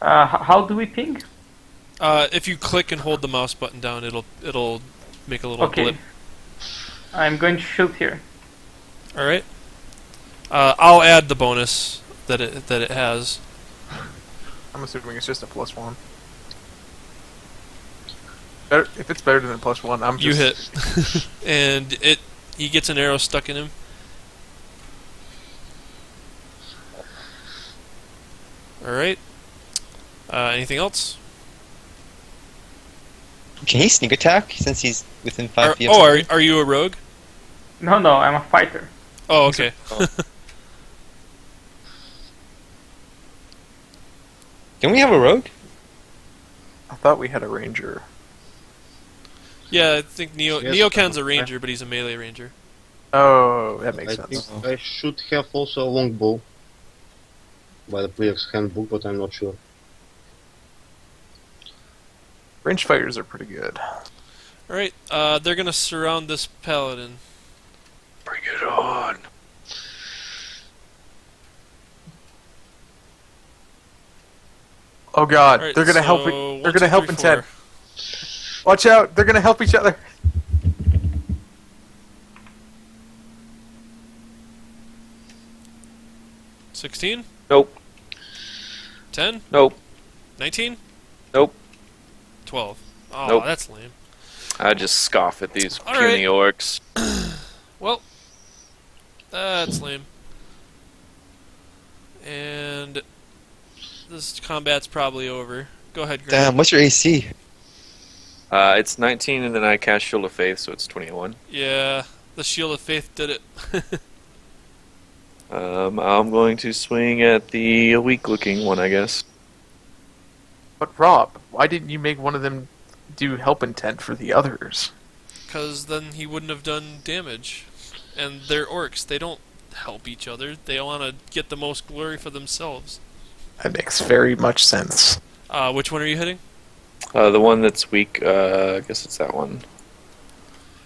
Speaker 6: how do we ping?
Speaker 3: If you click and hold the mouse button down, it'll make a little
Speaker 6: Okay,
Speaker 3: blip.
Speaker 6: I'm going to shoot here.
Speaker 3: All right. I'll add the bonus that it has.
Speaker 1: I'm assuming it's just a +1. Better, if it's better than a +1, I'm just...
Speaker 3: You hit, and he gets an arrow stuck in him. All right. Anything else?
Speaker 4: Can he sneak attack since he's within 5 feet of
Speaker 3: Oh,
Speaker 4: something?
Speaker 3: are you a rogue?
Speaker 6: No, I'm a fighter.
Speaker 3: Oh, okay.
Speaker 4: Don't we have a rogue?
Speaker 1: I thought we had a ranger.
Speaker 3: Yeah, I think
Speaker 7: Yes,
Speaker 3: Neokan's a
Speaker 7: okay.
Speaker 3: ranger, but he's a melee ranger.
Speaker 1: Oh, that makes
Speaker 7: I
Speaker 1: sense.
Speaker 7: think I should have also a longbow by the player's handbook, but I'm not sure.
Speaker 1: Range fighters are pretty good.
Speaker 3: All right. They're gonna surround this paladin.
Speaker 5: Bring it on.
Speaker 1: Oh god,
Speaker 3: All right,
Speaker 1: they're gonna help.
Speaker 3: so
Speaker 1: They're
Speaker 3: 1,
Speaker 1: gonna
Speaker 3: 2,
Speaker 1: help
Speaker 3: 3,
Speaker 1: in 10.
Speaker 3: 4.
Speaker 1: Watch out! They're gonna help each other.
Speaker 3: 16?
Speaker 5: Nope.
Speaker 3: 10?
Speaker 5: Nope.
Speaker 3: 19?
Speaker 5: Nope.
Speaker 3: 12. Oh,
Speaker 5: Nope.
Speaker 3: that's lame.
Speaker 5: I just scoff at these
Speaker 3: All
Speaker 5: puny orcs.
Speaker 3: Well, that's lame. And this combat's probably over. Go ahead, Grant.
Speaker 4: Damn, what's your AC?
Speaker 5: It's 19, and then I cast Shield of Faith, so it's 21.
Speaker 3: Yeah, the Shield of Faith did it.
Speaker 5: I'm going to swing at the weak-looking one, I guess.
Speaker 1: But Rob, why didn't you make one of them do help intent for the others?
Speaker 3: Because then he wouldn't have done damage. And they're orcs. They don't help each other. They want to get the most glory for themselves.
Speaker 1: That makes very much sense.
Speaker 3: Which one are you hitting?
Speaker 5: The one that's weak, I guess it's that one.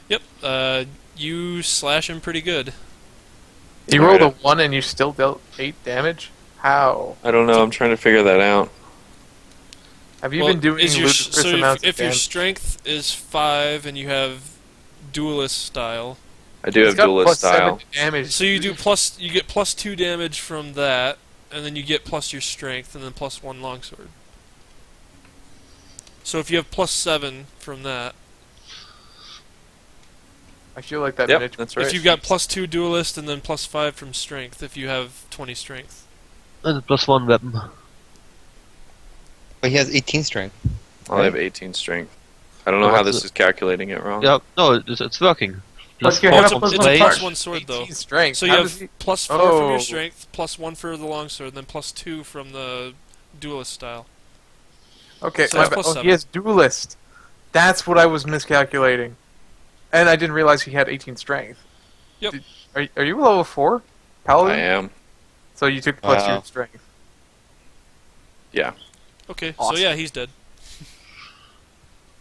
Speaker 3: Yep. You slash him pretty good.
Speaker 1: You
Speaker 5: Alright.
Speaker 1: rolled a 1 and you still dealt 8 damage? How?
Speaker 5: I don't know, I'm trying to figure that out.
Speaker 1: Have you been doing
Speaker 3: is your,
Speaker 1: ludicrous
Speaker 3: so
Speaker 1: amounts
Speaker 3: if
Speaker 1: of
Speaker 3: your
Speaker 1: damage?
Speaker 3: strength is 5 and you have duelist style,
Speaker 5: I do
Speaker 1: He's
Speaker 5: have
Speaker 1: got
Speaker 5: duelist style.
Speaker 1: +7 damage.
Speaker 3: so you get +2 damage from that, and then you get plus your strength, and then +1 longsword. So if you have +7 from that,
Speaker 1: I feel like that
Speaker 5: Yep,
Speaker 1: miniature.
Speaker 5: that's right.
Speaker 3: if you've got +2 duelist and then +5 from strength, if you have 20 strength.
Speaker 2: And a +1 weapon.
Speaker 4: But he has 18 strength.
Speaker 5: I have 18 strength. I don't know how this is calculating it wrong.
Speaker 2: Yeah, no, it's working.
Speaker 6: But you
Speaker 3: Oh,
Speaker 6: have
Speaker 3: it's
Speaker 6: a
Speaker 3: a,
Speaker 6: plus
Speaker 3: it's
Speaker 6: one
Speaker 3: a
Speaker 6: charge.
Speaker 3: +1 sword though.
Speaker 1: 18 strength.
Speaker 3: So you
Speaker 1: How
Speaker 3: have
Speaker 1: does he-
Speaker 3: +4 from
Speaker 1: Oh.
Speaker 3: your strength, +1 for the longsword, and then +2 from the duelist style.
Speaker 1: Okay,
Speaker 3: So
Speaker 1: my
Speaker 3: that's
Speaker 1: bad.
Speaker 3: +7.
Speaker 1: He has duelist. That's what I was miscalculating. And I didn't realize he had 18 strength.
Speaker 3: Yep.
Speaker 1: Are you level 4? Paladin?
Speaker 5: I am.
Speaker 1: So you took plus
Speaker 4: Wow.
Speaker 1: your strength.
Speaker 5: Yeah.
Speaker 3: Okay,
Speaker 1: Awesome.
Speaker 3: so yeah, he's dead.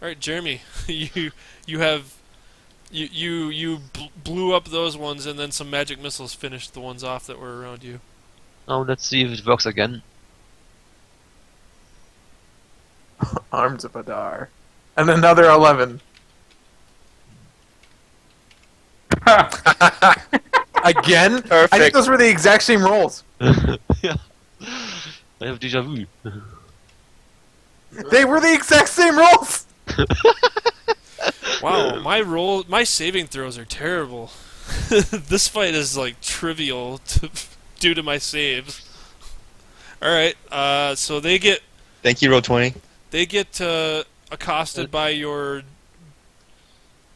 Speaker 3: All right, Jeremy, you have blew up those ones, and then some magic missiles finished the ones off that were around you.
Speaker 2: Now let's see if it works again.
Speaker 1: Arms of Adar. And another 11. Again? I think
Speaker 4: Perfect.
Speaker 1: those were the exact same rolls.
Speaker 2: Yeah. I have déjà vu.
Speaker 1: They were the exact same rolls!
Speaker 3: Wow, my saving throws are terrible. This fight is like trivial due to my saves. All right, so they get
Speaker 4: Thank you, Roll20.
Speaker 3: accosted by your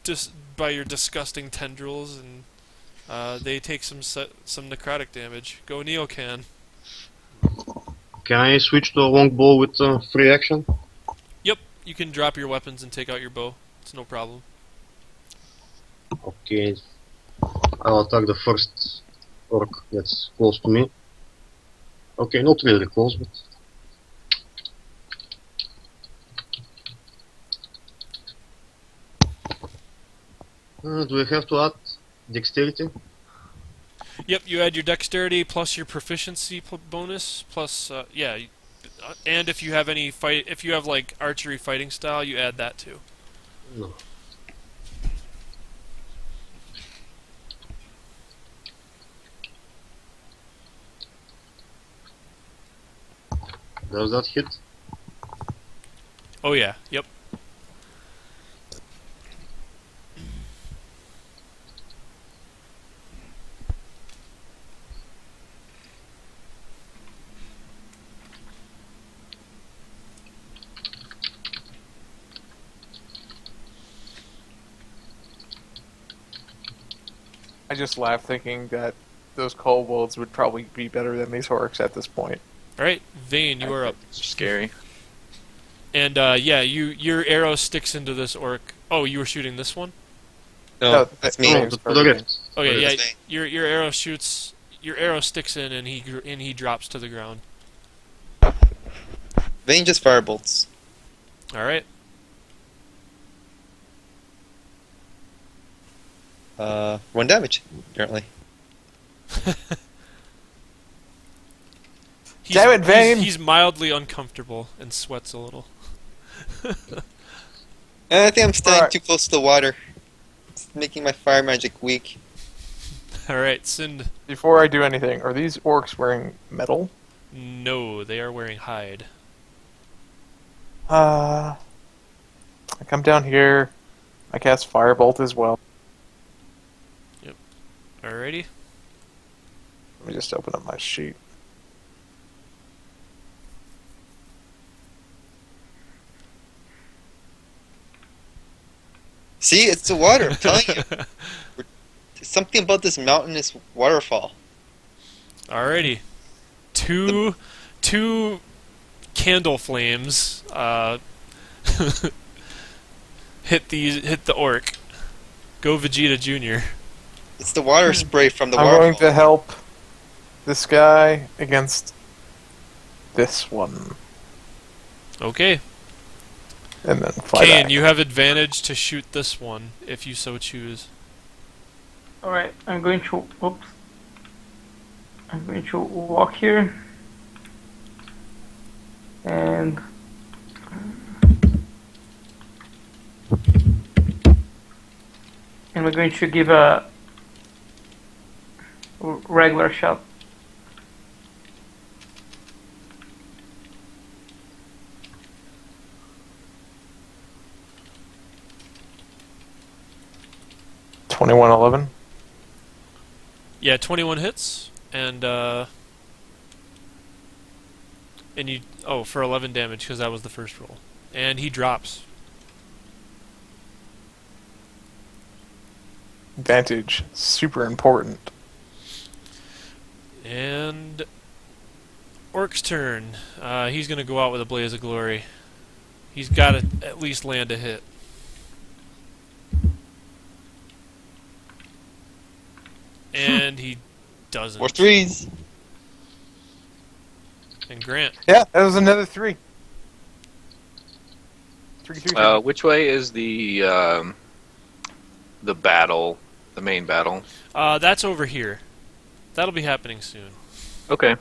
Speaker 3: disgusting tendrils, and they take some necrotic damage. Go Neocan.
Speaker 7: Can I switch to a longbow with free action?
Speaker 3: Yep, you can drop your weapons and take out your bow. It's no problem.
Speaker 7: Okay. I'll attack the first orc that's close to me. Okay, not really close, but... do I have to add dexterity?
Speaker 3: Yep, you add your dexterity plus your proficiency bonus plus and if you have like archery fighting style, you add that too.
Speaker 7: No. Does that hit?
Speaker 3: Oh yeah, yep.
Speaker 1: I just laughed thinking that those kobolds would probably be better than these orcs at this point.
Speaker 3: All right, Vane, you are up.
Speaker 5: Scary.
Speaker 3: And your arrow sticks into this orc. Oh, you were shooting this one?
Speaker 4: No, that's me.
Speaker 1: oh,
Speaker 7: No, to the left.
Speaker 3: Oh yeah, yeah.
Speaker 4: That's me.
Speaker 3: Your arrow shoots. Your arrow sticks in, and he drops to the ground.
Speaker 4: Vane just firebolts.
Speaker 3: All right.
Speaker 4: 1 damage, apparently.
Speaker 1: Damn it, Vane!
Speaker 3: He's mildly uncomfortable and sweats a little.
Speaker 4: I think I'm staying
Speaker 1: Alright.
Speaker 4: too close to the water. It's making my fire magic weak.
Speaker 3: All right, Sind.
Speaker 1: Before I do anything, are these orcs wearing metal?
Speaker 3: No, they are wearing hide.
Speaker 1: I come down here. I cast Firebolt as well.
Speaker 3: Alrighty.
Speaker 1: Let me just open up my sheet.
Speaker 4: See, it's the water, I'm telling you. Something about this mountainous waterfall.
Speaker 3: Alrighty. Two candle flames hit the orc. Go Vegeta Jr.
Speaker 4: It's the water spray from the
Speaker 1: I'm
Speaker 4: waterfall.
Speaker 1: going to help this guy against this one.
Speaker 3: Okay.
Speaker 1: And then fly
Speaker 3: Kane,
Speaker 1: back.
Speaker 3: you have advantage to shoot this one if you so choose.
Speaker 6: Alright, I'm going to. Oops. I'm going to walk here. And. And we're going to give a regular shot.
Speaker 1: $21.11.
Speaker 3: Yeah, 21 hits, and you for 11 damage because that was the first roll, and he drops.
Speaker 1: Advantage. Super important.
Speaker 3: And Orc's turn. He's gonna go out with a blaze of glory. He's got to at least land a hit. And he doesn't.
Speaker 4: More threes.
Speaker 3: And Grant.
Speaker 1: Yeah, that was another 3. 3, 3, 3.
Speaker 5: Which way is the battle, the main battle?
Speaker 3: That's over here. That'll be happening soon.
Speaker 5: Okay.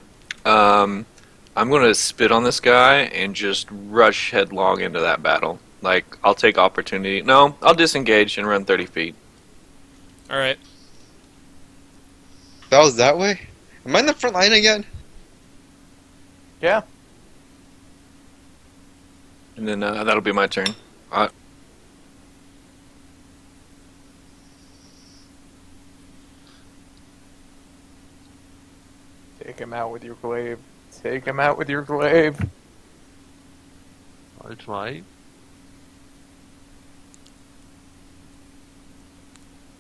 Speaker 5: I'm gonna spit on this guy and just rush headlong into that battle. Like, I'll take opportunity. No, I'll disengage and run 30 feet.
Speaker 3: All right.
Speaker 4: That was that way? Am I in the front line again?
Speaker 1: Yeah.
Speaker 5: And then that'll be my turn.
Speaker 1: Take him out with your glaive. Take him out with your glaive.
Speaker 2: I'll try.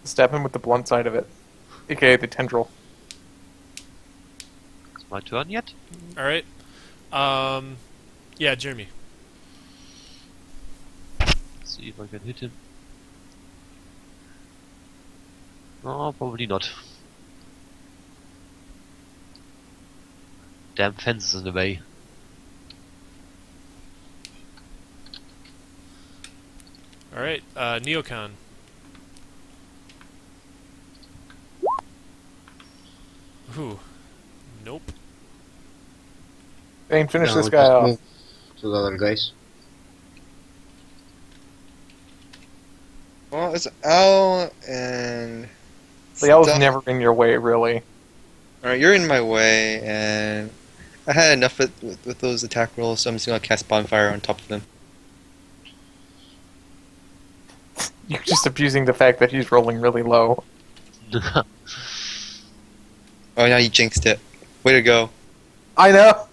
Speaker 1: Stab him with the blunt side of it, aka the tendril.
Speaker 2: It's my turn yet?
Speaker 3: All right. Yeah, Jeremy.
Speaker 2: Let's see if I can hit him. Oh, probably not. Damn fence is in the way.
Speaker 3: All right. Neocon. Ooh. Nope.
Speaker 1: Bane, finish
Speaker 7: Yeah,
Speaker 1: this
Speaker 7: we
Speaker 1: guy
Speaker 7: just
Speaker 1: off.
Speaker 7: move to the other guys.
Speaker 4: Well, it's Al and...
Speaker 1: The owl's
Speaker 4: Stuff.
Speaker 1: never in your way, really.
Speaker 4: Alright, you're in my way, and I had enough with those attack rolls, so I'm just gonna cast Bonfire on top of them.
Speaker 1: You're just abusing the fact that he's rolling really low.
Speaker 4: Oh, now you jinxed it. Way to go.
Speaker 1: I know!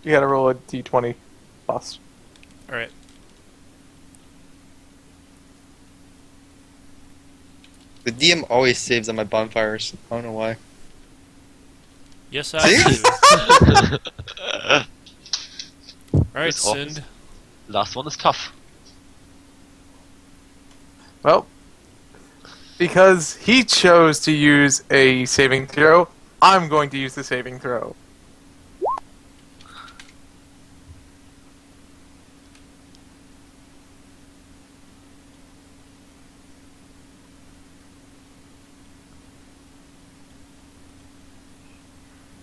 Speaker 1: You gotta roll a d20 plus.
Speaker 3: All right.
Speaker 4: The DM always saves on my bonfires. I don't know why.
Speaker 3: Yes, I
Speaker 4: See?
Speaker 3: do. All right,
Speaker 2: This office.
Speaker 3: Sind.
Speaker 2: Last one is tough.
Speaker 1: Well, because he chose to use a saving throw, I'm going to use the saving throw.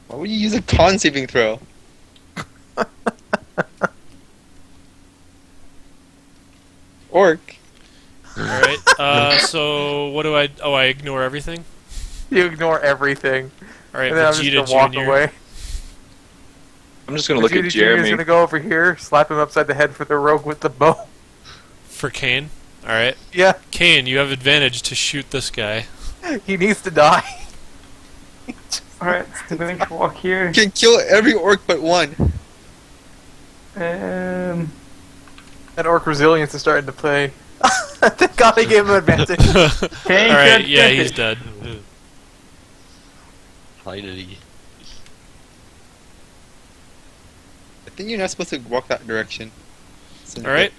Speaker 4: Why would you use a con saving throw? Orc.
Speaker 3: All right. So what do I? Oh, I ignore everything.
Speaker 1: You ignore everything,
Speaker 3: All right,
Speaker 1: and then I'm just
Speaker 3: Vegeta
Speaker 1: gonna walk
Speaker 3: Jr.
Speaker 1: away.
Speaker 5: I'm just gonna look
Speaker 1: Vegeta
Speaker 5: at
Speaker 1: Jr. is
Speaker 5: Jeremy.
Speaker 1: gonna go over here, slap him upside the head for the rogue with the bow.
Speaker 3: For Kane. All right,
Speaker 1: Yeah,
Speaker 3: Kane, you have advantage to shoot this guy.
Speaker 1: he needs to die.
Speaker 6: Alright, I'm going to walk here.
Speaker 4: You can kill every orc but one.
Speaker 1: That orc resilience is starting to play. Thank God I gave him advantage.
Speaker 6: Kane,
Speaker 3: All right,
Speaker 6: good
Speaker 3: yeah,
Speaker 6: advantage.
Speaker 3: he's dead.
Speaker 2: Finally.
Speaker 4: I think you're not supposed to walk that direction. So-
Speaker 3: All right.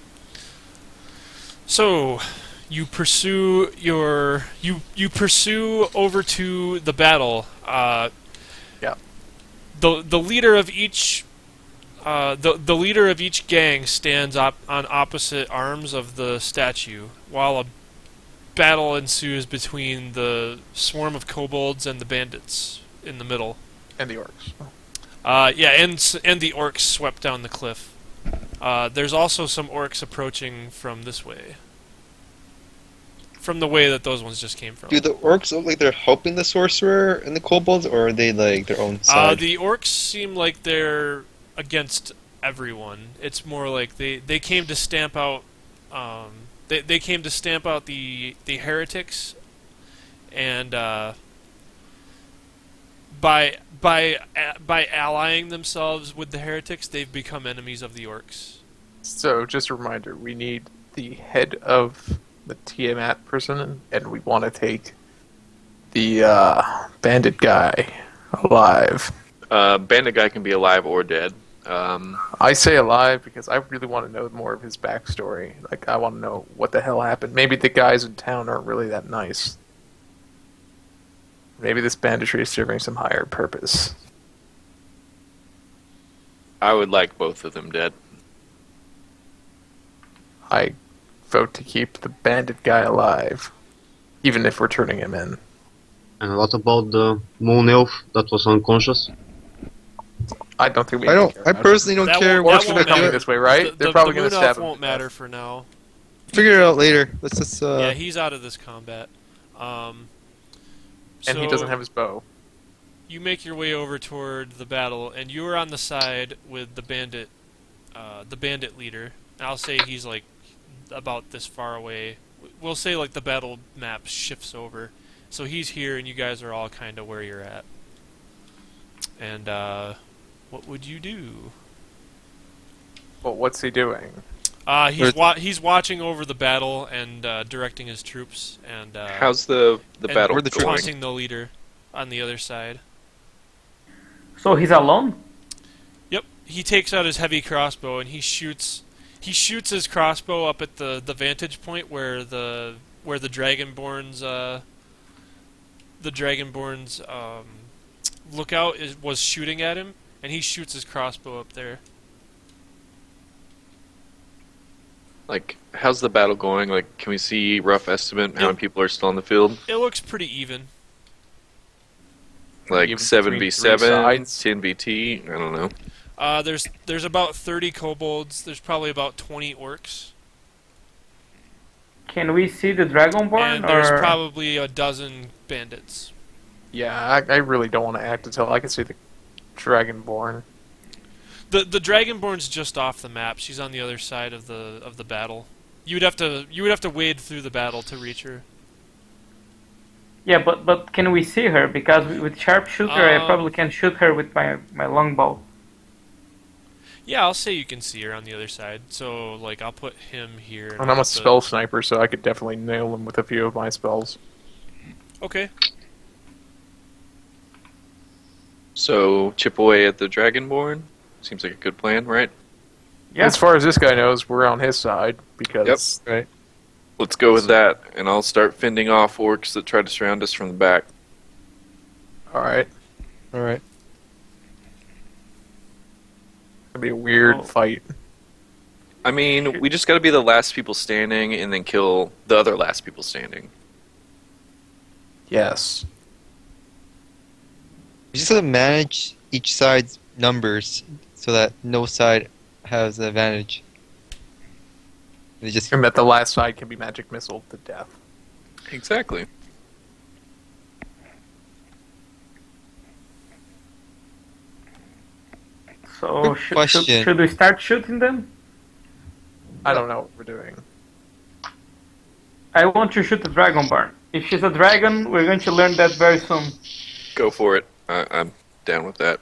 Speaker 3: So, you pursue you pursue over to the battle.
Speaker 1: Yeah.
Speaker 3: The leader of each the leader of each gang stands on opposite arms of the statue, while a battle ensues between the swarm of kobolds and the bandits in the middle.
Speaker 1: And the orcs.
Speaker 3: Yeah, and the orcs swept down the cliff. There's also some orcs approaching from this way. From the way that those ones just came from.
Speaker 4: Do the orcs look like they're helping the sorcerer and the kobolds, or are they like their own side?
Speaker 3: The orcs seem like they're against everyone. It's more like they came to stamp out they came to stamp out the heretics, and by allying themselves with the heretics, they've become enemies of the orcs.
Speaker 1: So, just a reminder, we need the head of the Tiamat person, and we want to take the bandit guy alive.
Speaker 5: Bandit guy can be alive or dead.
Speaker 1: I say alive because I really want to know more of his backstory. Like, I want to know what the hell happened. Maybe the guys in town aren't really that nice. Maybe this banditry is serving some higher purpose.
Speaker 5: I would like both of them dead.
Speaker 1: I vote to keep the bandit guy alive, even if we're turning him in.
Speaker 7: And what about the moon elf that was unconscious?
Speaker 1: I don't think we.
Speaker 4: I don't.
Speaker 1: care
Speaker 4: I
Speaker 1: about
Speaker 4: personally don't
Speaker 3: That
Speaker 4: care.
Speaker 3: won't-
Speaker 1: Orcs
Speaker 3: that
Speaker 1: are
Speaker 3: won't
Speaker 1: coming
Speaker 3: matter.
Speaker 1: this way, right?
Speaker 3: The,
Speaker 1: They're
Speaker 3: the,
Speaker 1: probably
Speaker 3: the
Speaker 1: going to
Speaker 3: moon
Speaker 1: stab
Speaker 3: elf
Speaker 1: him.
Speaker 3: won't matter for now.
Speaker 4: Figure it out later. Let's just.
Speaker 3: Yeah, he's out of this combat.
Speaker 1: And
Speaker 3: So
Speaker 1: he doesn't have his bow.
Speaker 3: you make your way over toward the battle, and you are on the side with the bandit leader. And I'll say he's like about this far away. We'll say like the battle map shifts over, so he's here, and you guys are all kind of where you're at. And what would you do?
Speaker 1: Well, what's he doing?
Speaker 3: He's watching over the battle and directing his troops and
Speaker 5: How's the
Speaker 3: and
Speaker 5: battle
Speaker 4: Where the troops-
Speaker 5: going?
Speaker 3: taunting the leader on the other side.
Speaker 6: So he's alone?
Speaker 3: Yep, he takes out his heavy crossbow and he shoots his crossbow up at the vantage point where the Dragonborn's lookout was shooting at him, and he shoots his crossbow up there.
Speaker 5: Like, how's the battle going? Like, can we see rough estimate how many people are still on the field?
Speaker 3: It looks pretty even.
Speaker 5: Like
Speaker 1: Even
Speaker 5: 7v7,
Speaker 1: between three sides?
Speaker 5: 10v10? I don't know.
Speaker 3: There's about 30 kobolds. There's probably about 20 orcs,
Speaker 6: Can we see the Dragonborn?
Speaker 3: and there's
Speaker 6: or...
Speaker 3: probably a dozen bandits.
Speaker 1: Yeah, I really don't want to act until I can see the Dragonborn.
Speaker 3: The Dragonborn's just off the map. She's on the other side of the battle. You would have to wade through the battle to reach her.
Speaker 6: Yeah, but can we see her? Because with sharpshooter, I probably can shoot her with my longbow.
Speaker 3: Yeah, I'll say you can see her on the other side. So like I'll put him here.
Speaker 1: And I'm a spell sniper, so I could definitely nail him with a few of my spells.
Speaker 3: Okay.
Speaker 5: So, chip away at the Dragonborn? Seems like a good plan, right?
Speaker 6: Yeah.
Speaker 1: As far as this guy knows, we're on his side because
Speaker 4: Right.
Speaker 5: Let's go with that, and I'll start fending off orcs that try to surround us from the back.
Speaker 1: all right,
Speaker 4: All right.
Speaker 1: it'll be a weird
Speaker 6: Oh.
Speaker 1: fight.
Speaker 5: I mean, we just gotta be the last people standing and then kill the other last people standing.
Speaker 1: Yes.
Speaker 4: We just have to manage each side's numbers so that no side has an advantage. They just
Speaker 1: And that the last side can be magic missile to death.
Speaker 5: Exactly.
Speaker 6: So
Speaker 4: Good question.
Speaker 6: should we start shooting them?
Speaker 1: I don't know what we're doing.
Speaker 6: I want to shoot the Dragonborn. If she's a dragon, we're going to learn that very soon.
Speaker 5: Go for it. I'm down with that.